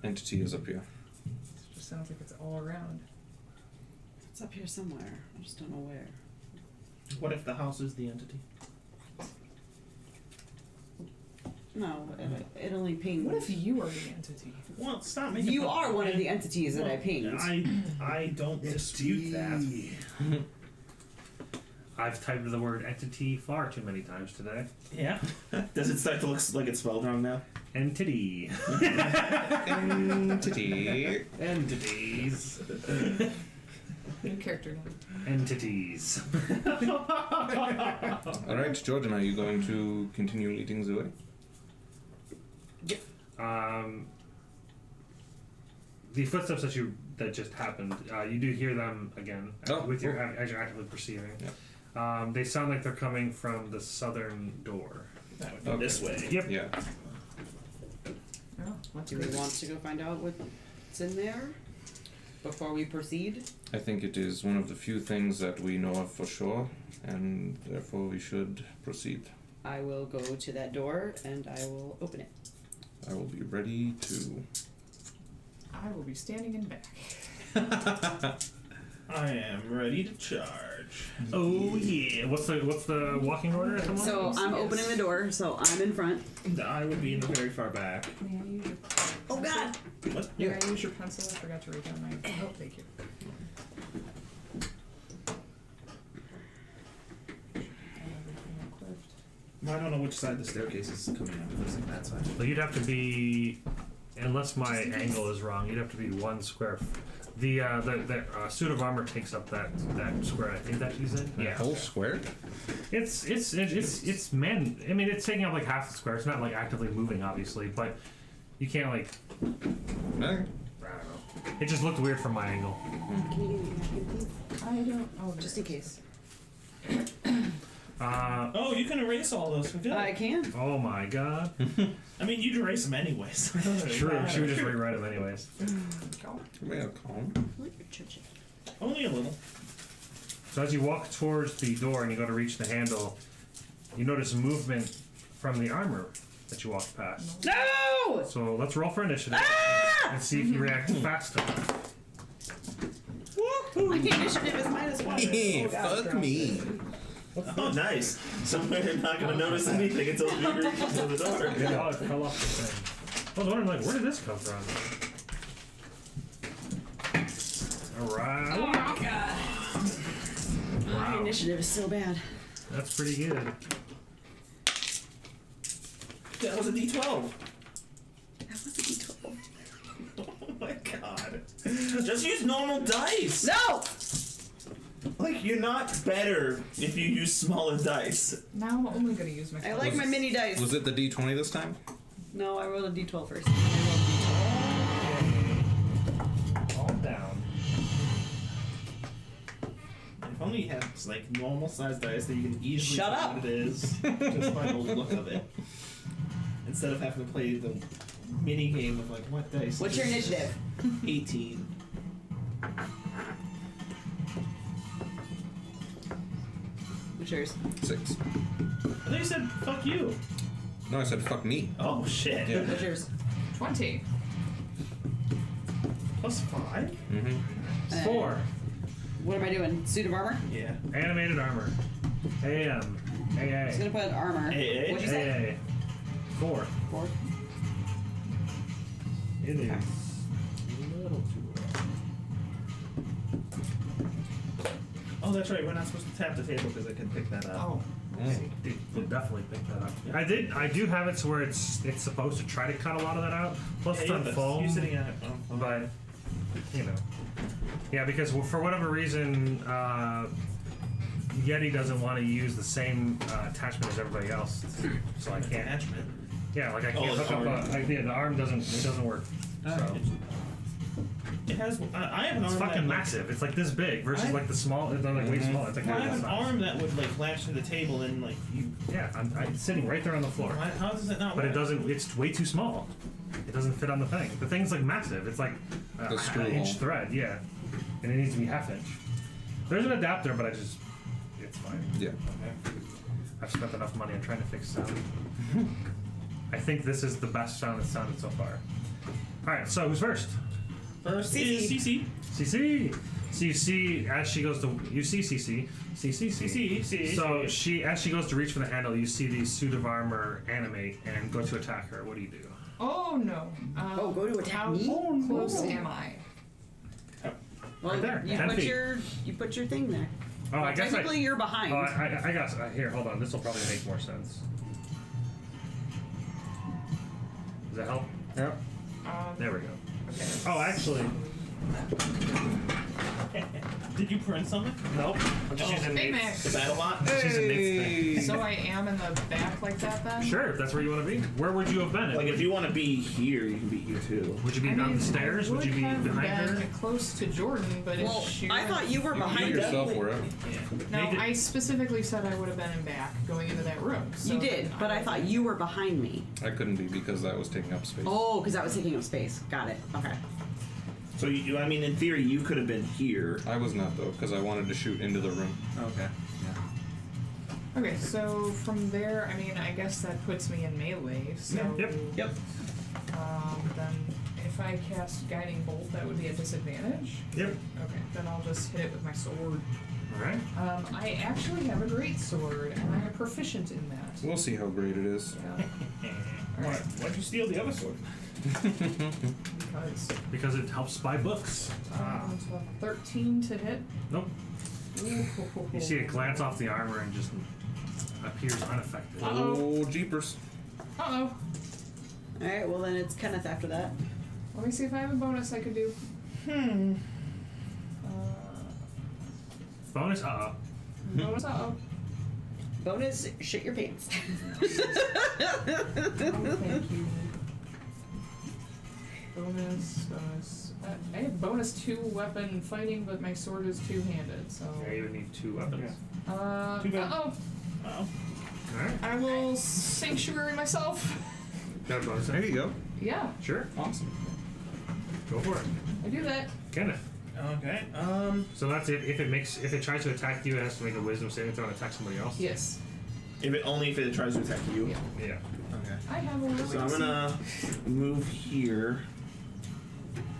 entity is up here. It just sounds like it's all around. It's up here somewhere. I just don't know where. What if the house is the entity? No, it only pings. What if you are the entity? Well, stop making. You fun are of one of me. the entities that I pinged. I don't dispute that. I've typed the word entity far too many times today. Yeah. Does it start to look like it's spelled wrong now? Entity. Entity. Entities. New character name. Entities. Alright, Jordan, are you going to continue leading the way? The footsteps that just happened, you do hear them again with your as you're actively perceiving. Yeah. They sound like they're coming from the southern door. That would be Okay. this way. Yep. Yeah. Oh, let's Do we want to go find out what's in there before we proceed? I think it is one of the few things that we know of for sure, and therefore we should proceed. I will go to that door and I will open it. I will be ready to. I will be standing in back. I am ready to charge. Oh yeah. What's the walking order at the moment? So I'm opening the door, so I'm in front. I would be in the very far back. May I use your Oh God! What? May I use your pencil? I forgot to write down my. Oh, thank you. Well, I don't know which side the staircase is coming out. It looks like that side. So you'd have to be, unless my angle is wrong, you'd have to be 1 square. The suit of armor takes up that square. I think that he's in. A whole square? It's man. I mean, it's taking up like half the square. It's not like actively moving, obviously, but you can't like. Okay. I don't know. It just looked weird from my angle. Can you give me a napkin, please? I don't. Oh, just in case. Oh, you can erase all those. We're good. I can. Oh my god. I mean, you'd erase them anyways. True. She would just rewrite them anyways. Maybe I'll call him. Only a little. So as you walk towards the door and you go to reach the handle, you notice movement from the armor that you walked past. No! So let's roll for initiative and see if you react fast enough. My initiative is -1. Fuck me. Oh, nice. So we're not going to notice anything until we reach to the door. Yeah, it fell off the thing. I was wondering, like, where did this come from? Alright. My initiative is so bad. That's pretty good. That was a D12. That was a D12. Oh my god. Just use normal dice. No! Like, you're not better if you use smaller dice. Now I'm only gonna use my. I like my mini dice. Was it the D20 this time? No, I rolled a D12 first. Calm down. If only you had like normal sized dice that you can easily Shut tell up. what it is just by the look of it. Instead of having to play the mini game of like what dice. What's your initiative? 18. What's yours? 6. I thought you said fuck you. No, I said fuck me. Oh shit. Yeah. What's yours? 20. Plus 5? Mm-hmm. 4. What am I doing? Suit of armor? Yeah. Animated armor. AM. I was AA. gonna put armor. AA? What'd you say? AA. 4. 4. It is a little too low. Oh, that's right. We're not supposed to tap the table because I can pick that up. Oh. We'll definitely pick that up. I do have it to where it's supposed to try to cut a lot of that out. Plus it's on foam. You're sitting at it. Oh, But, you know. Yeah, because for whatever reason, Yeti doesn't want to use the same attachment as everybody else. So I can't. Attachment. Yeah, like I can't Oh, hook the up arm. the arm doesn't work. So. It has. I have an It's arm fucking that, massive. It's like this big versus I- like the small. It's like way smaller. It's like Well, I half have the an size. arm that would like latch to the table and like you. Yeah, I'm sitting right there on the floor. How does it not But work? it doesn't. It's way too small. It doesn't fit on the thing. The thing's like massive. It's like The screw an inch hole. thread. Yeah, and it needs to be half inch. There's an adapter, but it's fine. Yeah. I've spent enough money on trying to fix sound. I think this is the best sound it's sounded so far. All right, so who's first? First is CC. CC. So you see as she goes to CC. CC. So as she goes to reach for the handle, you see the suit of armor animate and go to attack her. What do you do? Oh no. Oh, go to attack how me? close am I? Well, Right there, you 10 put feet. your thing there. Oh, I guess Technically, you're behind. Oh, I got here. Hold on. This will probably make more sense. Does that help? Yep. There we go. Okay. Oh, actually, Did you print something? nope. I'm just using Big Nate's. Mac. The battle bot. Just using Nate's thing. So I am in the back like that then? Sure, if that's where you want to be. Where would you have been? Like if you want to be here, you can be here too. Would you be I down mean, the stairs? I Would you be have behind been her? close to Jordan, but Well, if she I thought you were You behind me. yourself were out. Yeah. No, They did- I specifically said I would have been in back going into that room. So You did, then but I thought you were behind me. I couldn't be because that was taking up space. Oh, because that was taking up space. Got it. Okay. So you, I mean, in theory, you could have been here. I was not though because I wanted to shoot into the room. Okay. Okay, so from there, I mean, I guess that puts me in melee. So Yep. Yep. then if I cast Guiding Bolt, that would be a disadvantage. Yep. Okay, then I'll just hit it with my sword. All right. I actually have a great sword, and I'm proficient in that. We'll see how great it is. Yeah. Why? Why'd you steal the other sword? Because Because it helps buy books. it's a 13 to hit. Nope. You see it glance off the armor and just a appears unaffected. Uh-oh. Oh, jeepers. Uh-oh. Alright, well then it's Kenneth after that. Let me see if I have a bonus I could do. Bonus, uh-oh. Bonus, uh-oh. Bonus, shit your pants. Oh, thank you. Bonus. I have bonus 2 weapon fighting, but my sword is 2-handed, so. Yeah, you would need 2 weapons. Too bad. Uh-oh. Uh-oh. Alright. I will sanctuary myself. Got a bonus. There you go. Yeah, Sure. Awesome. Go for it. I do that. Kenneth. Okay. So that's it. If it tries to attack you, it has to make a wisdom saving throw and attack somebody else. Yes. If it tries to attack you. Yeah. Yeah. Okay. I have a really So I'm gonna move here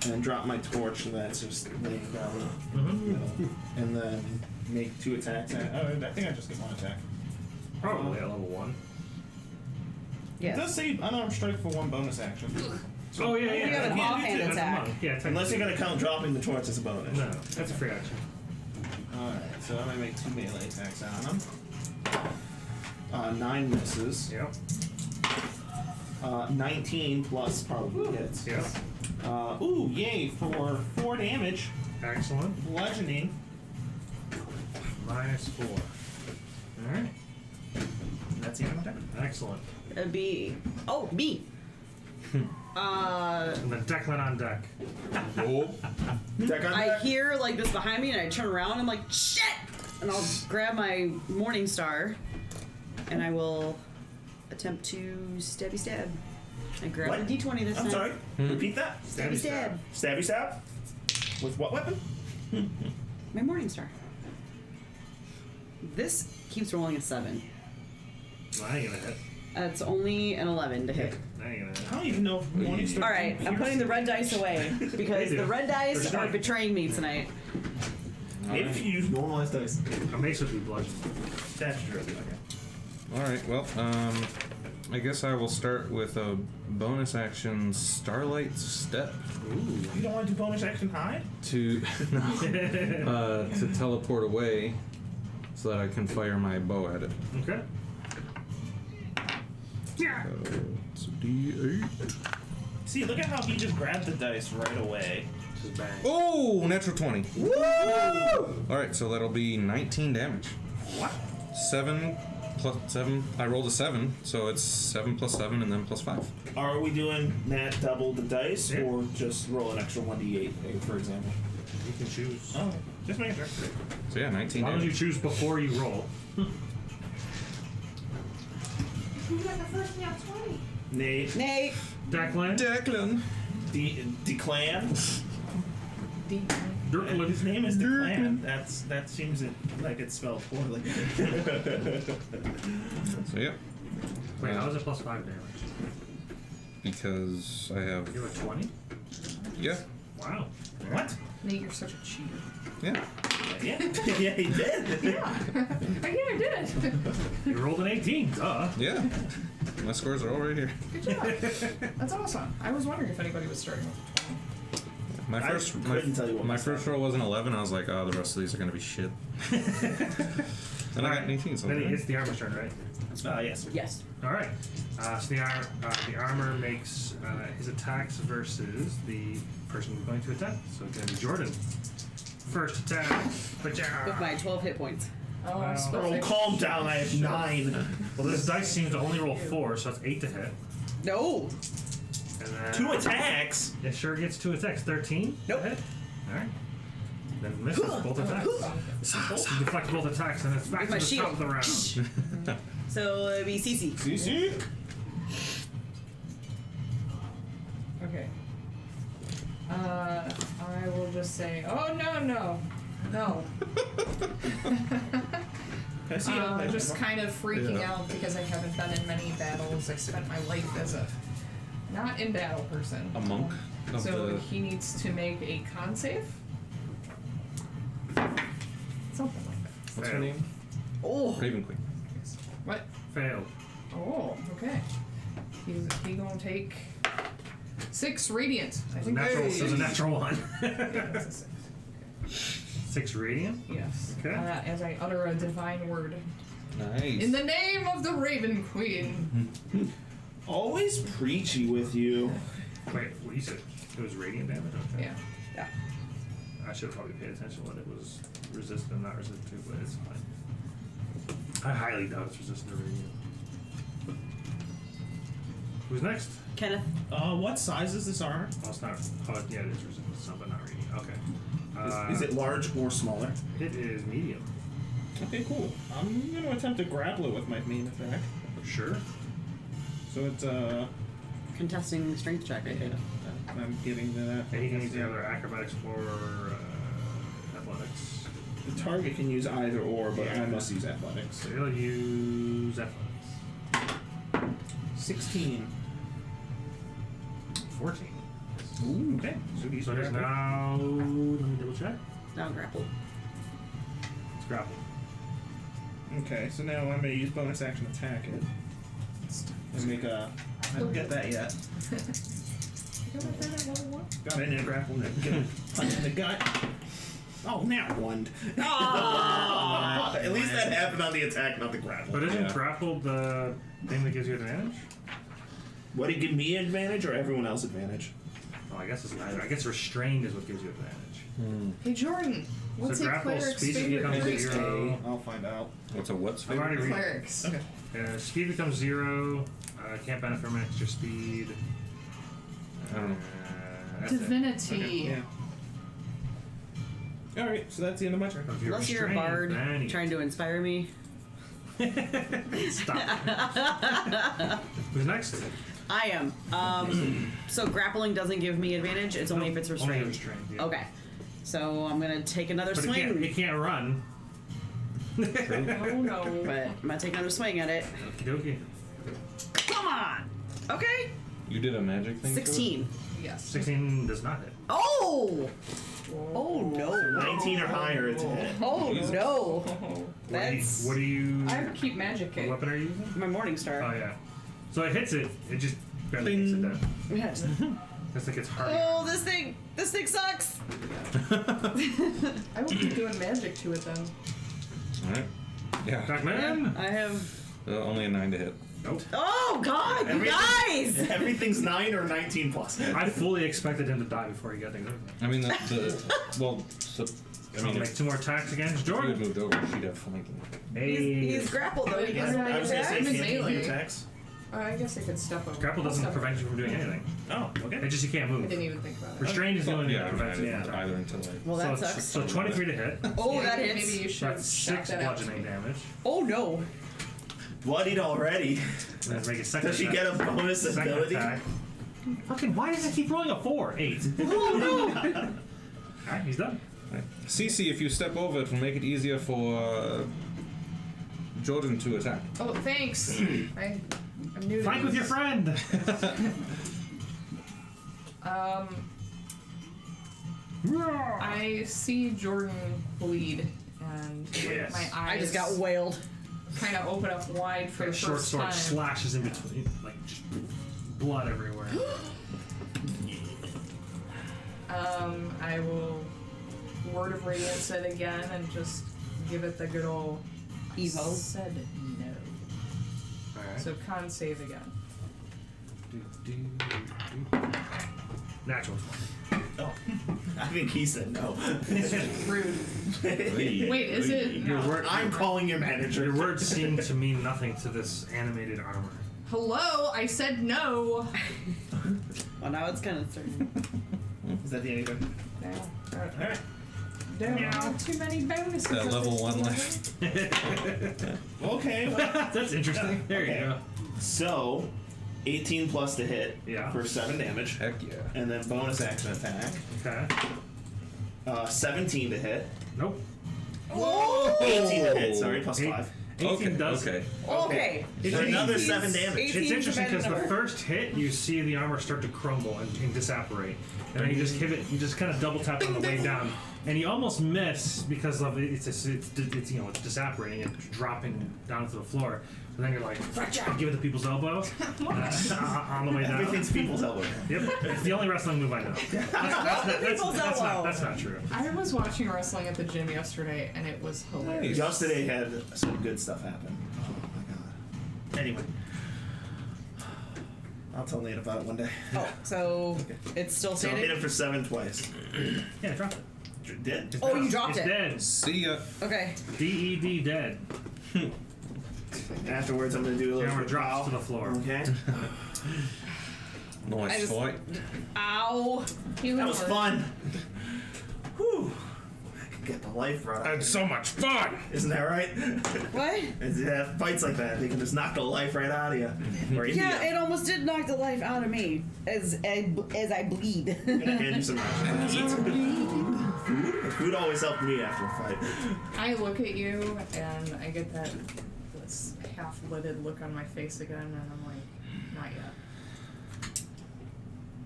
and drop my torch so that's just laying down in the middle, and then make 2 attacks. I think I just get 1 attack. Probably at level 1. It does say unarmed strike for 1 bonus action. Oh yeah, yeah. You have an yeah, offhand that's a attack. monk. Yeah, Unless you're gonna count dropping the torch as a bonus. No, that's a free action. Alright, so I'm gonna make 2 melee attacks on him. 9 misses. Yep. 19 plus probably hits. Yep. Ooh, yay, for 4 damage. Excellent. Bludgeoning. -4. Alright. That's the end of my turn. Excellent. It'd be. Oh, me! And then Declan on deck. Oh. Deck on I deck. hear like this behind me and I turn around and I'm like, shit! And I'll grab my Morning Star and I will attempt to stabby stab. I grab What? a d20 this I'm time. sorry. Repeat that. Stabby stab. Stabby stab? With what weapon? My Morning Star. This keeps rolling a 7. I ain't gonna hit. It's only an 11 to hit. I ain't gonna hit. I don't even know if Morning Star. Alright, I'm putting the red dice away because They do. the red dice They're are strong. betraying me tonight. Maybe if you use normalized dice. A mace would be bludgeoned. That's true. Okay. Alright, well, I guess I will start with a bonus action Starlight Step You don't want to do bonus action hide? to to teleport away so that I can fire my bow at it. Okay. Yeah. It's a D8. See, look at how he just grabbed the dice right away. Just bang. Oh, natural 20. Woo! Alright, so that'll be 19 damage. What? 7 plus 7. I rolled a 7, so it's 7 plus 7 and then plus 5. Are we doing that double the dice, Yeah. or just roll an extra 1d8, for example? You can choose. Oh, just making sure. So yeah, 19 As long as you damage. choose before you roll. Who got the first nat 20? Nate, Nate! Declan. Declan. Declan. Dirkland. His name is Declan. That seems like it's spelled poorly. So yeah, Wait, how is it +5 damage? because I have You have a 20? yeah. Wow. What? Nate, you're such a cheater. Yeah. Yeah, yeah, he did. I did it! You rolled an 18. Duh. Yeah. My scores are all right here. Good job. That's awesome. I was wondering if anybody was starting with a 20. My I first couldn't tell you what my my first roll was an 11. I was like, oh, the rest of these are gonna be shit. And I got an 18. So Then okay. it's the armor's turn, right? Yes. Yes. All right. So the armor makes his attacks versus the person who's going to attack. So it's going to be Jordan. First attack. With my 12 hit points. Oh, Wow. Oh, calm down. I have 9. Well, this dice seems to only roll 4, so that's 8 to hit. No! And then 2 attacks. It sure gets 2 attacks. 13. Nope. To hit. All right. Then misses both attacks. You deflect both attacks, and it's back With to my the top shield. of the round. So it'd be Cece. See? Okay. I will just say, oh no. I see I'm just kind of freaking out because I haven't been in many battles. I spent my life as a not in battle person. A monk of So the he needs to make a con save. Something like that. what's her Fail. name? Oh! Raven Queen. What? Failed. Oh, okay. He gonna take 6 radiant. I think Natural. that's So it's a natural 1. yeah, that's a 6. 6 radiant. Yes. Okay. As I utter a divine word. Nice. In the name of the Raven Queen. Always preachy with you. Wait, what you said? It was radiant damage? Okay. Yeah. Yeah. I should have probably paid attention when it was resistant and not resistant to, but it's fine. I highly doubt it's resistant to radiant. Who's next? Kenneth. What size is this armor? Oh, it's not. Oh, yeah, it is resistant to some, but not radiant. Okay. Is it large or smaller? It is medium. Okay, cool. I'm gonna attempt to grapple it with my main attack. Sure. So it's Contesting the strength check, I think. I'm giving that. And you can use the other acrobatics or athletics. The target can use either or, but Yeah. I must use athletics. So you'll use athletics. 16. 14. Ooh, okay. So he's So it is grappled. now. Let me double check. Now grapple. It's grappled. Okay, so now I'm gonna use bonus action attack it. And make a. I don't get that yet. You got that at level 1? Got it in a grapple and get a punch in the gut. Oh, now one. At least that happened on the attack, not the grapple. But isn't Yeah. grappled the thing that gives you advantage? Would it give me advantage or everyone else advantage? Oh, I guess it's neither. I guess restrained is what gives you advantage. Hey, Jordan. What's So a grapple cleric's speed favorite becomes trait? zero. I'll find out. What's a what's I've already read. Clerics. Okay. Speed becomes 0. Can't benefit from extra speed. I don't know. That's it. Divinity. Yeah. Alright, so that's the end of my turn. If you're Unless you're a restrained, bard then you- trying to inspire me. Stop. Who's next? I am. So grappling doesn't give me advantage. It's only if it's Only restrained. restrained. Yeah. Okay. So I'm gonna take another But swing. it can't run. Oh no. But I'm gonna take another swing at it. Okie dokie. Come on. Okay. You did a magic thing? to it? 16. Yes. 16 does not hit. Oh. Oh no. 19 or higher, it's a hit. Oh Jesus. no. That's. What do you? I keep magic What it. weapon are you using? My morning star. Oh yeah. So it hits it. It just barely hits it down. Yes. It's like it's hard. Oh, this thing sucks. I will keep doing magic to it then. Alright. Yeah. Back man. I have. Only a 9 to hit. Nope. Oh God, you guys! Everything's 9 or 19 plus. I fully expected him to die before he got things over. I mean, well, so, I mean, Make if 2 more attacks against you had Jordan. moved over, she'd have flanking. He's grappled though. He Yeah. doesn't I have was gonna say, I'm in can't you do melee. attacks? I guess I could step over. Grapple doesn't prevent you from doing anything. Oh, okay. It just you can't I move. didn't even think about it. Restrained is the only thing Yeah, that I prevents you mean, from either until like. Well, that so, sucks. so 23 to hit. Oh, Yeah, that Maybe hits. you should That's shout 6 that out to bludgeoning me. damage. Oh no. Bloodied already. And then make a second Does she attack. get a bonus Second ability? attack. Fucking, why does it keep rolling a 4? 8. Oh no. Alright, he's done. Cece, if you step over, it will make it easier for Jordan to attack. Oh, thanks. I'm new to Flank with your this. friend! I see Jordan bleed, and Yes. my eyes I just got wailed. kind of open up wide for the Short first sword time. slashes in between, like just blood everywhere. I will Word of Radiance it again and just give it the good old Evo. said no. Alright. So con save again. Natural 20. Oh. I think he said no. Rude. Wait, is it? Your No. word, I'm calling your manager. your words seem to mean nothing to this animated armor. Hello, I said no. Well, now it's kind of certain. Is that the end of it? No. Alright. Don't have too many bonuses. That at level this 1 point. left. Okay. Well, That's interesting. There Okay. you go. so, 18 plus to hit Yeah. for 7 damage. Heck yeah. And then bonus action attack. Okay. 17 to hit. Nope. 18 to hit, sorry, plus Eight- 5. 18 Okay, does. okay. Okay. For another He's- 7 damage. he's- It's 18's interesting a bad because the number. first hit, you see the armor start to crumble and disapparate, and then you just hit it. You just kind of double tap on the way down, and you almost miss because of it's disapparating and dropping down to the floor. And then you're like, give it to people's elbow on the way down. Everything's people's elbow. Yep, it's the only wrestling move I know. That's not true. I was watching wrestling at the gym yesterday, and it was hilarious. Yesterday had some good stuff happen. Oh my god. Anyway, I'll tell Nate about it one day. Oh, so it's still So I hit standing? him for 7 twice. Yeah, drop it. Did? Oh, you dropped It's it. dead. See ya. Okay. DED dead. Afterwards, I'm gonna do a little. Camera drops to the floor. Okay. Nice I just- fight. Ow. That was fun. Whew. I could get the life right out. Had so much fun. Isn't that right? What? Fights like that, they can just knock the life right out of you. Or into Yeah, you. it almost did knock the life out of me as I bleed. I'm gonna hand you some food. Food always helped me after a fight. I look at you, and I get this half-lidded look on my face again, and I'm like, not yet.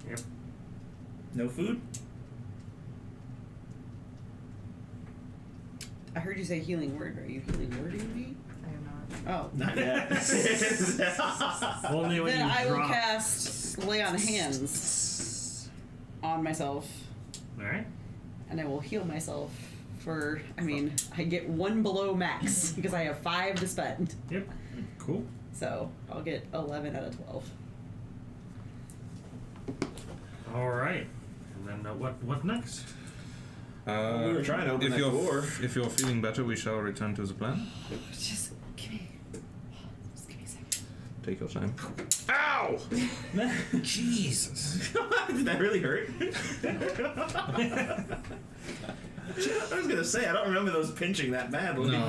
Yep. No food? I heard you say healing word. Are you healing wording me? I am not. Oh. Not yet. Only when Then you I will drop. cast Lay on Hands on myself, All right. and I will heal myself for, I get 1 below max because I have 5 to spend. Yep. Cool. So I'll get 11 out of 12. All right. And then what next? we were trying to open if that you're, door. If you're feeling better, we shall return to the plan. Just give me a second. Take your time. Ow! Jesus. Did that really hurt? I was gonna say I don't remember those pinching that badly. No,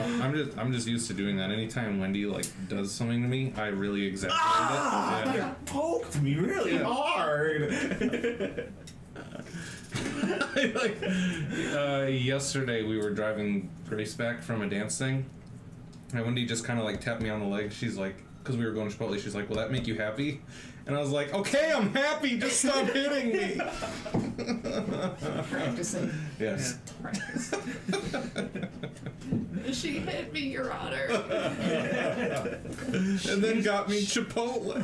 I'm just used to doing that. Anytime Wendy does something to me, I really exaggerate Ah! it. Yeah. That poked me really hard. Yesterday we were driving Grace back from a dance thing, and Wendy just kind of tapped me on the leg. She's like, because we were going to Chipotle, she's like, "Will that make you happy?" And I was like, "Okay, I'm happy. Just stop hitting me." Practicing. Yes. Practice. She hit me, Your Honor. And then got me Chipotle.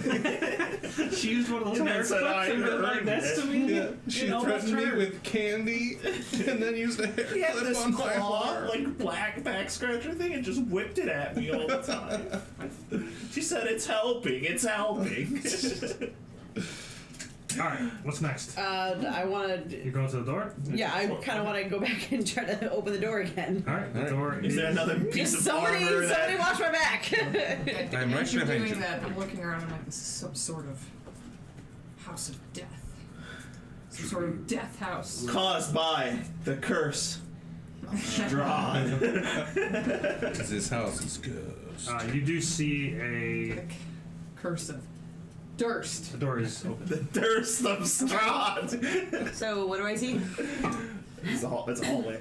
She used one of those And then hair said, clips "I and been like earned this it." to me. Yeah. She threatened me with candy, and then used a hair He had clip this on my claw, arm. black back scratcher thing, and just whipped it at me all the time. She said, "It's helping. It's helping." All right. What's next? I want to. You going to the door? Yeah, I kind of want to go back and try to open the door again. All right. The door Is there another piece of Somebody armor that? watch my back. I'm right As you're behind doing you. that, I'm looking around and I'm like, this is some sort of house of death. Some sort of death house. Caused by the curse of Strahd. This house is good. You do see a. Curse of Durst. The door is open. The thirst of Strahd. So what do I see? It's a hallway.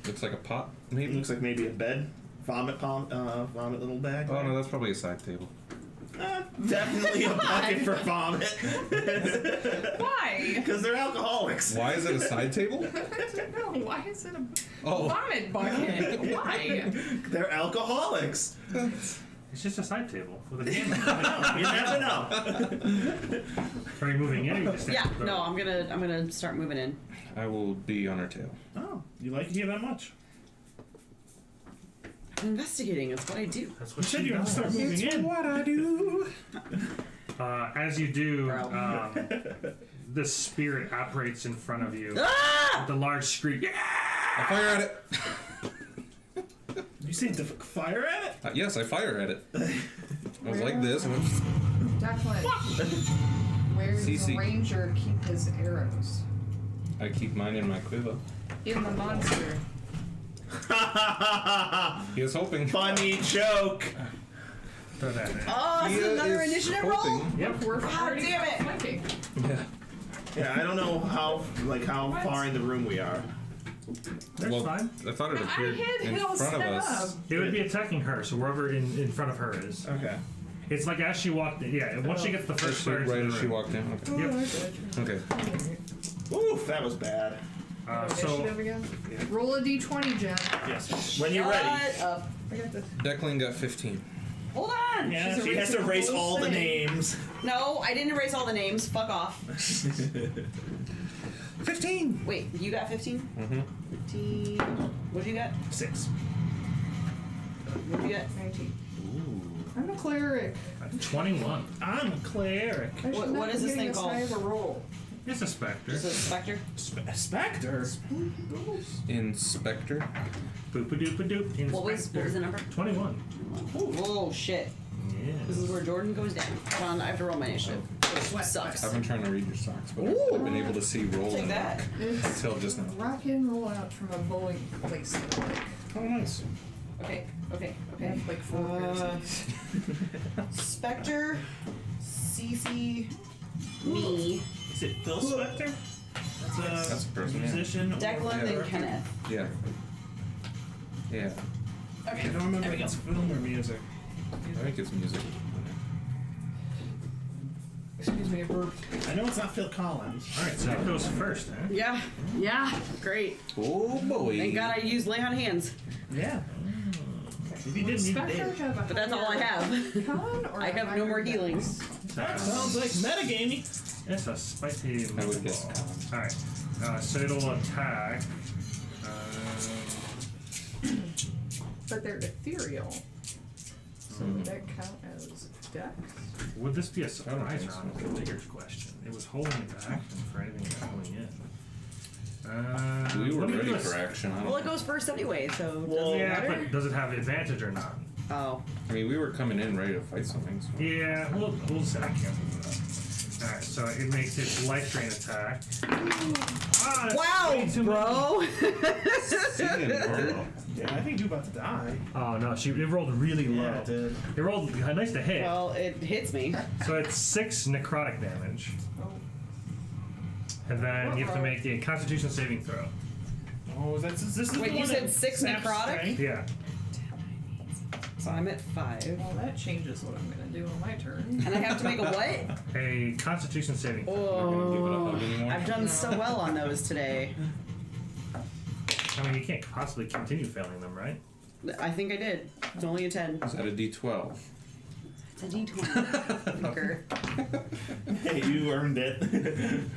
Looks like a pot, It maybe. looks like maybe a bed. Vomit little bag. Oh no, that's probably a side table. Definitely a bucket for vomit. Why? Because they're alcoholics. Why is it a side table? No, why is it a Oh. vomit bucket? Why? They're alcoholics. It's just a side table with a camera. You never know. Are you moving in? Or you just Yeah, stand at the no, door? I'm gonna start moving in. I will be on her tail. Oh, you like it here that much? I'm investigating. It's what I do. That's You what said she you want to does. start moving in. What I do. As you do, Bro. the spirit operates in front of you. Ah! The large scream. Yeah! I fire at it. You say to fire at it? Yes, I fire at it. I was like this. And Declan, where does CC. the ranger keep his arrows? I keep mine in my quiver. In the monster. He is hoping. Funny joke. Throw that in. Oh, He this is another is initiative roll. hoping. Yep. We're God already damn it. flanking. Yeah. Yeah, I don't know how far in the room we are. That's Well, fine. I thought it I appeared hit in Hill's front of step us. up. It would be attacking her, so wherever in front of her is. Okay. It's like as she walked in. Yeah, and once she gets the first Just square into right the as she room. walked in. Okay. Yep. Okay. Oof, that was bad. So Initiative again? Roll a d20, Jen. Yes. When you're ready. Shut up. I got this. Declan got 15. Hold on. Yeah, She's she has to erasing the erase whole all the thing. names. No, I didn't erase all the names. Fuck off. 15! Wait, you got 15? Mm-hmm. 15. What did you get? 6. What did you get? 19. Ooh. I'm a cleric. 21. I'm a cleric. I should What- not what be is this getting thing this called? high of a roll. It's a specter. Just a specter? A specter? Inspector. Boop-a-doop-a-doop. What was the number? 21. Whoa, shit. Yeah. This is where Jordan goes down. Hold on, I have to roll my initiative. Which sucks. I've been trying to read your socks, but Ooh. I've been able to see roll Take and that. rock It's until just now. rock and roll out from a bowling place. Like, Oh, nice. Okay. I have like 4 pairs of these. Spectre, CC, me, Is it Phil Spector? That's a person, yeah. musician. or Declan, whatever. and Kenneth. Yeah. Yeah. I Okay. don't remember There we if go. it's film or music. I think it's music. Excuse me, a burp. I know it's not Phil Collins. Alright, so that goes first, huh? Yeah. Yeah. Great. Oh boy. Thank God I used lay on hands. Yeah. If you didn't, you Spectre did. have a But that's all I have. con or I a have no more higher healings. That sounds like metagaming. It's a spicy I would guess meatball. con. Alright, so it'll attack. But they're ethereal. So Mhm. would that count as dex? Would this be a I don't surprise think round? so. Is a bigger question. It was holding its action for anything going in. We were let me ready do a for action. I don't Well, it know. goes first anyway, so it Well, doesn't Yeah, matter. but does it have advantage or not? Oh. I mean, we were coming in ready to fight something. So. Yeah, we'll say I can't do that. Alright, so it makes its life drain attack. Ah, that's Wow, way too bro. Seeing, bro. Yeah, I think you're about to die. many. Oh no, it rolled really low. Yeah, it did. It rolled nice to hit. Well, it hits me. So it's 6 necrotic damage. Oh. And then you have to make a constitution saving throw. Oh, this is Wait, the you one said that 6 saps necrotic? strength? Yeah. So I'm at 5. Well, that changes what I'm gonna do on my turn. And I have to make a what? A constitution saving throw. Not gonna give it a Oh, hug anymore. I've done so well on those today. I mean, you can't possibly continue failing them, right? I think I did. It's only a 10. Is that a D12? It's a D20. Fucker. Hey, you earned it.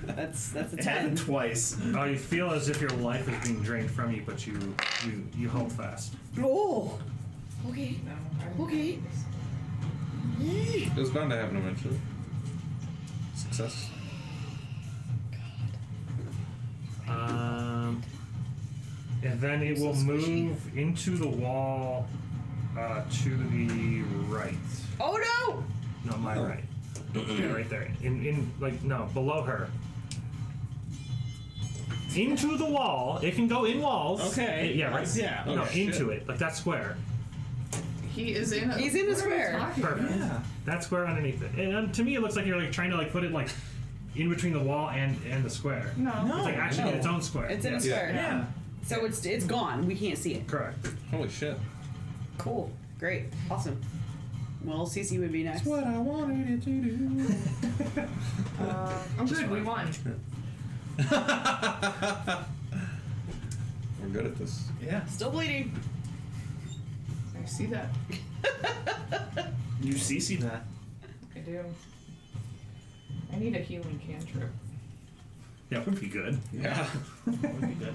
That's a It happened 10. twice. Oh, you feel as if your life is being drained from you, but you hold fast. Oh. Okay. No, Okay. It was bound to happen eventually. Success. And then it will move into the wall to the right. Oh no! No, my right. Yeah, right there. Below her. Into the wall. It can go in walls. Okay. Yeah, right. Yeah. No, Oh, shit. into it. Like that square. He is in a. He's in a what are we square. talking Perfect. about? Yeah. That square underneath it. And to me, it looks like you're like trying to like put it like in between the wall and the square. No. No. It's like actually in its own square. It's in a Yeah. square. Yeah. So it's gone. We can't see it. Correct. Holy shit. Cool. Great. Awesome. Well, CC would be next. What I wanted it to do. I'm good. We won. We're good at this. Yeah. Still bleeding. I see that. You CC that. I do. I need a healing cantrip. Yeah, it would be good. Yeah. That would be good.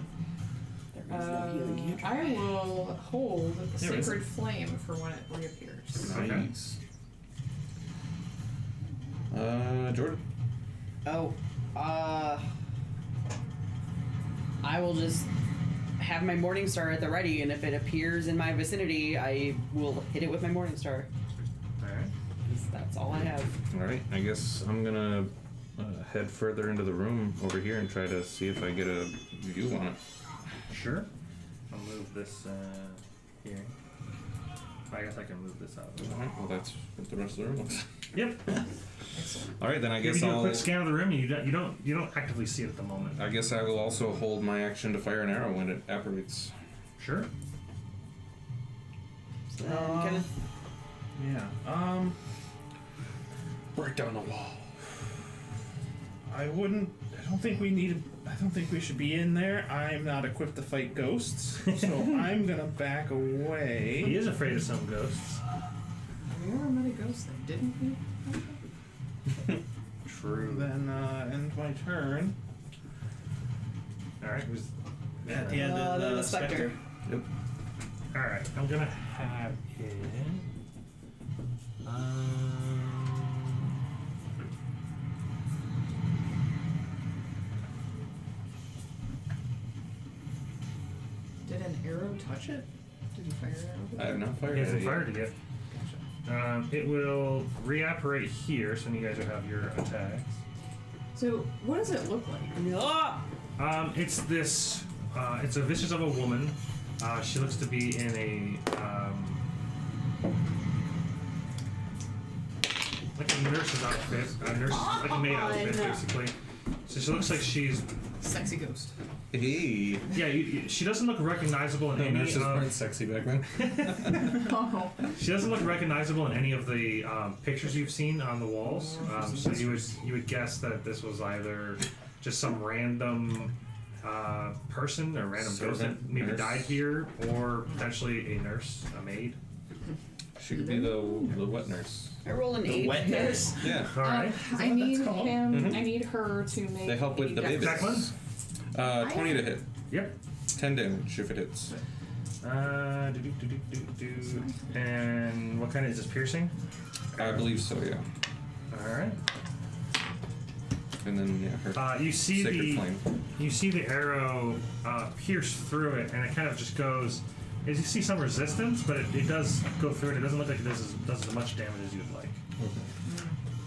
There is no healing cantrip. I will hold the There is. sacred flame for when it reappears. Okay. Nice. Jordan. Oh, I will just have my morning star at the ready, and if it appears in my vicinity, I will hit it with my morning star. Alright. That's all I have. Alright, I guess I'm gonna head further into the room over here and try to see if I get a view on it. Sure. I'll move this here. I guess I can move this out. Alright, well that's what the rest of the room looks like. Yep. Alright, then I If guess you do a I'll... quick scan of the room, you don't actively see it at the moment. I guess I will also hold my action to fire an arrow when it apparates. Sure. So then, Kenneth, Yeah. Break down the wall. I wouldn't. don't think we should be in there. I'm not equipped to fight ghosts, so I'm gonna back He away. is afraid of some ghosts. Have you ever met a ghost that didn't eat? True. Then end my turn Alright, who's... at the end of then the the specter. specter. Yep. Alright, I'm gonna have it... Did an arrow touch it? Did you fire an arrow? I have not fired He it hasn't yet. fired it yet. Gotcha. It will reoperate here, so you guys will have your attacks. So, what does it look like? Ah! It's this. It's a visage of a woman. She looks to be in a like a nurse's outfit, like a maid outfit, basically. So she looks like she's. Sexy ghost. Hey. Yeah, she doesn't look recognizable in No, any nurses weren't of. sexy back then. Oh. She doesn't look recognizable in any of the pictures you've seen on the walls. So you would guess that this was either just some random person or random ghost that Servant, maybe nurse. died here, or potentially a nurse, a maid. She could be the wet nurse. I roll an 8. Wet nurse. Yeah. All right. I need called? him. Mhm. I need her to make. They help with a the babies. Declan? 20 to hit. Yep. 10 damage if it hits. And what kind is this, piercing? I believe so, yeah. All right. And then, yeah, her You see sacred flame. you see the arrow pierce through it, and it kind of just goes. You see some resistance, but it does go through it. It doesn't look like it does as much damage as you'd like.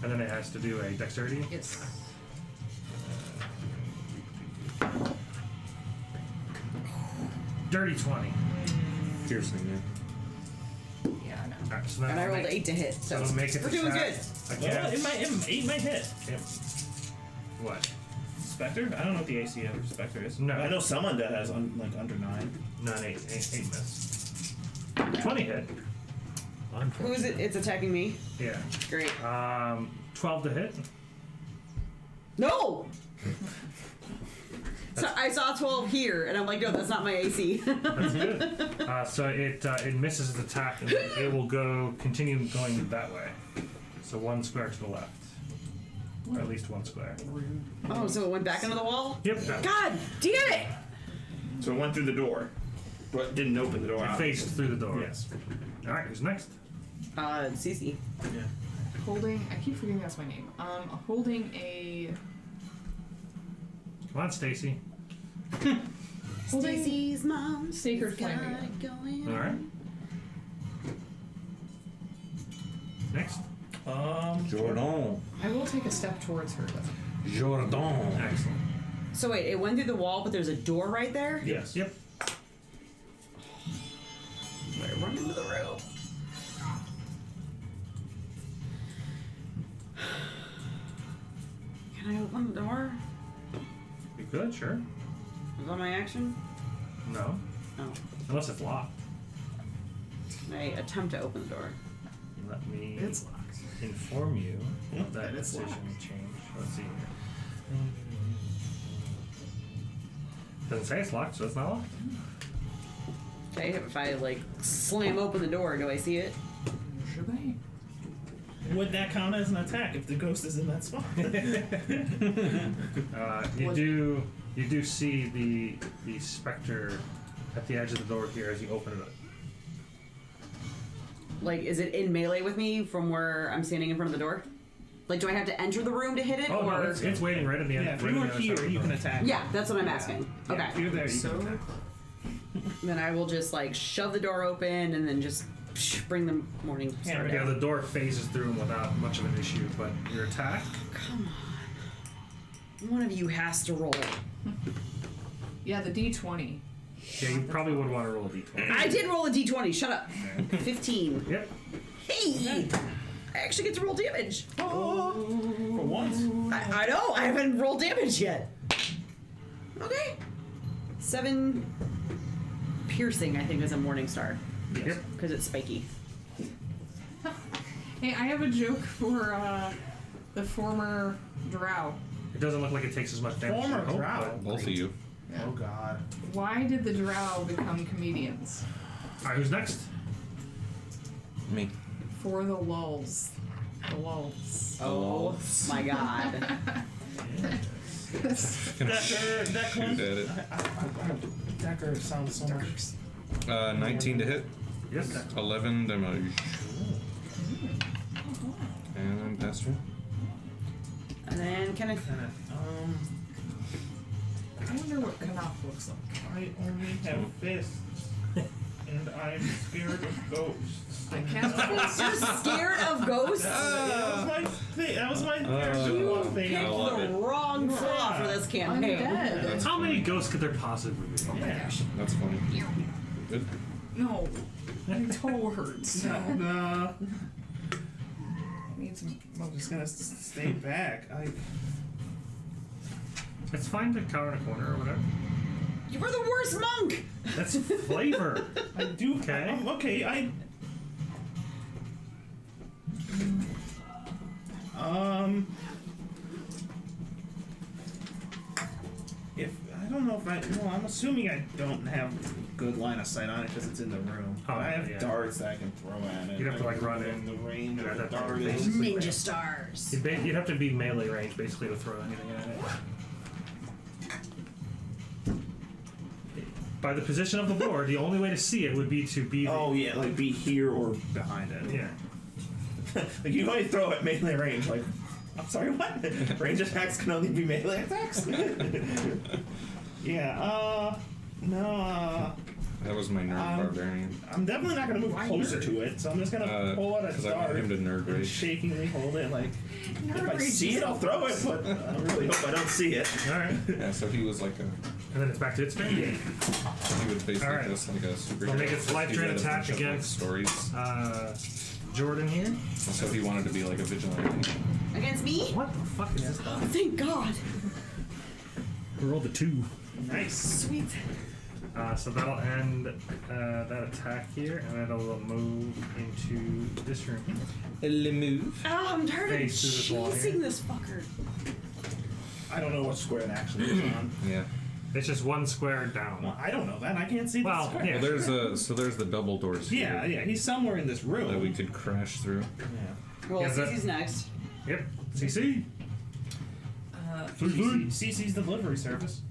And then it has to do a dexterity. Yes. Dirty 20. Piercing, yeah. Yeah, I know. All right, so And I that'll rolled make- 8 to hit, so that'll make it we're doing attack good. Well, against- it might hit. Yep. What? Spectre? I don't know what the AC of Spectre is. No. I know some undead has like under 9. No, an 8 miss. 20 hit. Who is it? It's attacking me. Yeah. Great. 12 to hit. No! So I saw 12 here, and I'm like, no, that's not my AC. That's good. So it misses its attack, and it will continue going that way. So one square to the left, or at least one square. Oh, so it went back into the wall? Yep. God damn it! So it went through the door, but didn't open the door. It faced through the door. Yes. All right. Who's next? Cece. Yeah. Holding. I keep forgetting that's my name. Holding a. Come on, Stacy. Holding. Stacy's mom. Sacred flame again. All right. Next. Jordan. I will take a step towards her though. Jordan. Excellent. So wait, it went through the wall, but there's a door right there? Yes. Yep. I run into the room. Can I open the door? You could, sure. Is that my action? No, Oh. unless it's locked. Can I attempt to open the door? Let me It's locked. inform you Yep, that it's decision locked. change. Let's see here. Doesn't say it's locked, so it's not locked. Okay, if I like slam open the door, do I see it? Shebang. Would that count as an attack if the ghost is in that spot? You do see the specter at the edge of the door here as you open it up. Like, is it in melee with me from where I'm standing in front of the door? Like, do I have to enter the room to hit it, Oh or? no, it's waiting right at the end. Yeah, if right you on were the other side here, of the you door. can attack. Yeah, that's what I'm asking. Yeah, Okay. if you're there, you So- can attack. Then I will just like shove the door open and then just bring the morning star Yeah, down. the door phases through them without much of an issue, but your attack. Come on. One of you has to roll. Yeah, the D20. Yeah, you probably would want to roll a d20. I did roll a d20. Shut up. 15. Yep. Hey! I actually get to roll damage. For once. I know. I haven't rolled damage yet. Okay. 7 piercing, I think, is a morning star Yep. because it's spiky. Hey, I have a joke for the former drow. doesn't look like it takes as much damage. as Former you hope, drow. but- Both of you. Oh God. Why did the drow become comedians? Alright, who's next? Me. For the lulls. The lulls. Oh my god. Gonna Decker, shoot Declan. at it. Decker sounds so much. 19 to hit. Yes. 11 damage. And pass turn. And then Kenneth. I wonder what Knopf looks like. I only have fists, and I'm scared of ghosts. I cast You're scared of ghosts? That was my thing. That was my character You thing. I Picked love the it. wrong flaw for this campaign. Undead. That's How many funny. ghosts could there possibly be? Oh my gosh. That's funny. Good. No. My toe hurts. No. I need some. I'm just gonna stay back. It's fine to cower in a corner or whatever. You were the worst monk! That's flavor. I do. Okay. Okay. If I don't know if I'm assuming I don't have good line of sight on it because it's in the room. Oh, I have yeah. darts that I can throw at it. You'd have to, like, run in the range Yeah, of the that's dart is. basically- Ninja stars. You'd have to be melee range basically to throw anything at it. By the position of the board, the only way to see it would be to be. Oh yeah, like be here or behind it. Yeah. Like you can only throw at melee range. Like, I'm sorry, what? Range attacks can only be melee attacks. Yeah. No. That was my nerd barbarian. I'm definitely not gonna move Why closer nerd? to it, so I'm just gonna pull out a Because I want dart him to nerd and rage. shakingly hold it. Like, if I Rage see is it, I'll throw it. But I really hope I don't see it. All right. Yeah, so he was like a. And then it's back to its turn. He was basically Alright. just like a superhero. I'll make its life He drain read a attack bunch of, like, against- stories. Jordan here. So he wanted to be like a vigilante. Against me? What the fuck is this? Oh, thank God. We rolled a 2. Nice. Sweet. So that'll end that attack here, and it'll move into this room. Le move. Oh, I'm tired of Face through this wall chasing here. this fucker. I don't know what square it actually is on. Yeah. It's just one square Well, down. I don't know that. I can't see the Well, square. yeah. Well, there's the double doors Yeah, here yeah. He's somewhere in this room. that we could crash through. Yeah. Well, Yeah, that- Cece's next. Yep. CC. CC's delivery service.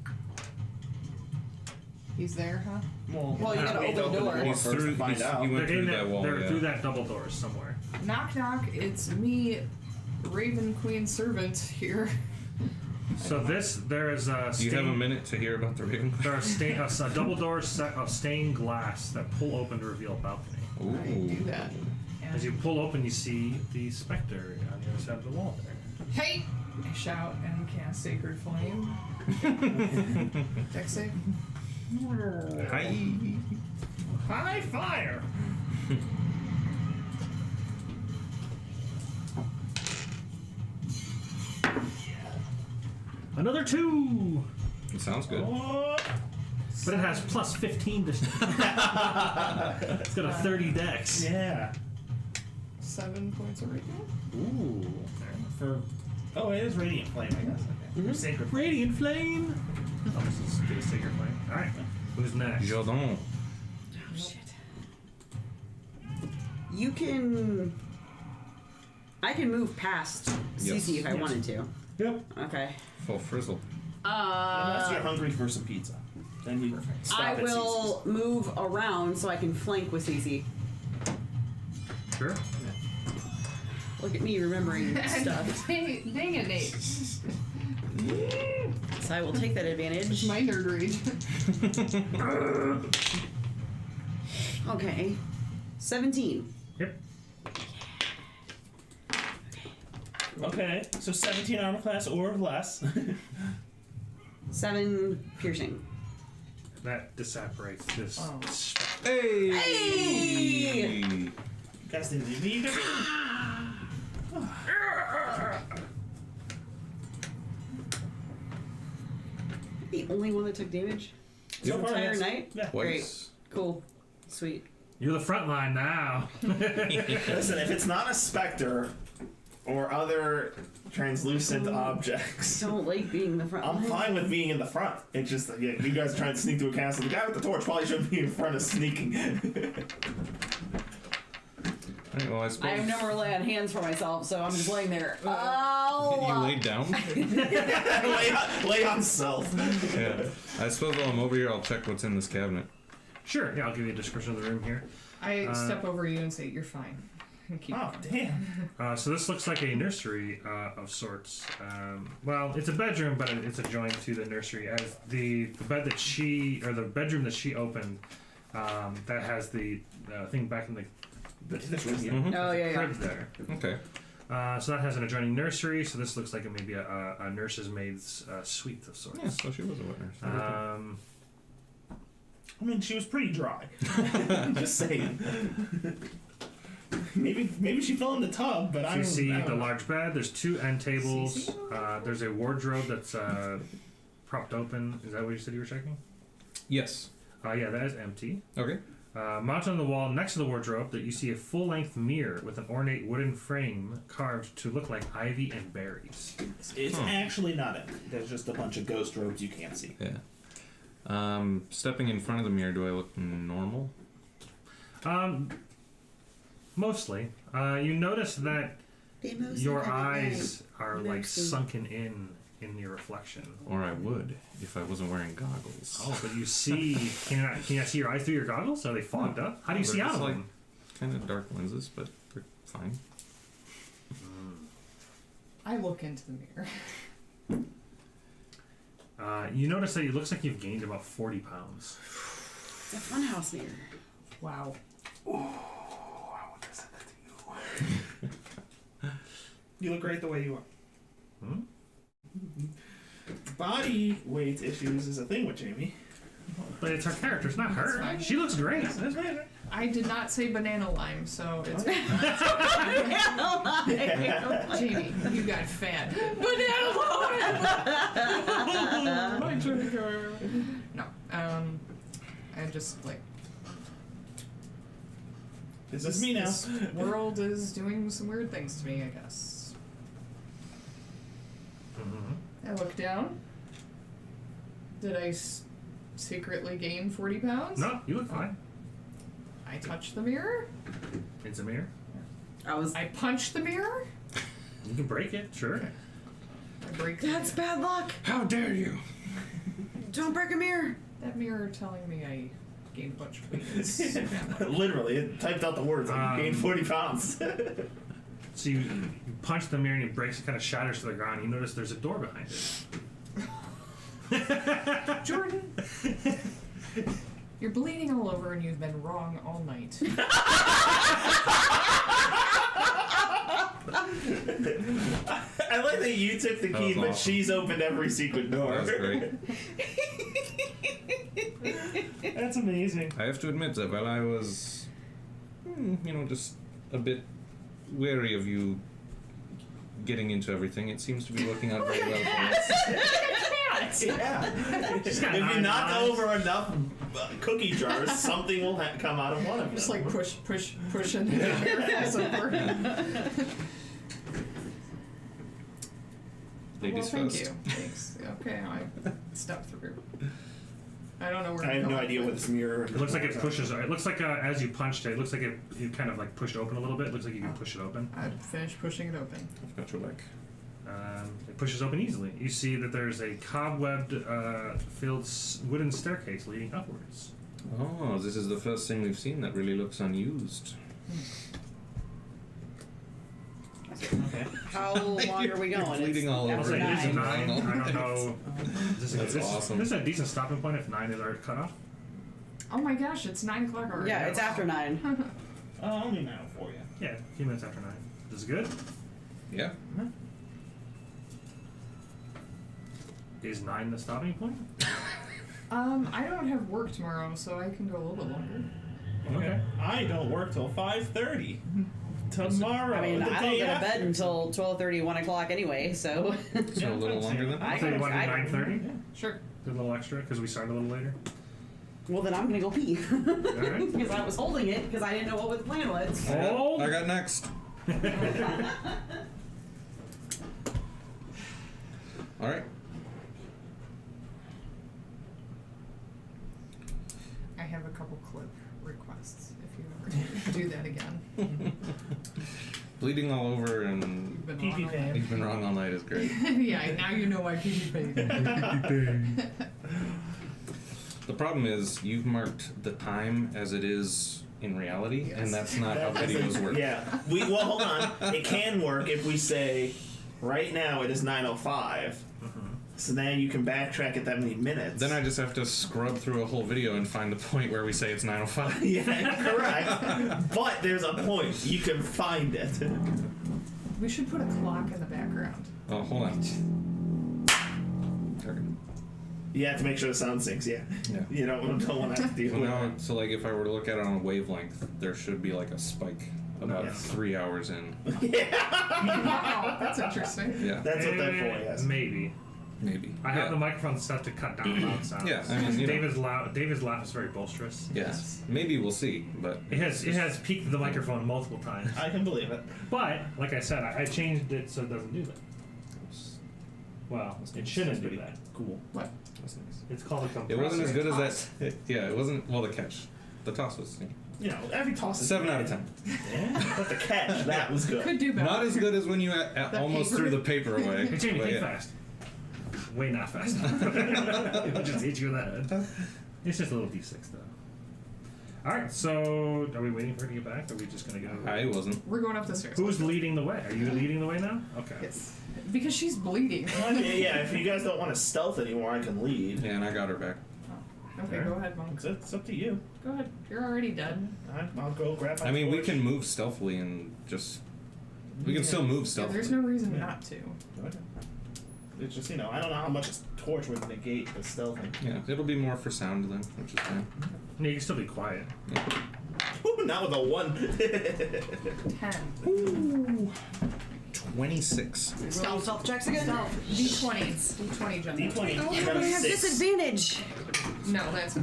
He's there, huh? Well, Well, you gotta we have to open the door. He's first through. to find out. He They're went through in that that. wall. They're Yeah. through that double doors somewhere. Knock knock. It's me, Raven Queen servant here. So there is a. Do you have a minute to hear about the Raven? There are a double door set of stained glass that pull open to reveal a balcony. Ooh. I do that. As you pull open, you see the specter on the other side of the wall there. Hey! I shout and cast Sacred Flame. Dex save. Hi. High fire. Another 2, It sounds good. Oh, but it has plus 15 to. It's got a 30 dex. yeah. 7 points of radiant. Ooh. Oh, it is radiant flame, I guess. Okay. Sacred flame. Radiant flame. Oh, this is get a sacred flame. All right. Who's next? Jordan. Oh, shit. You can. I can move past Yes. Cece if I Yes. wanted to. Yep. Okay. Full frizzle. Unless you're hungry for some pizza, then you stop I at will move around so I can flank with Cece. Sure. Look at me remembering stuff. Dang it, Nate. So I will take that advantage. It's my nerd rage. Okay. 17. Yep. Okay, so 17 armor class or less. 7 piercing. That disapparates this. Oh. Hey. Hey! Guys didn't leave me either. The only one that took damage? So The far, entire yes. night? Yeah. Twice. Cool. Sweet. You're the front line now. Listen, if it's not a specter, or other translucent objects. Don't like being the front. I'm line. fine with being in the front. It's just that you guys are trying to sneak through a castle. The guy with the torch probably shouldn't be in front of sneaking. Alright, well, I suppose. I have never laid on hands for myself, so I'm just laying there. Oh! You laid down? lay on self. Yeah. I suppose while I'm over here, I'll check what's in this cabinet. Sure. Yeah, I'll give you a description of the room here. I step over you and say, "You're fine." And keep Oh going. damn! So this looks like a nursery of sorts. Well, it's a bedroom, but it's adjoined to the nursery. As the bed that the bedroom that she opened, that has the thing back in the This room here. Mhm. Oh, yeah, crib there. Okay. So that has an adjoining nursery. So this looks like maybe a nurse's maid's suite of sorts. Yeah, so she was a witness. I mean, she was pretty dry. Just saying. Maybe she fell in the tub, but So I you don't see I the don't know. large bed. There's 2 end tables. There's a wardrobe that's propped open. Is that what you said you were checking? Yes. Yeah, that is empty. Okay. Mounted on the wall next to the wardrobe, that you see a full-length mirror with an ornate wooden frame carved to look like ivy and berries. It's actually not empty. There's just a bunch of ghost robes you can't see. Yeah. Stepping in front of the mirror, do I look normal? Mostly. You notice that your eyes are like Mostly. sunken in your reflection. Or I would if I wasn't wearing goggles. Oh, but you see. Can you see your eyes through your goggles? Are they fogged up? How do you see They're out of just like them? kind of dark lenses, but they're fine. I look into the mirror. You notice that it looks like you've gained about 40 pounds. It's a funhouse mirror. Wow. You look great the way you are. Hmm? Body weight issues is a thing with Jamie. But it's her character, it's not That's her. fine. She looks great. That's right. I did not say banana lime, so it's Jamie. You got fat. Banana lime. My trigger. No. I just like. This is me now. This world is doing some weird things to me, I guess. Mm-hmm. I look down. Did I secretly gain 40 pounds? No, you look fine. I touch the mirror. It's a mirror. I punch the mirror. You can break it, sure. I break the That's mirror. bad luck. How dare you? Don't break a mirror. That mirror telling me I gained a bunch of weight. is bad luck. Literally, it typed out the words like you gained 40 pounds. So you punch the mirror and it breaks, it kind of shatters to the ground. You notice there's a door behind it. Jordan, you're bleeding all over and you've been wrong all night. I like that you took the That key, was but awesome. she's opened every secret door. That was great. That's amazing. I have to admit that while I was, just a bit wary of you getting into everything, it seems to be working out very well for us. Yeah. She's got If you 9 knock lives. over enough cookie jars, something will come out of one of them. Just like push, and the mirror falls over. Ladies well, thank first. you. Thanks. Okay, I step through. I don't know where. I to have go. no idea what this mirror. It looks like it pushes. It looks like as you punched it, it looks like you kind of like pushed open a little bit. It looks like you can push it open. I'd finish pushing it open. I've got your leg. It pushes open easily. You see that there's a cobwebbed, filled wooden staircase leading upwards. Oh, this is the first thing we've seen that really looks unused. Okay. How long are we You're going? bleeding all I'll over say it. it is a 9. Nine. I don't know. That's awesome. This is a decent stopping point if 9 is our cutoff. Oh my gosh, it's 9 o'clock already. Yeah, it's after 9. Only now for you. Yeah, a few minutes after 9. This is good. Yeah. Is 9 the stopping point? I don't have work tomorrow, so I can go a little bit longer. Okay. I don't work till 5:30 tomorrow. I mean, the I don't day go to after. bed until 12:30, 1 o'ck anyway, so. So a little longer than I So you want to do I- 9:30? Sure. Do a little extra because we started a little later. Well, then I'm gonna go pee. Alright. Because I was holding it because I didn't know what the plan was. Hold. I got next. double clip requests if you ever do that again. Bleeding all over and You've been Pee-pee wrong all pan. night. you've been wrong all night is great. Yeah, now you know why pee paid. The problem is you've marked the time as it is in reality, Yes. and that's not how videos work. Yeah. Well, hold on. It can work if we say, right now it is 9:05. So then you can backtrack at that many minutes. Then I just have to scrub through a whole video and find the point where we say it's 9:05. Yeah, correct. But there's a point. You can find it. We should put a clock in the background. Oh, hold on. Okay. You have to make sure the sound syncs, yeah. Yeah. You don't want to have to deal Well, with now, that. so like if I were to look at it on a wavelength, there should be like a spike about Yes. 3 hours in. Wow, that's interesting. Yeah, That's what they're for, yes. Maybe. maybe. I have yeah. the microphone set to cut down loud sounds. Yeah, I mean, you know. David's laugh is very boisterous. Yes. Maybe we'll see, but It has peaked the microphone multiple times. I can believe it. But, like I said, I changed it so it doesn't do that. Well, it shouldn't do that. Cool. What? That's nice. It's called a compressor. It wasn't as good as Toss. that. Yeah, it wasn't. Well, the catch, the toss was You know, every toss is 7 out of 10. Yeah, but the catch, that was good. Could do better. Not as good as when you almost paper. threw the paper away. Hey, Jamie, but think yeah. fast. Way not fast. It'll just hit you in the head. It's just a little D6 though. Alright, so are we waiting for her to get back? Or are we just gonna go? I wasn't. We're going up the stairs. Who's leading the way? Are you leading the way now? Okay. Yes. Because she's bleeding. I mean, yeah, if you guys don't want to stealth anymore, I can lead. Yeah, and I got her back. Okay, Alright. go ahead, Monk. It's up to you. Go ahead. You're already dead. I'll go grab my I mean, we torch. can move stealthily and just. We can still move Yeah, stealthily. there's no reason Yeah. not to. Go ahead. It's just, you know, I don't know how much a torch would negate the stealthing. Yeah, it'll be more for sound then, which is fine. No, you can still be quiet. Ooh, not with a 1. 10. 26. Stealth checks again? D20. D20, Jen. D20. Oh, You got I a have 6. disadvantage. No, that's.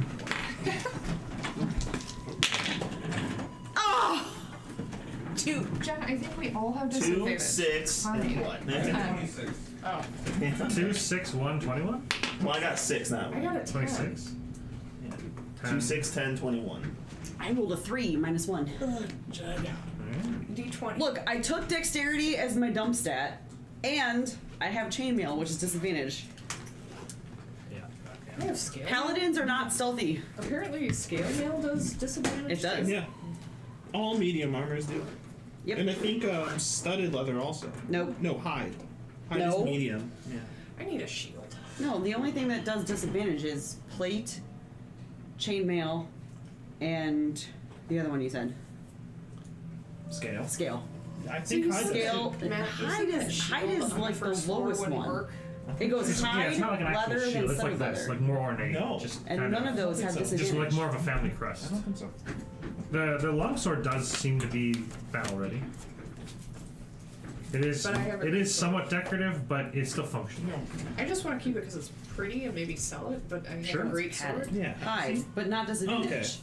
Oh! 2. Jen, I think we all have 2, disadvantage. 6, Fine. and what? 10. Oh, 2, 6, 1, 21? Well, I got 6 now. I got a 10. 26. Yeah. 10. 2, 6, 10, 21. I rolled a 3 minus 1. Alright. D20. Look, I took dexterity as my dump stat, and I have chainmail, which is disadvantage. Yeah. I have scale. Paladins are not stealthy. Apparently, scale mail does disadvantage. It does. Yeah. All medium armors do. Yep. And I think studded leather also. Nope. No, hide. Hide No. is medium. Yeah. I need a shield. No, the only thing that does disadvantage is plate, chainmail, and the other one you said. Scale. Scale. I think hide Scale. Matt, Hide isn't is that hide shield is on like the first floor lowest wouldn't one. work? It goes It's, yeah, hide, it's not like an actual leather, shield. and It's like studded this, leather. like more ornate. No. Just And kind none of those have so. Just disadvantage. like more of a family crest. I don't think so. The longsword does seem to be battle ready. It is But I have a it great is sword. somewhat decorative, but it's still functional. I just want to keep it because it's pretty and maybe sell it, but I have Sure. a great Padded. sword. Yeah. Hide, but not disadvantage.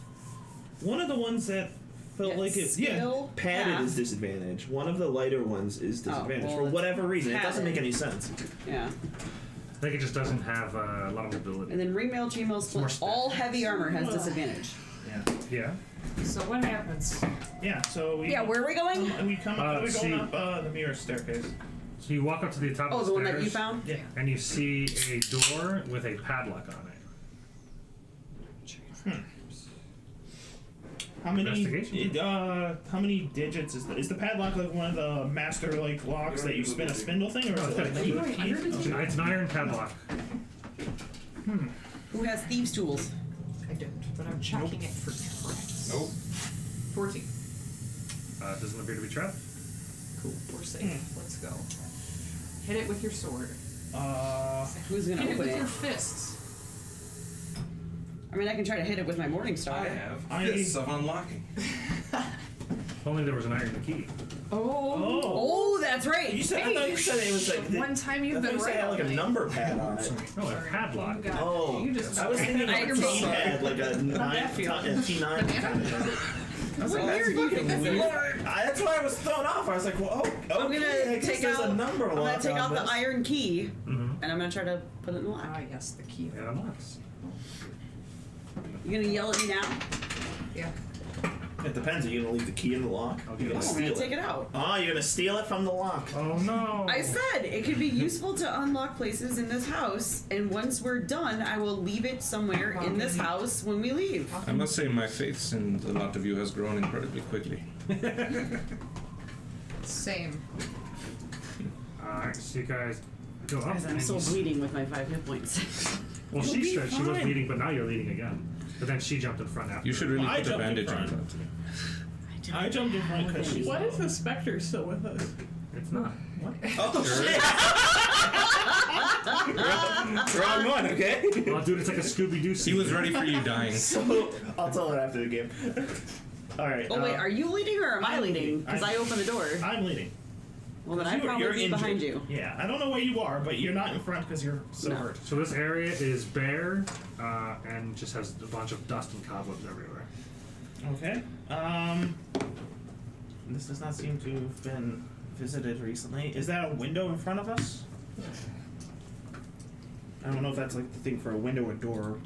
One of the ones that felt Yeah, like it. skill, Padded half. is disadvantage. One of the lighter ones is disadvantage well, for it's whatever reason. It doesn't padded. make any sense. Yeah. I think it just doesn't have a lot of mobility. And then ringmail, chainmail, more split. spec. All heavy armor has disadvantage. Yeah. Yeah. So what happens? Yeah. So we. Yeah, where are we going? And we come up. We're see. going up the mirror staircase. So you walk up to the top Oh, of the the one stairs, that you found? Yeah. and you see a door with a padlock on it. How many? Investigation. How many digits is the padlock like one of the master like locks that you spin a spindle thing, or is it like a key? It's an iron padlock. Who has thieves' tools? I don't, but I'm checking it for traps. Nope. 14. Doesn't appear to be trapped. Cool. We're safe. Let's go. Hit it with your sword. Who's gonna Hit it open with it? your fists. I mean, I can try to hit it with my morning star. have I- fists of unlocking. If only there was an iron key. Oh. Oh, that's right. You said I thought you said it was like One time you've I thought been you said it right. had like a on me. number pad on it. No, a padlock. You got Oh, You just I was thinking like I a can T roll. pad, like a that feel? T9 kind of thing. I was like, What that's year do you fucking think this is? weird. That's why I was thrown off. I was like, well, oh, I'm okay, gonna I guess take there's out. a number I'm gonna lock take on out the this. iron key, Mm-hmm. and I'm gonna try to put it in the lock. Ah, yes, the key. It unlocks. You gonna yell at me now? Yeah. It depends. Are you gonna leave the key in the lock? I'll You're give gonna it I'm a gonna steal take it out. Oh, you're gonna steal it from the lock. Oh no! I said it could be useful to unlock places in this house, and once we're done, I will leave it somewhere in this house when we leave. I must say my faith in a lot of you has grown incredibly quickly. Same. Alright, so you guys go up. Guys, I'm and still you s- bleeding with my 5 hit points. Well, You'll she be said she was fine. bleeding, but now you're bleeding again. But then she jumped in front after. You should really I put a jumped in bandage on. front. I jumped in front because she's. What if the specter still with us? It's not. Oh shit! Wrong one. Okay. Well, dude, it's like a Scooby-Doo He scene. was ready for you dying. So I'll tell her after the game. All right. Oh wait, are you leading or am I I'm leading? leading. Because I opened the door. I'm leading. Well, then I'd You're probably be injured. behind you. Yeah, I don't know where you are, but you're not in front because you're so No. hurt. So this area is bare and just has a bunch of dust and cobwebs everywhere. Okay. This does not seem to have been visited recently. Is that a window in front of us? I don't know if that's like the thing for a window or door.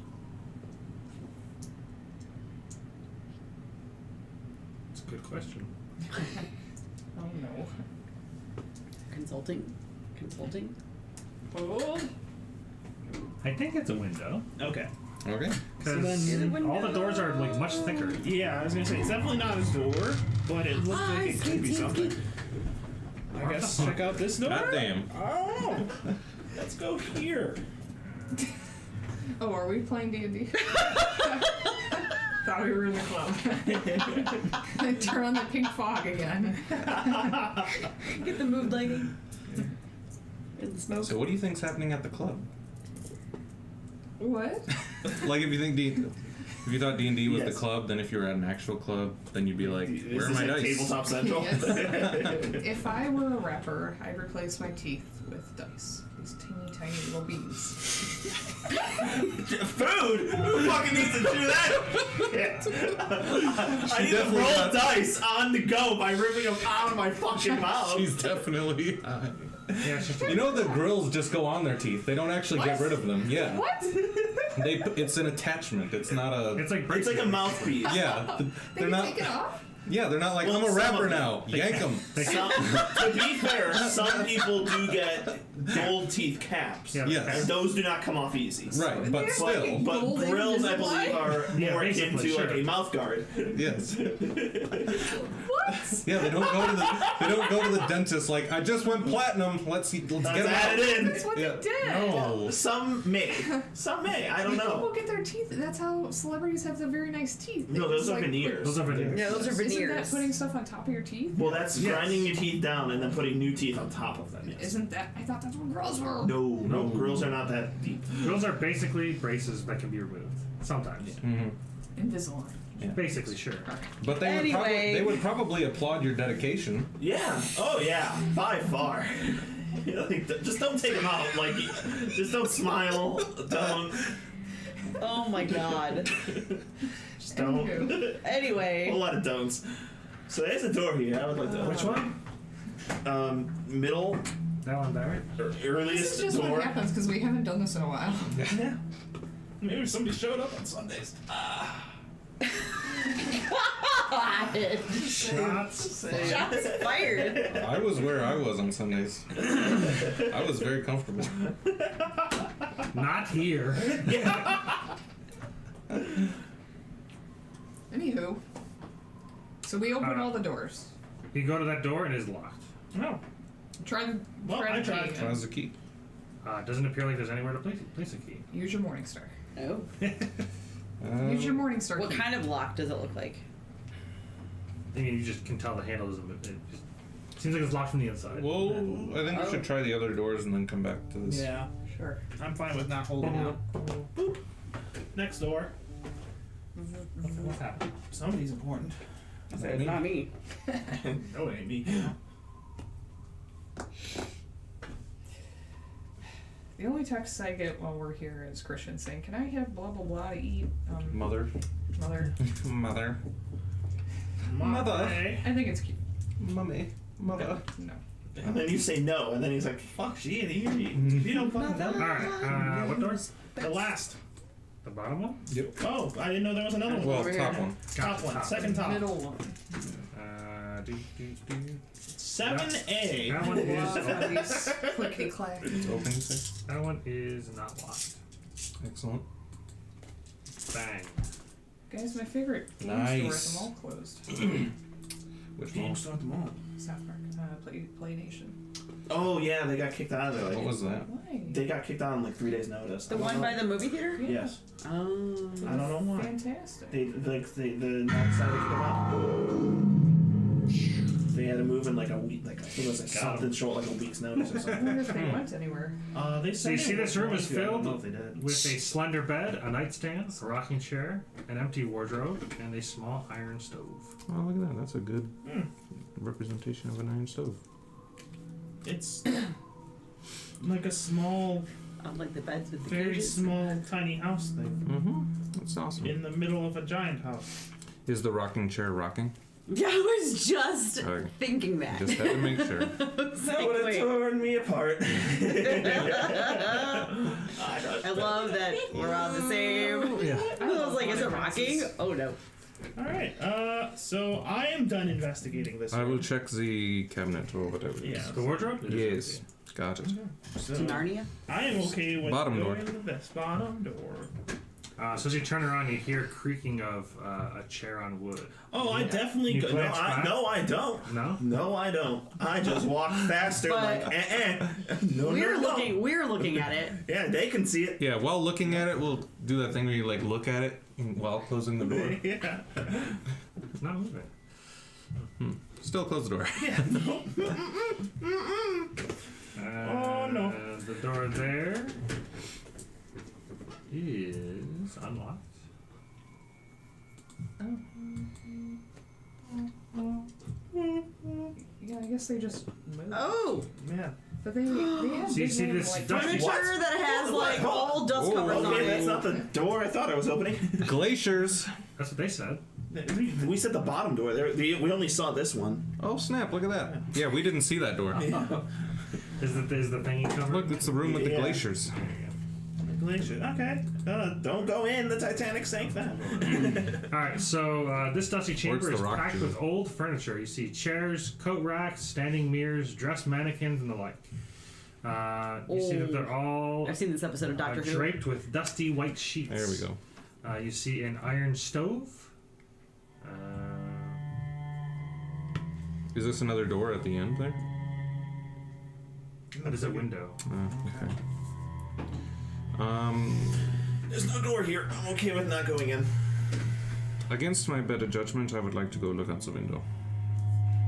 It's a good question. Oh no. Consulting? Oh. I think it's a window. Okay. Okay. Because all the doors are like much thicker. Yeah, I was gonna say it's definitely not a door, but it looks like it could be something. I guess check out this door. God damn. Oh, let's go here. Oh, are we playing D&D? Thought we were in the club. I turn on the pink fog again. Get the mood lighting. And the smoke. So what do you think's happening at the club? What? Like if you think if you thought D&D was the Yes. club, then if you were at an actual club, then you'd be like, Is where are this my like dice? Tabletop Central. Yes. If I were a rapper, I'd replace my teeth with dice. These teeny tiny little bees. Food? Who fucking needs to do that? Shit. I need to definitely roll got- dice on the go by ripping them out of my fucking mouth. She's definitely. Yeah, it's just You know the grills just go on their teeth. They don't actually get rid of them. Yeah. What? It's an attachment. It's not a. it's like It's like a mouthpiece. Yeah. They They're can not. take it off? Yeah, they're not like Well, I'm a some rapper of them. now. Yank them. To be fair, some people do get gold teeth caps. Yeah, Yes. And those do not come off easy. Right, but They're still. fucking- But Gold grills, I Invisalign? believe, are Yeah, more akin basically, to like sure. a mouth guard. Yes. What? Yeah, they don't go to the dentist like I just went platinum. Let's get them Add out. it in. That's what Yeah. they did. No. Some may. Some may. I don't People know. get their teeth. That's how celebrities have the very nice teeth. They No, those just, are like, veneers. those are veneers. Yeah, those are Isn't that veneers. putting stuff on top of your teeth? Well, that's Yes. grinding your teeth down and then putting new teeth on top of them. Yes. Isn't that? I thought that's what girls were. No, grills are not that deep. Those are basically braces that can be removed. Sometimes. Invisalign. Basically, sure. But they would probably applaud your dedication. Yeah. Oh yeah. By far. Like, just don't take them out. Like, just don't smile. Don't. Oh my god. Just don't. Anywho. A Anyway. whole lot of don'ts. So there's a door here. I would like to. Which one? Middle That one there. or This earliest is just door. what happens because we haven't done this in a while. Yeah. Maybe somebody showed up on Sundays. Shots. Shots fired. I was where I was on Sundays. I was very comfortable. Not here. Anywho. So we open all the doors. You go to that door and it is locked. No. Try the Well, I the key tried. again. How's the key? Doesn't appear like there's anywhere to place a key. Use your Morning Star. Oh. Use your Morning Star What key. kind of lock does it look like? I mean, you just can tell the handle doesn't. It just seems like it's locked from the inside. Well, I think we should try the other doors and then come back to this. Yeah. Sure. I'm fine with not holding out. Boop. Next door. What's happening? Somebody's important. Is that It's me? not me. No, it ain't me. The only texts I get while we're here is Christian saying, "Can I have blah blah blah to eat?" Mother. Mother. Mother. Mother. I think it's cute. Mummy. Mother. No. And then you say no, and then he's like, "Fuck, she ain't here. You don't fucking know." All right. What doors? The last. The bottom one? Yep. Oh, I didn't know there was another one. Well, Over top here. one. Top one, second top. Middle one. Do. 7A. That one is These clickety clack. It's open, you say? that one is not locked. Excellent. Bang. Guys, my favorite game Nice. store at the mall closed. Which one? Games at the mall. South Park, Play Nation. Oh yeah, they got kicked out of there. Like, What was that? Why? They got kicked out on like 3 days' notice. The I don't one know. by the movie theater? Yes. Oh. I don't know why. Fantastic. They the not decided to kick them out. They had to move in like a week, like I think it was like something short, like a week's notice or I something. wonder if they went anywhere. They So you said see they this were room is going to. I don't filled know if they did. with a slender bed, a nightstand, a rocking chair, an empty wardrobe, and a small iron stove. Oh, look at that. That's a good Hmm. representation of an iron stove. It's like a small, Unlike the beds with the very cages. small, tiny house thing Mm-hmm. That's awesome. in the middle of a giant house. Is the rocking chair rocking? Yeah, I was just Okay. thinking that. Just had to make sure. It's That like, would have wait. torn me apart. I love that we're on the same. Yeah. I was like, is it rocking? Oh no. All right. So I am done investigating this. I will room. check the cabinet or whatever it is. Yeah. The wardrobe? It is Yes. empty. Got it. So To Narnia? I am okay with Bottom door. going to this bottom door. So as you turn around, you hear creaking of a chair on wood. Oh, I definitely You go. No, glance back? no, I don't. No? No, I don't. I just walk faster, But- like No, We're no, looking. We're looking at it. Yeah, they can see it. Yeah, while looking at it, we'll do that thing where you like look at it while closing the door. Yeah. It's not moving. Still close the door. Yeah. No. Oh, no. The door there is unlocked. Yeah, I guess they just moved. Oh, Yeah. But they had So you big see name, this like, dusty- furniture What? that has What? like old dust Oh, covers on Okay, that's it. not the door I thought I was opening. Glaciers. That's what they said. We said the bottom door. We only saw this one. Oh snap! Look at that. Yeah, we didn't see that door. Is the thingy covered? Look, it's the room with the Yeah. glaciers. There you Glacier. Okay. Don't go in. The Titanic sank that. go. All right, so this dusty chamber Where's is the rock packed jewel? with old furniture. You see chairs, coat racks, standing mirrors, dressed mannequins, and the like. You see that they're all I've seen this episode of Doctor Who. draped with dusty white sheets. There we go. You see an iron stove. Is this another door at the end there? That is a window. Okay. There's no door here. I'm okay with not going in. Against my better judgment, I would like to go look out the window.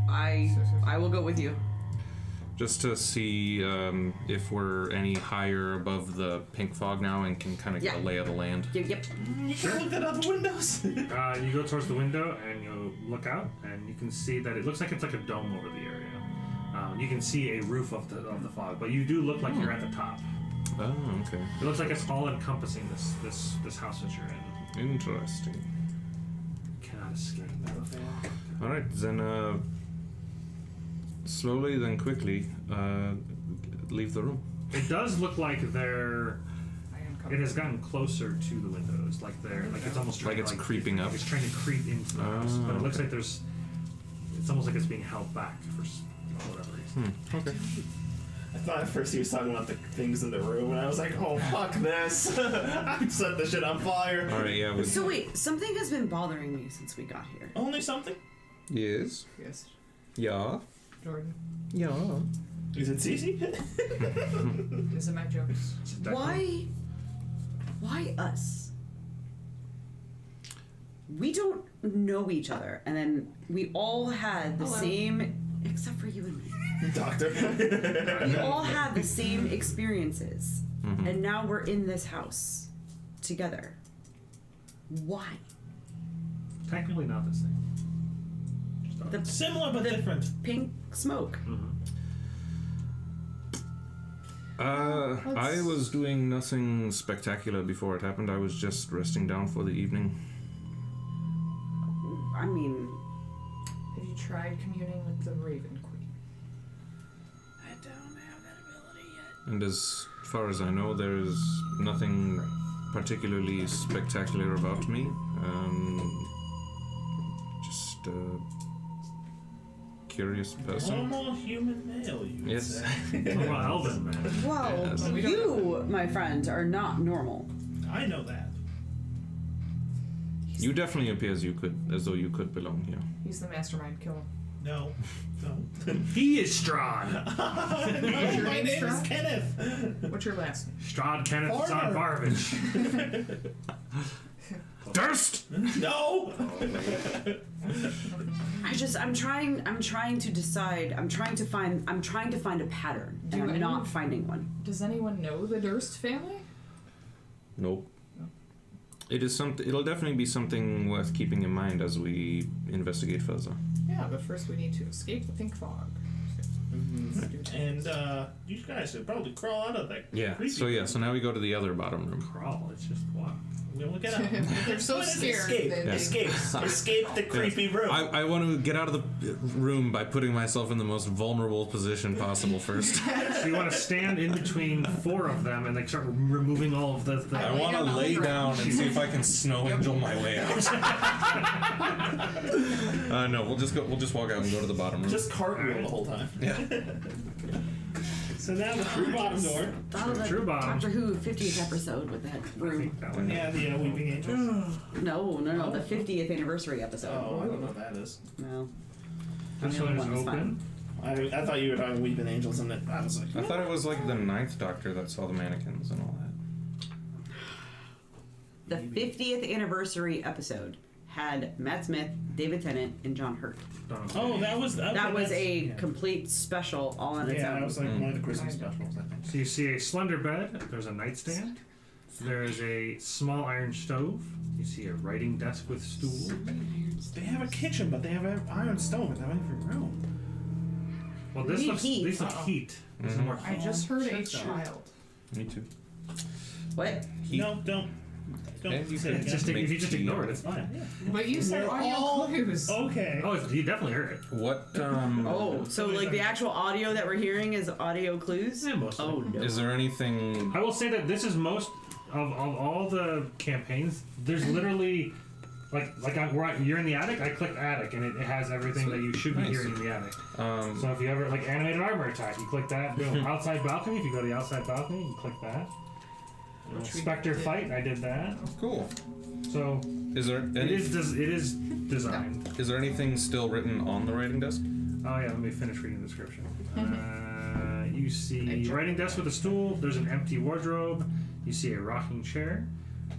I will go with you. Just to see if we're any higher above the pink fog now and can kind of get a Yeah. lay of the land. Yep. You can look at other windows. You go towards the window and you look out, and you can see that it looks like it's like a dome over the area. You can see a roof of the fog, but you do look like you're at the top. Oh, okay. It looks like it's all encompassing this house that you're in. Interesting. You cannot escape. All right, then slowly, then quickly, leave the room. It does look like they're. I am It coming. has gotten closer to the windows, like it's almost trying Like it's to, creeping up? It's trying to creep into the house, but it looks okay. like there's. It's almost like it's being held back for whatever reason. Okay. I thought at first he was talking about the things in the room, and I was like, oh, fuck this. I set the shit on fire. All right, yeah. So wait, something has been bothering me since we got here. Only something? Yes. Yes, Yeah. Jordan. Yeah. Is it Cece? These are my jokes. It's definitely- Why us? We don't know each other, and then we all had the Hello. same, except for you and me. Doctor. We all had the same experiences, Mhm. and now we're in this house together. Why? Technically not the same. Just The Similar but different. pink smoke. I was doing nothing spectacular before it happened. I was just resting down for the evening. I mean, Have you tried communing with the Raven Queen? I don't have that ability yet. And as far as I know, there's nothing particularly spectacular about me. Just a curious person. Normal human male, you would Yes. say. Normal elven man. Well, Yes. you, my friend, are not normal. I know that. You definitely appear as though you could belong here. He's the mastermind. Kill him. No. He is Strahd. No, your my name, name is Strahd? Kenneth. What's your last name? Strahd Kenneth Farmer. Zonvarvich. Durst! No. I'm trying to decide. I'm trying to find a pattern, Do and I'm not anyone- finding one. Does anyone know the Durst family? Nope. It'll definitely be something worth keeping in mind as we investigate further. Yeah, but first we need to escape the pink fog. Let's do that. And you guys should probably crawl out of that. Yeah. creepy So now we go to the other bottom room. Crawl, it's just what? We'll get out. They're so What is scared. Escape. that Yes. they- Escape the creepy room. I want to get out of the room by putting myself in the most vulnerable position possible first. So you want to stand in between four of them and like start removing all of the I lay want to down on the lay ground. down and see if I can snow angel my way out. No, we'll just walk out and go to the bottom room. Just cartwheel the whole time. Yeah. So now the true bottom door. True bottom. Doctor Who 50th episode with that room. That one. Yeah, the Weeping Angels. No, the 50th anniversary episode. Oh, I don't know what that is. No. This The one other is one was open. I thought you were talking Weeping Angels, and I was like, I thought it was like the 9th Doctor that saw the mannequins and all that. The 50th anniversary episode had Matt Smith, David Tennant, and John Hurt. oh, that was That was a complete special all on its yeah, own. that was like one of the Christmas specials, I think. So you see a slender bed. There's a nightstand. There is a small iron stove. You see a writing desk with stool. They have a kitchen, but they have an iron stove in every room. Well, this need looks heat. these look heat. This is Mhm. more I just heard a Shut down. child. Me too. What? No, don't And you say can it Just again. if you just Make ignore it, tea. it's fine. But you said We're audio all- clues. Okay. Oh, you definitely heard it. What Oh, so like the actual audio that we're hearing is audio clues? Yeah, mostly. Oh no. is there anything? I will say that this is most of all the campaigns. There's literally you're in the attic. I clicked attic, and it has everything that you should be Nice. hearing in the attic. So if you ever like animated armor attack, you click that. Boom. Outside balcony. If you go to the outside balcony, you click that. Which we Spectre did. fight. I did that. Cool. So Is there it any? is designed. Is there anything still written on the writing desk? Oh yeah, let me finish reading the description. You see Hey, Joe. writing desk with a stool. There's an empty wardrobe. You see a rocking chair.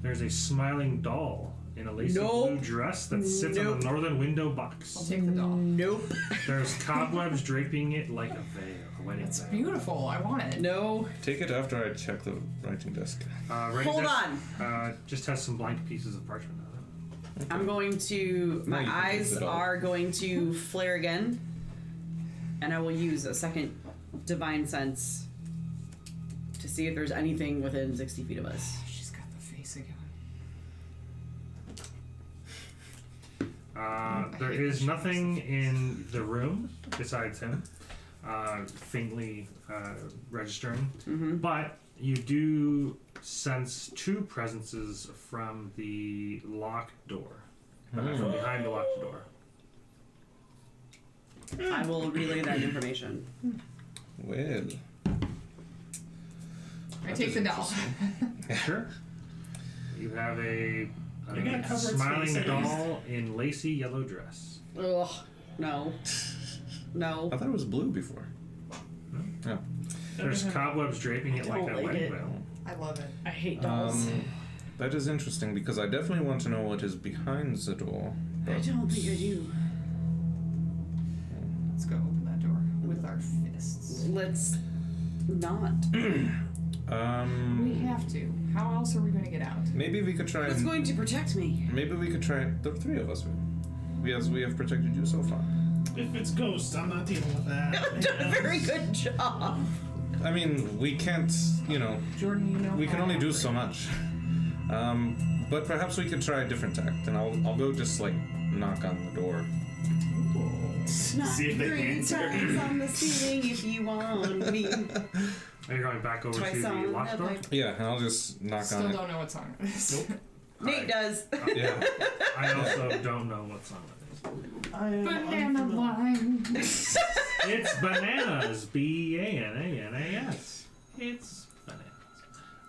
There's a smiling doll in a lacy Nope. blue dress that sits on Nope. the northern window I'll box. take the doll. Nope. There's cobwebs draping it like a veil, a wedding It's veil. beautiful. I want it. No. Take it after I check the writing desk. Writing Hold desk, just has some blank pieces of parchment on it. I'm going to. Now My you can take eyes the doll. are going to flare again, and I will use a second divine sense to see if there's anything within 60 feet of us. She's got the face again. There is nothing in the room besides him, faintly registering. But you do sense two presences from the locked door, from behind the locked door. I will relay that information. Well, I take the doll. Sure. You have a You're gonna cover its smiling face. doll in lacy yellow dress. Ugh. No. No. I thought it was blue before. Yeah. There's cobwebs draping it like Don't a like wedding it. veil. I love it. I hate dolls. That is interesting because I definitely want to know what is behind the door. I don't think I do. Let's go open that door with our fists. Let's not. We have to. How else are we going to get out? Maybe we could try. Who's And, going to protect me? maybe we could try. The three of us. Yes, we have protected you so far. If it's ghosts, I'm not dealing with that. Done a very good job. I mean, we can't. You know, Jordan, you know we can how only to do operate. so much. But perhaps we could try a different tact, and I'll go just like knock on the door. Not See if they three answer. times on the ceiling if you want me. Are you going back over Twice to the on locked that door? pipe. Yeah, and I'll just knock Still on don't know what song it is. Nate does. it. Yeah. I also don't know what song it is. I am Banana unfamiliar. wine. It's bananas. B-A-N-A-N-A-S. It's bananas.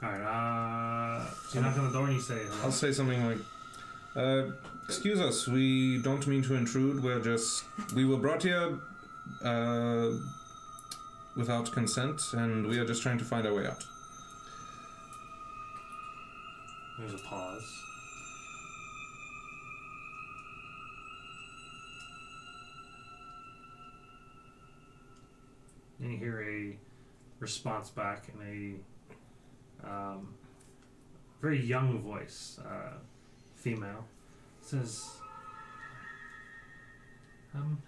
Alright, so you knock on the door and you say hello. I'll say something like, excuse us, we don't mean to intrude, we were brought here, without consent, and we are just trying to find our way out. There's a pause. And you hear a response back in a very young voice, female. It says,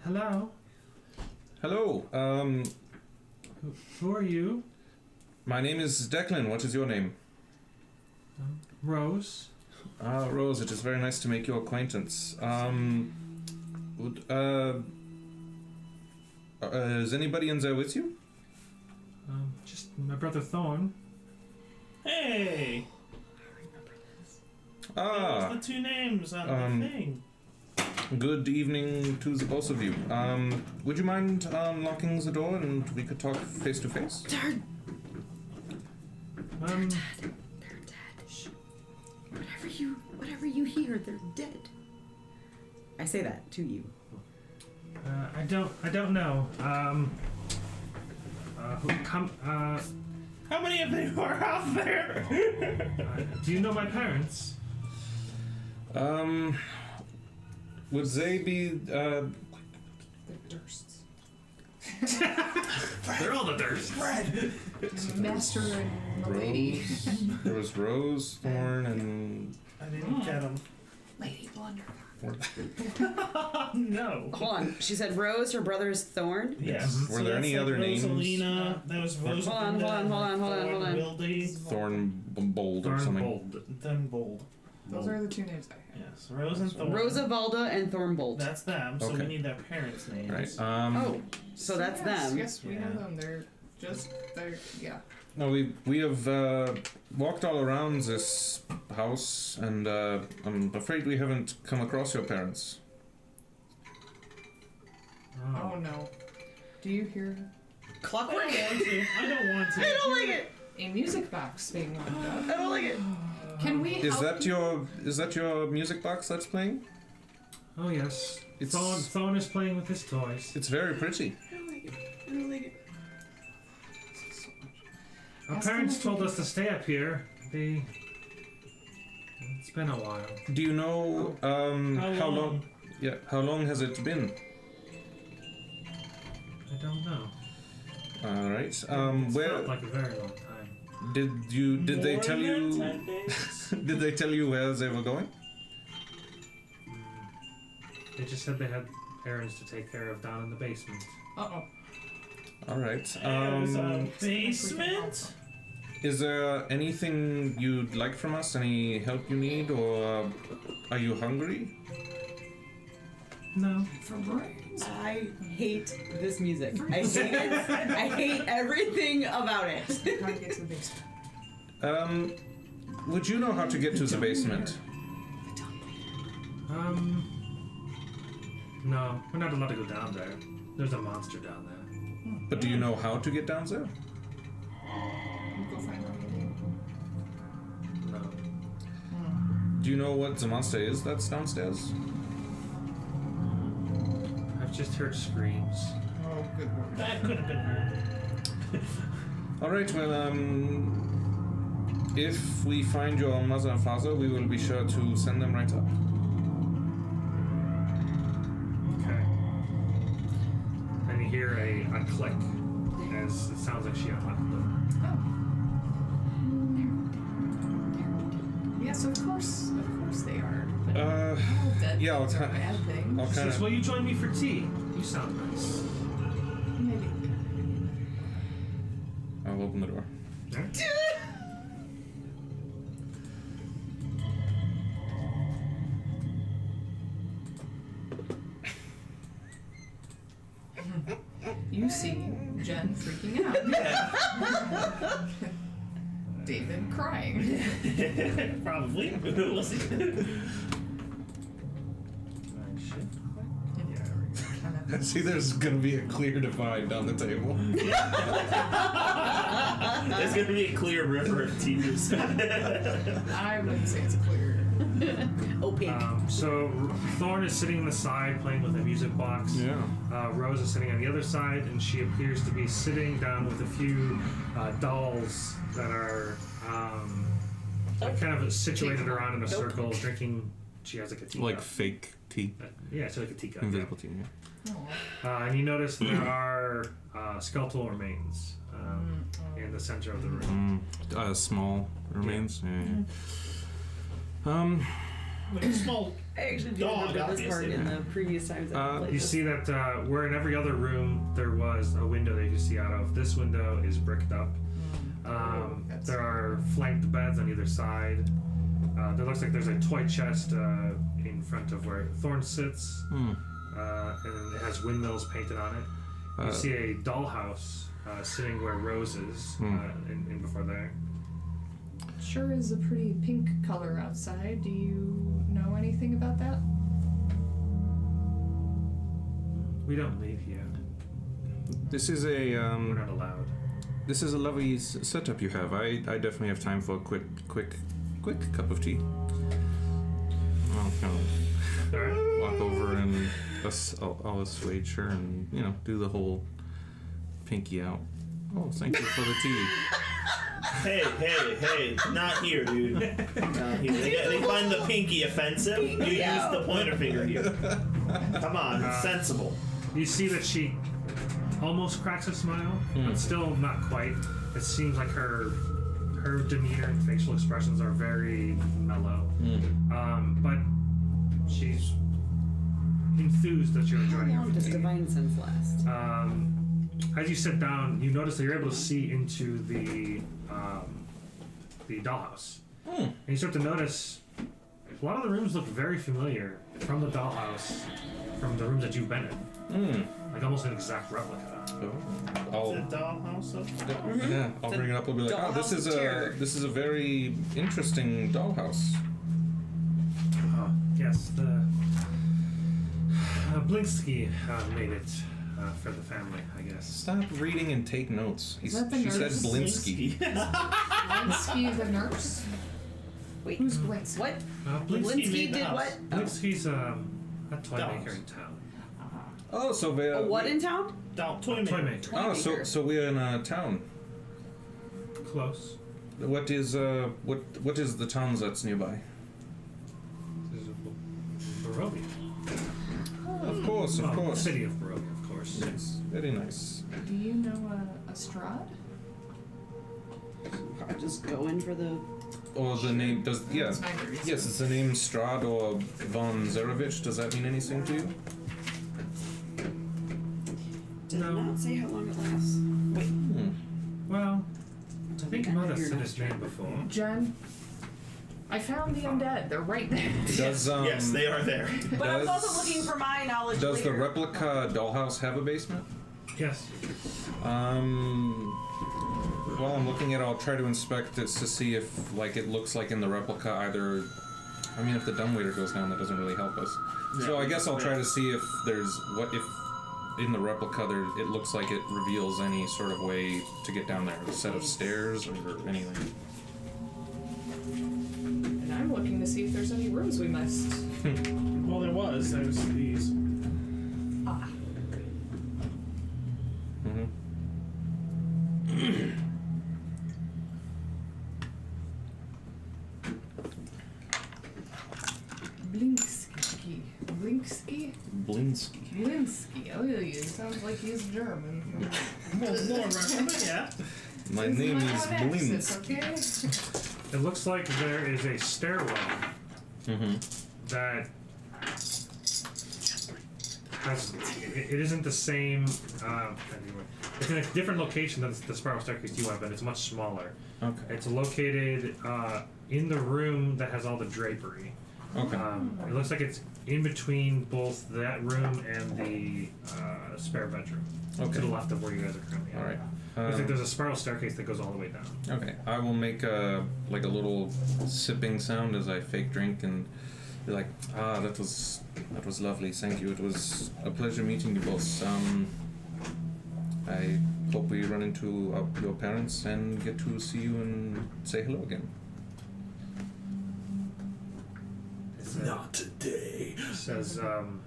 hello? Hello, Who are you? my name is Declan, what is your name? Rose? Rose, it is very nice to make your acquaintance. Is anybody in there with you? Just my brother Thorn. Hey! Ah, Those the two names on the thing. good evening to the both of you. Would you mind locking the door and we could talk face to face? They're Um, dead. Shh. Whatever you hear, they're dead. I say that to you. I don't know. How many of them are out there? Do you know my parents? Would they be, They're Dursts. They're all the Durst. Master and Milady. Rose? There was Rose, Thorn, and... I didn't get them. Lady Blunder. No. Hold on. She said Rose, her brother's Thorn. Yes. Were there that's any other names? Rosalina, that was Rosa. Hold on. Wildy, Thorn Bold or Thorn something. Bold. then Bold. Those are the two names I have. Yes, Rose and Thorn. Rosa Valda and Thornbolt. That's them, so Okay. we need their parents' names. Right. Oh, so that's yes, them. Yes, we know Yeah. them. They're yeah. No, we have walked all around this house, and I'm afraid we haven't come across your parents. Oh no. Do you hear I Clockwork? don't want to. I don't want to. I don't like it. a music box being wound up? I don't like it. Can we Is help that your music box that's playing? Oh yes. It's Thorn is playing with his toys. it's very pretty. I don't like it. I don't like it. Our Ask parents them if told we- us to stay up here. It's been a while. Do you know how long? Yeah, how long has it been? I don't know. All right. It's Where felt like a very long time. did they More tell than you? 10 days? Did they tell you where they were going? They just said they had errands to take care of down in the basement. Uh-oh. All right. There's a basement? Is there anything you'd like from us? Any help you need, or are you hungry? No. For brains. I hate this music. I hate it. I hate everything about it. How to get to the basement. Would you know how to get to the basement? No, we're not allowed to go down there. There's a monster down there. But do you know how to get down there? Go find out. No. Do you know what the monster is that's downstairs? I've just heard screams. Oh, good lord. That could have been her. All right. Well, if we find your mother and father, we will be sure to send them right up. Okay. And you hear a click as it sounds like she unlocked the door. Yes, of course they are. But all dead yeah, things I'll are bad things. I'll She kind says, of. "Will you join me for tea? You sound nice." Maybe. I'll open the door. You see Jen freaking out. crying. Probably. We'll see. I see there's gonna be a clear divide down the table. There's gonna be a clear river of tears. I wouldn't say it's clear. Opaque. So Thorn is sitting on the side playing with a music box. Yeah. Rose is sitting on the other side, and she appears to be sitting down with a few dolls that are kind of situated around in a circle, drinking. She has like a teacup. Like fake tea. Yeah, it's like a teacup. Invisible tea, yeah. And you notice there are skeletal remains in the center of the room. Small remains. Yeah. Like a small I actually do dog, remember this part obviously. in the previous times I played You this. see that where in every other room there was a window that you can see out of, this window is bricked up. There are flanked beds on either side. There looks like there's a toy chest in front of where Thorn sits, and it has windmills painted on it. You see a dollhouse sitting where Rose is, in before there. Sure is a pretty pink color outside. Do you know anything about that? We don't leave here. This is a We're not allowed. this is a lovely setup you have. I definitely have time for a quick cup of tea. I'll kind of All right. walk over and I'll assuage her and do the whole pinky out. Oh, thank you for the tea. Hey, not here, dude. Not here. They find the pinky offensive. You use the pointer finger here. Come on, it's sensible. You see that she almost cracks a smile, but still not quite. It seems like her demeanor and facial expressions are very mellow. But she's enthused that you're How joining her long for does tea. divine sense last? As you sit down, you notice that you're able to see into the dollhouse. And you start to notice a lot of the rooms look very familiar from the dollhouse, from the rooms that you've been in. Like almost an exact replica. I'll The dollhouse up. yeah, I'll bring it up. I'll be like, oh, this dollhouse is of terror. this is a very interesting dollhouse. Yes, the Blinsky made it for the family, I guess. Stop reading and take notes. Is that the She said nurse? Blinsky. Blinsky the nurse? Wait, Who's Blinsky? what? Blinsky Blinsky made the did house. what? Blinsky's a toy Dolls. maker in town. Oh, so A what in town? Toy Toy maker. maker. Oh, so we're in a town. Close. What is what is the town that's nearby? This is Barovia. Of course, Well, of the course. city of Barovia, of course. Yes, very nice. Do you know a Strahd? I just go in for the. Or the name does That's my reason. yes, it's the name Strahd or von Zarevich. Does that mean anything to you? Did No. not say how long it lasts. Wait. Well, I think I you know might have you're said not his name before. Jen, I found the undead. They're right there. Does Yes, they are there. But I was Does- also looking for my knowledge Does the later. replica dollhouse have a basement? Yes. While I'm looking at it, I'll try to inspect it to see if, like, it looks like in the replica either. I mean, if the dumbwaiter goes down, that doesn't really help us. So Yeah. I guess I'll try to see if there's if in the replica there it looks like it reveals any sort of way to get down there, a set of stairs or anything. And I'm looking to see if there's any rooms we missed. Well, there was these. Ah. Mm-hmm. Blinsky. Blinsky? Blinsky. Blinsky. Oh, yeah, sounds like he's German. Well, more Russian, but yeah. My name is Blinsky. Blinsky. Okay? It looks like there is a stairwell Mm-hmm. that has. It isn't the same. It's in a different location than the spiral staircase you went, but it's much smaller. Okay. It's located in the room that has all the drapery. Okay. It looks like it's in between both that room and the spare bedroom. Okay. To the left of where you guys are currently at. All right. Looks like there's a spiral staircase that goes all the way down. Okay, I will make a little sipping sound as I fake drink and be like, that was lovely. Thank you. It was a pleasure meeting you both. I hope we run into your parents and get to see you and say hello again. Not today. Says, kind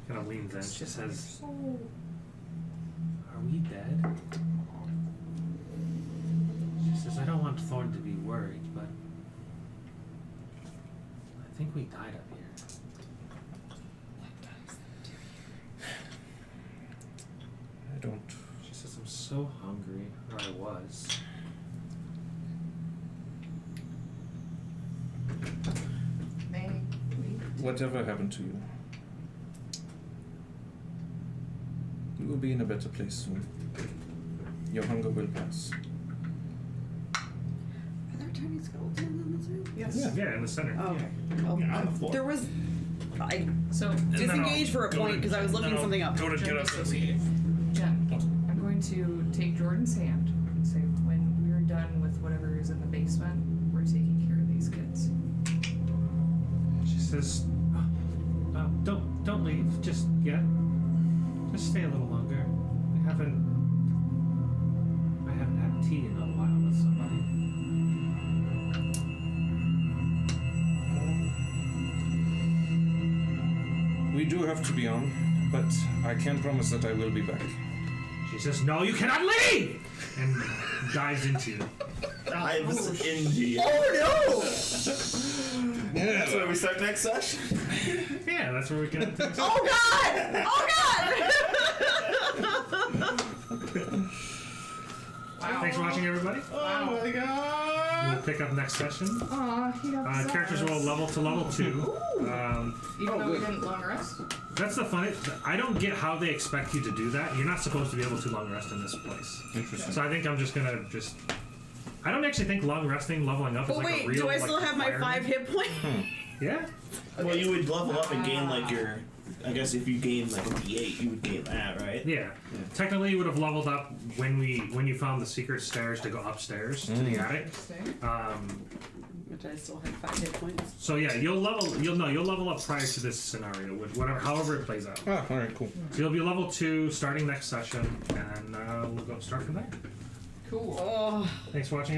of leans in. She says, "Are we dead?" She says, "I don't want Thorn to be worried, but I think we died up here." I don't. She says, "I'm so hungry," or I was. May we? Whatever happened to you? You will be in a better place soon. Your hunger will pass. Are there tiny skeletons in this room? Yes. Yeah, in the center. Oh, okay. Well, Yeah, on the floor. there was. I So, disengaged for a point because I was looking something up. Go to get us a leave. Jen, I'm going to take Jordan's hand and say, when we're done with whatever is in the basement, we're taking care of these kids. She says, "Don't leave. Just stay a little longer. I haven't had tea in a while with somebody." We do have to be on, but I can promise that I will be back. She says, "No, you cannot leave!" And dives into you. Dives into you. Oh That's where we start next session. Yeah, that's where we can. no! Oh god! Oh god! Thanks for watching, everybody. Oh my god. We'll pick up next session. Aw, he got Characters roll level to level 2. Even though we didn't long rest? That's the funny. I don't get how they expect you to do that. You're not supposed to be able to long rest in this place. Interesting. So I think I'm just gonna I don't actually think long resting, leveling up is But like wait, a real. do I still like, have my 5 requirement. hit points? Yeah. Well, you would level up and gain like your. I guess if you gain like a D8, you would gain that, right? Yeah. Technically, you would have leveled up when you found the secret stairs to go upstairs to the attic. Which I still have 5 hit points. So yeah, you'll level up prior to this scenario with however it plays out. Ah, all right, cool. So you'll be level 2 starting next session, and we'll go start from there. Cool. Oh. Thanks for watching.